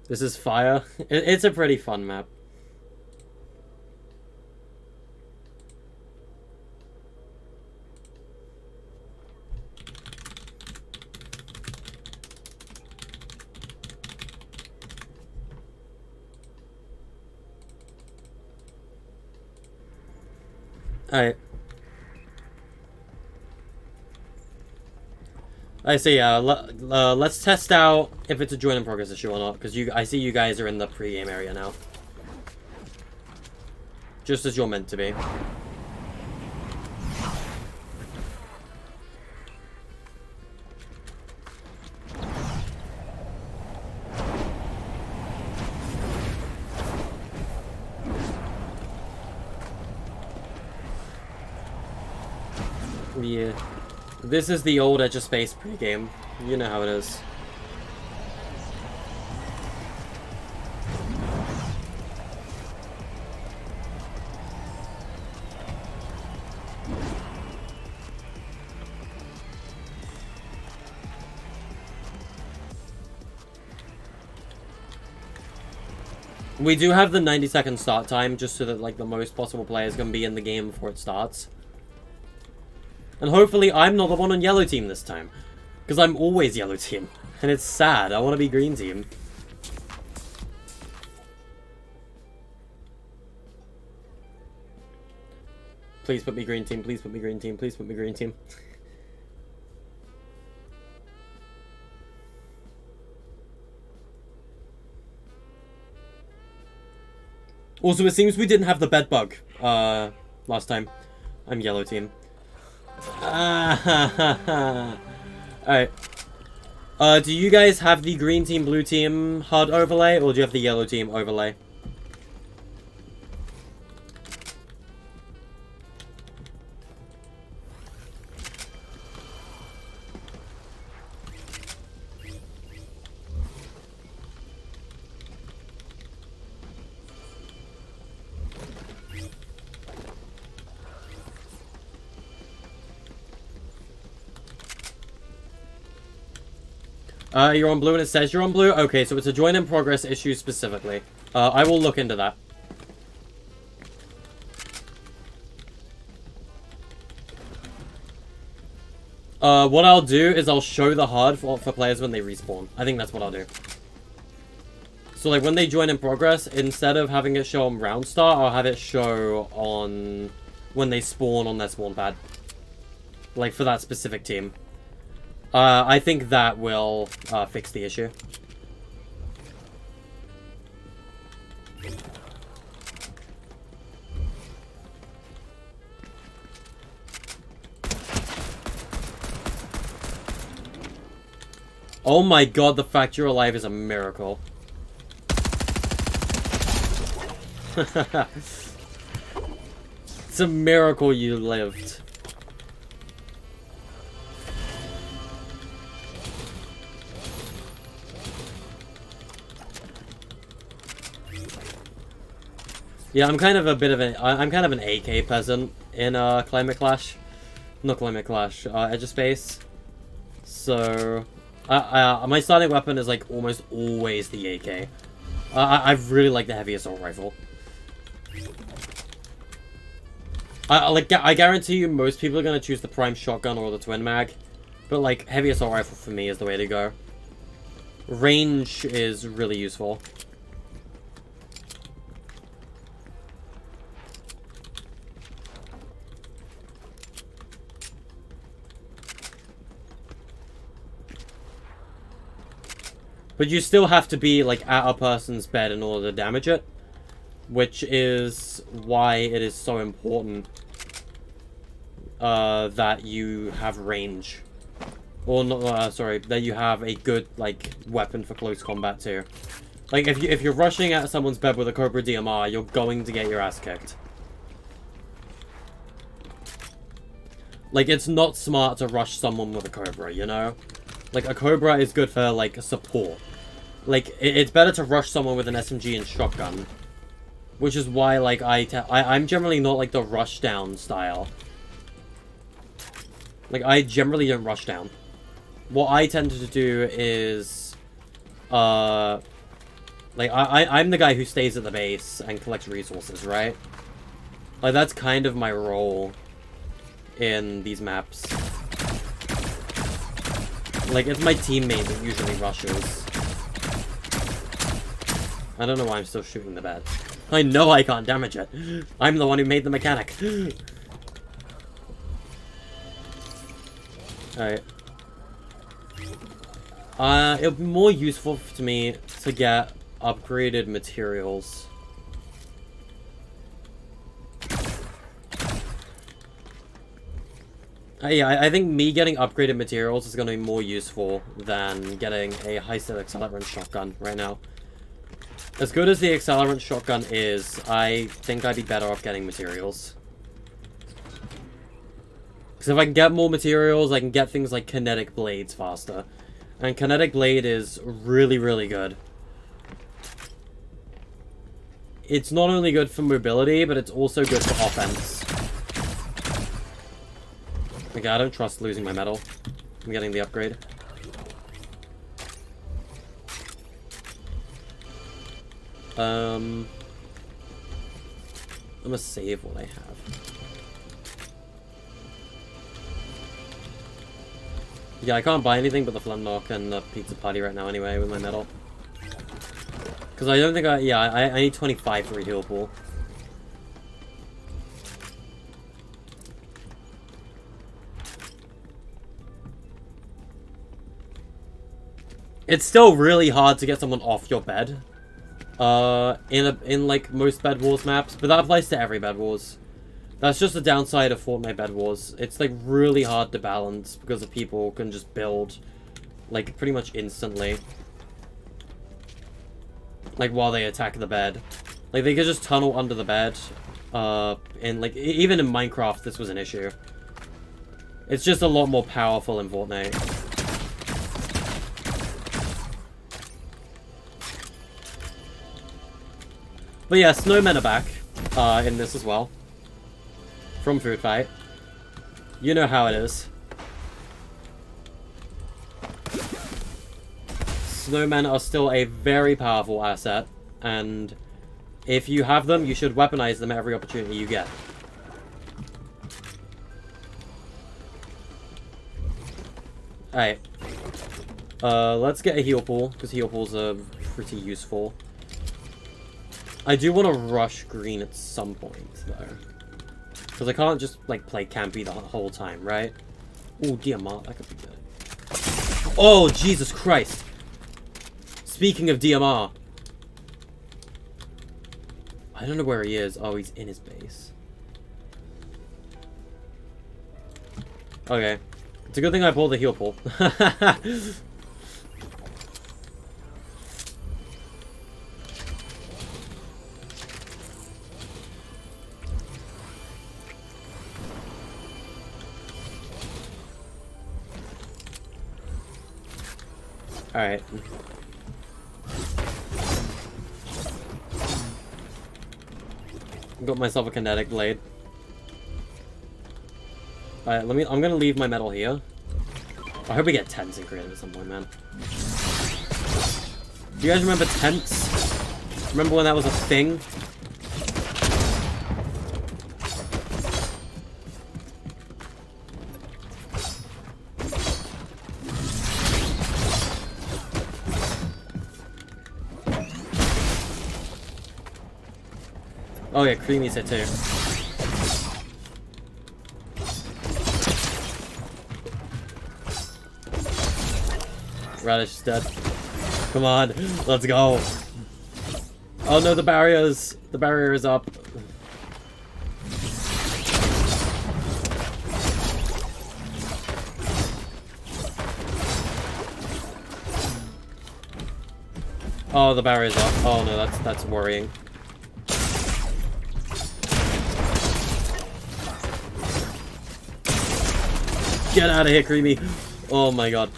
This is fire. It's a pretty fun map. Alright. I see, let's test out if it's a join in progress issue or not, because I see you guys are in the pre-game area now. Just as you're meant to be. Yeah. This is the old Edge of Space pre-game. You know how it is. We do have the 90-second start time, just so that like the most possible players can be in the game before it starts. And hopefully I'm not the one on yellow team this time. Because I'm always yellow team. And it's sad. I want to be green team. Please put me green team. Please put me green team. Please put me green team. Also, it seems we didn't have the bed bug last time. I'm yellow team. Alright. Do you guys have the green team, blue team HUD overlay, or do you have the yellow team overlay? You're on blue and it says you're on blue? Okay, so it's a join in progress issue specifically. I will look into that. What I'll do is I'll show the HUD for players when they respawn. I think that's what I'll do. So like when they join in progress, instead of having it show on round start, I'll have it show on when they spawn on their spawn pad. Like for that specific team. I think that will fix the issue. Oh my god, the fact you're alive is a miracle. It's a miracle you lived. Yeah, I'm kind of a bit of I'm kind of an AK peasant in Climate Clash. Not Climate Clash, Edge of Space. So my starting weapon is like almost always the AK. I really like the heavy assault rifle. I guarantee you most people are gonna choose the prime shotgun or the twin mag, but like heavy assault rifle for me is the way to go. Range is really useful. But you still have to be, like, at a person's bed in order to damage it. Which is why it is so important that you have range. Or, not, sorry, that you have a good, like, weapon for close combat, too. Like, if you're rushing at someone's bed with a Cobra DMR, you're going to get your ass kicked. Like, it's not smart to rush someone with a Cobra, you know? Like, a Cobra is good for, like, support. Like, it's better to rush someone with an SMG and shotgun. Which is why, like, I'm generally not, like, the rush down style. Like, I generally don't rush down. What I tend to do is, like, I'm the guy who stays at the base and collects resources, right? Like, that's kind of my role in these maps. Like, it's my teammate that usually rushes. I don't know why I'm still shooting the bed. I know I can't damage it. I'm the one who made the mechanic. Alright. It would be more useful to me to get upgraded materials. Yeah, I think me getting upgraded materials is going to be more useful than getting a high-step accelerant shotgun right now. As good as the accelerant shotgun is, I think I'd be better off getting materials. Because if I can get more materials, I can get things like kinetic blades faster. And kinetic blade is really, really good. It's not only good for mobility, but it's also good for offense. Okay, I don't trust losing my metal. I'm getting the upgrade. I'm gonna save what I have. Yeah, I can't buy anything but the Flintlock and the Pizza Party right now anyway with my metal. Because I don't think I need 25 for a heal pool. It's still really hard to get someone off your bed. In like most Bed Wars maps, but that applies to every Bed Wars. That's just the downside of Fortnite Bed Wars. It's like really hard to balance because the people can just build like pretty much instantly. Like while they attack the bed. Like they could just tunnel under the bed. And like even in Minecraft this was an issue. It's just a lot more powerful in Fortnite. But yeah, snowmen are back in this as well. From Food Fight. You know how it is. Snowmen are still a very powerful asset, and if you have them, you should weaponize them at every opportunity you get. Alright. Let's get a heal pool, because heal pools are pretty useful. I do want to rush green at some point, though. Because I can't just, like, play campy the whole time, right? Ooh, Diamant, that could be good. Oh, Jesus Christ. Speaking of DMR. I don't know where he is. Oh, he's in his base. Okay. It's a good thing I pulled the heal pull. Alright. Got myself a kinetic blade. Alright, I'm gonna leave my metal here. I hope we get tents in creative at some point, man. Do you guys remember tents? Remember when that was a thing? Oh yeah, Creamy's here too. Radish is dead. Come on, let's go. Oh no, the barrier is up. Oh, the barrier's up. Oh no, that's worrying. Get out of here, Creamy. Oh my god.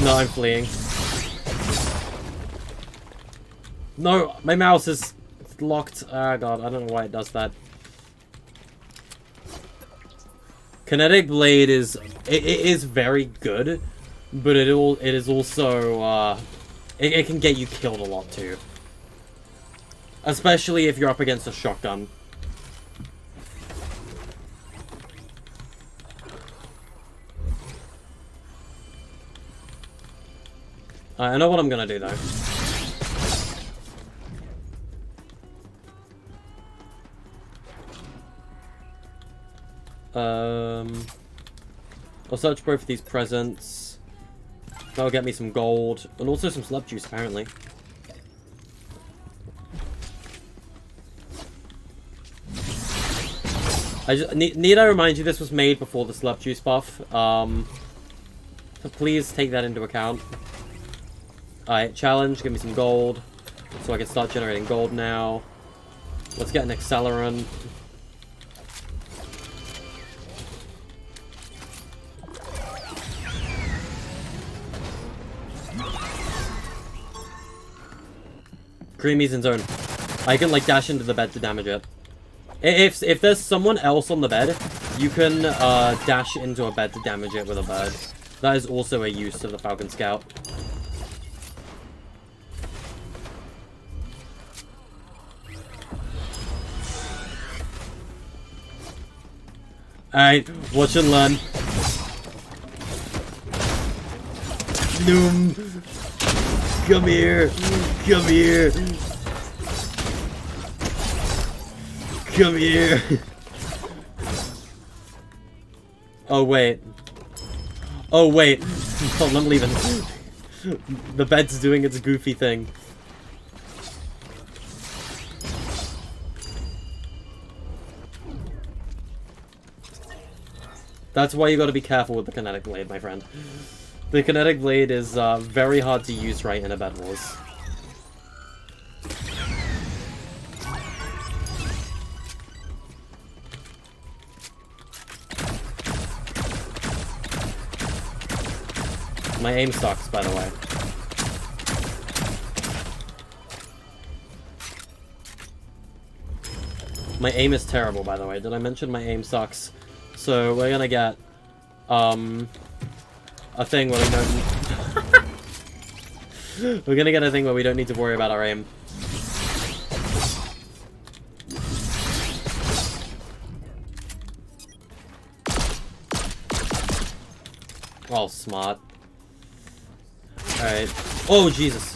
No, I'm fleeing. No, my mouse is locked. Ah, god, I don't know why it does that. Kinetic Blade is... It is very good, but it is also... It can get you killed a lot, too. Especially if you're up against a shotgun. I know what I'm gonna do, though. I'll search both of these presents. That'll get me some gold, and also some slurp juice, apparently. Need I remind you, this was made before the slurp juice buff. So please take that into account. Alright, challenge, give me some gold. So I can start generating gold now. Let's get an accelerant. Creamy's in zone. I can like dash into the bed to damage it. If there's someone else on the bed, you can dash into a bed to damage it with a bird. That is also a use of the Falcon Scout. Alright, watch and learn. Noom. Come here. Come here. Come here. Oh, wait. Oh, wait. Hold on, I'm leaving. The bed's doing its goofy thing. That's why you gotta be careful with the Kinetic Blade, my friend. The Kinetic Blade is very hard to use right in a Bed Wars. My aim sucks, by the way. My aim is terrible, by the way. Did I mention my aim sucks? So we're gonna get a thing where we don't we're gonna get a thing where we don't need to worry about our aim. Oh, smart. Alright. Oh, Jesus.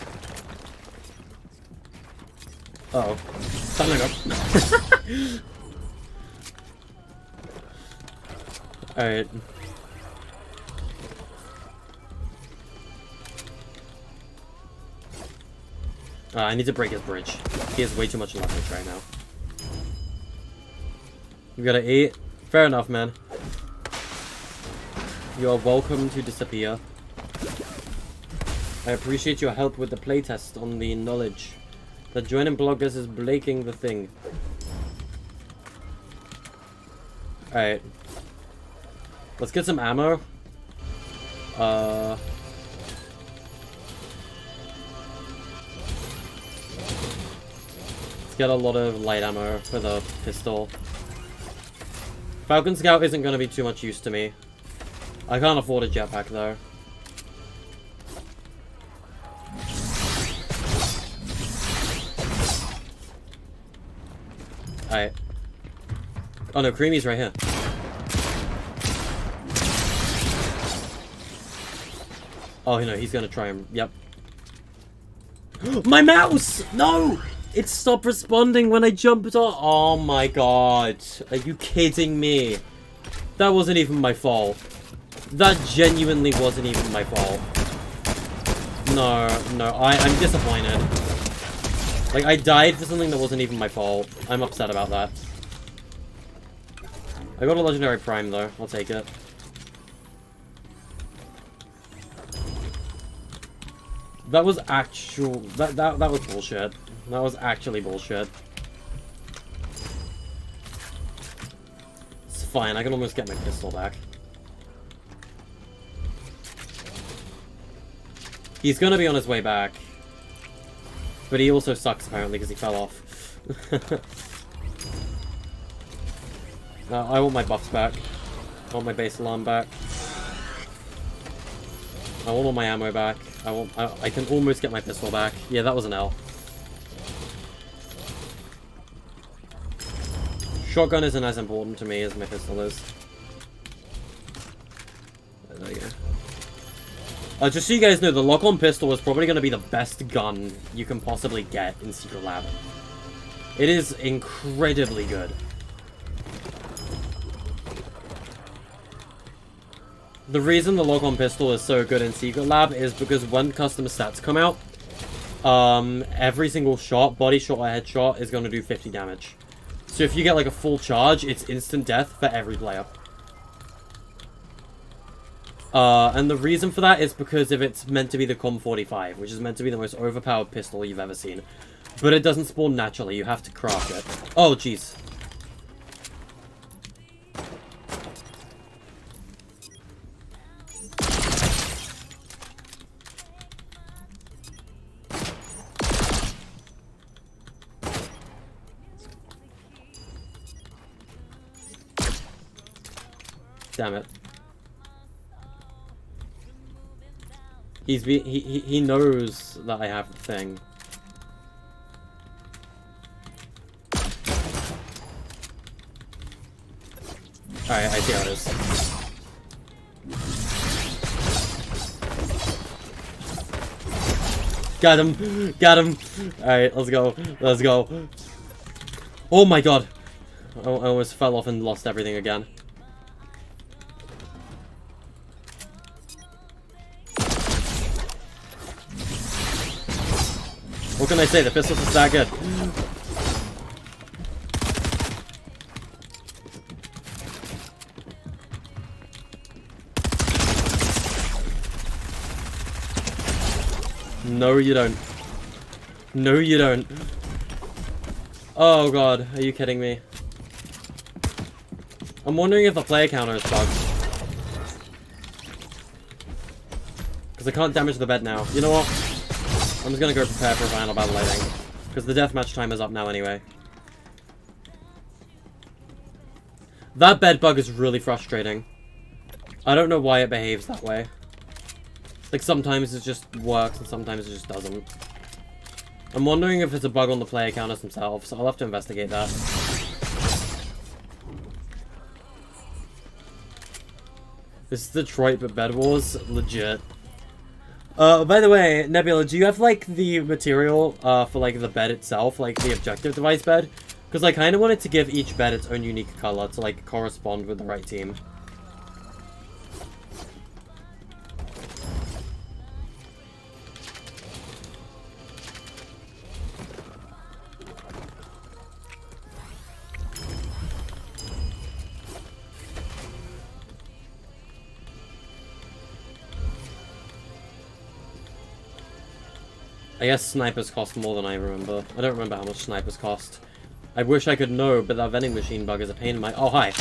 Uh-oh. Time to go. Alright. I need to break his bridge. He has way too much leverage right now. You gotta eat. Fair enough, man. You are welcome to disappear. I appreciate your help with the playtest on the knowledge. The joining bloggers is breaking the thing. Alright. Let's get some ammo. Let's get a lot of light ammo for the pistol. Falcon Scout isn't going to be too much use to me. I can't afford a jetpack though. Alright. Oh no, Creamy's right here. Oh no, he's gonna try him. Yep. My mouse! No! It stopped responding when I jumped on. Oh my god. Are you kidding me? That wasn't even my fault. That genuinely wasn't even my fault. No, I'm disappointed. Like, I died for something that wasn't even my fault. I'm upset about that. I got a legendary prime though. I'll take it. That was actual. That was bullshit. That was actually bullshit. It's fine. I can almost get my pistol back. He's gonna be on his way back. But he also sucks, apparently, because he fell off. I want my buffs back. I want my base alarm back. I want all my ammo back. I can almost get my pistol back. Yeah, that was an L. Shotgun isn't as important to me as my pistol is. There you go. Just so you guys know, the lock-on pistol is probably going to be the best gun you can possibly get in Secret Lab. It is incredibly good. The reason the lock-on pistol is so good in Secret Lab is because when custom stats come out, every single shot, body shot or headshot, is going to do 50 damage. So if you get like a full charge, it's instant death for every player. And the reason for that is because if it's meant to be the COM-45, which is meant to be the most overpowered pistol you've ever seen. But it doesn't spawn naturally, you have to craft it. Oh, jeez. Damn it. He knows that I have the thing. Alright, I see how it is. Got him! Got him! Alright, let's go. Let's go. Oh my god! I almost fell off and lost everything again. What can I say? The pistol's just that good. No, you don't. No, you don't. Oh god, are you kidding me? I'm wondering if the player counter is bugged. Because I can't damage the bed now. You know what? I'm just gonna go prepare for a final battle, I think. Because the deathmatch time is up now anyway. That bed bug is really frustrating. I don't know why it behaves that way. Like, sometimes it just works and sometimes it just doesn't. I'm wondering if it's a bug on the player counters themselves, so I'll have to investigate that. This is Detroit, but Bed Wars? Legit. By the way, Nebula, do you have, like, the material, for, like, the bed itself? Like, the objective device bed? Because I kind of wanted to give each bed its own unique color to, like, correspond with the right team. I guess snipers cost more than I remember. I don't remember how much snipers cost. I wish I could know, but that vending machine bug is a pain in my... Oh, hi.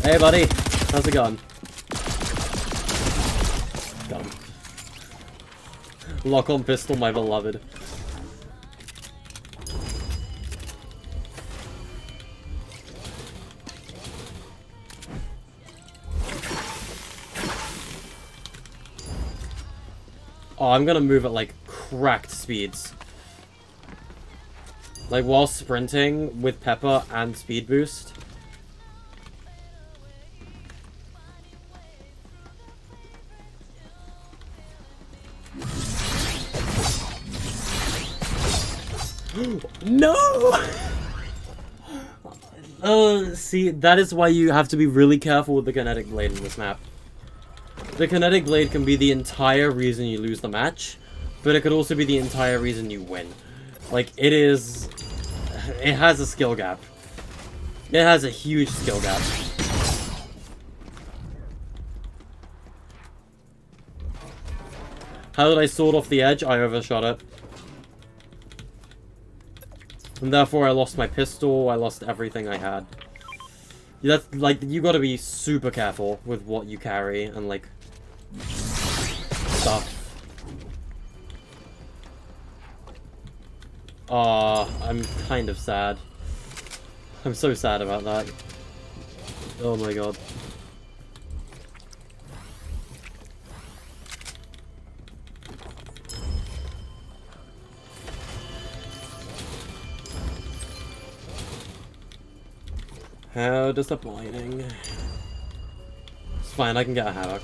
Hey, buddy. How's it going? Got him. Lock on pistol, my beloved. Oh, I'm gonna move at, like, cracked speeds. Like, while sprinting with Pepper and speed boost. No! See, that is why you have to be really careful with the kinetic blade in this map. The kinetic blade can be the entire reason you lose the match, but it could also be the entire reason you win. Like, it is... It has a skill gap. It has a huge skill gap. How did I sword off the edge? I overshot it. And therefore I lost my pistol, I lost everything I had. That's, like, you gotta be super careful with what you carry and, like, stuff. I'm kind of sad. I'm so sad about that. Oh my god. How disappointing. It's fine, I can get a Havoc.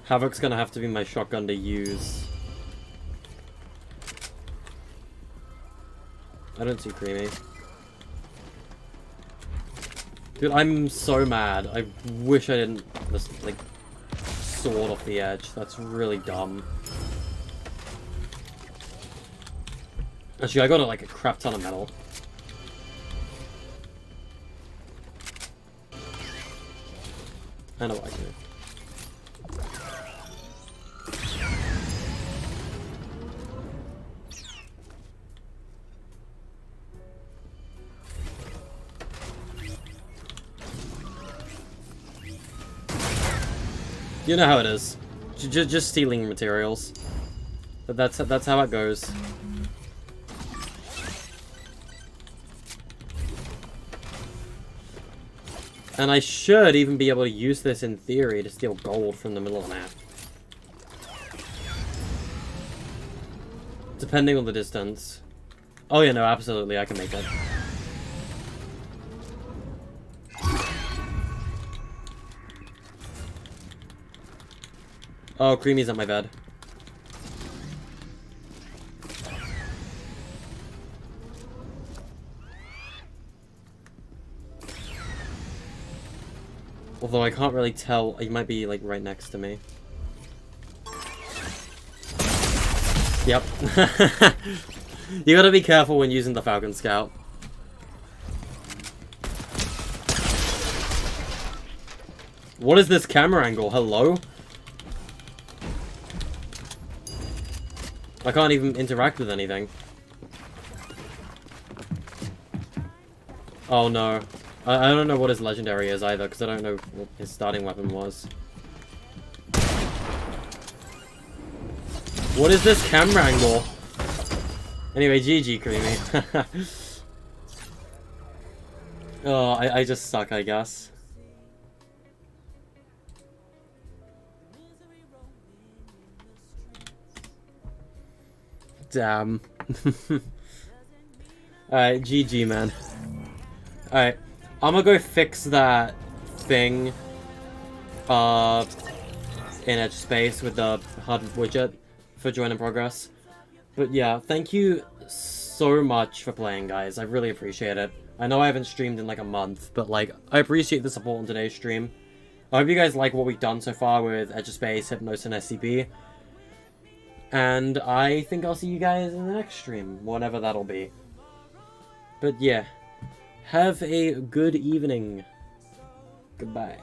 Havoc's gonna have to be my shotgun to use. I don't see Creamy. Dude, I'm so mad. I wish I didn't just, like, sword off the edge. That's really dumb. Actually, I got like a crap ton of metal. I know what I can do. You know how it is. Just stealing materials. But that's how it goes. And I should even be able to use this in theory to steal gold from the middle of the map. Depending on the distance. Oh yeah, no, absolutely, I can make it. Oh, Creamy's at my bed. Although I can't really tell, he might be like right next to me. Yep. You gotta be careful when using the Falcon Scout. What is this camera angle? Hello? I can't even interact with anything. Oh no. I don't know what his legendary is either, because I don't know what his starting weapon was. What is this camera angle? Anyway, GG, Creamy. Oh, I just suck, I guess. Damn. Alright, GG, man. Alright. I'm gonna go fix that thing in Edge Space with the HUD widget for join in progress. But yeah, thank you so much for playing, guys. I really appreciate it. I know I haven't streamed in like a month, but like, I appreciate the support on today's stream. I hope you guys like what we've done so far with Edge of Space, Hypnos, and SCP. And I think I'll see you guys in the next stream, whatever that'll be. But yeah. Have a good evening. Goodbye.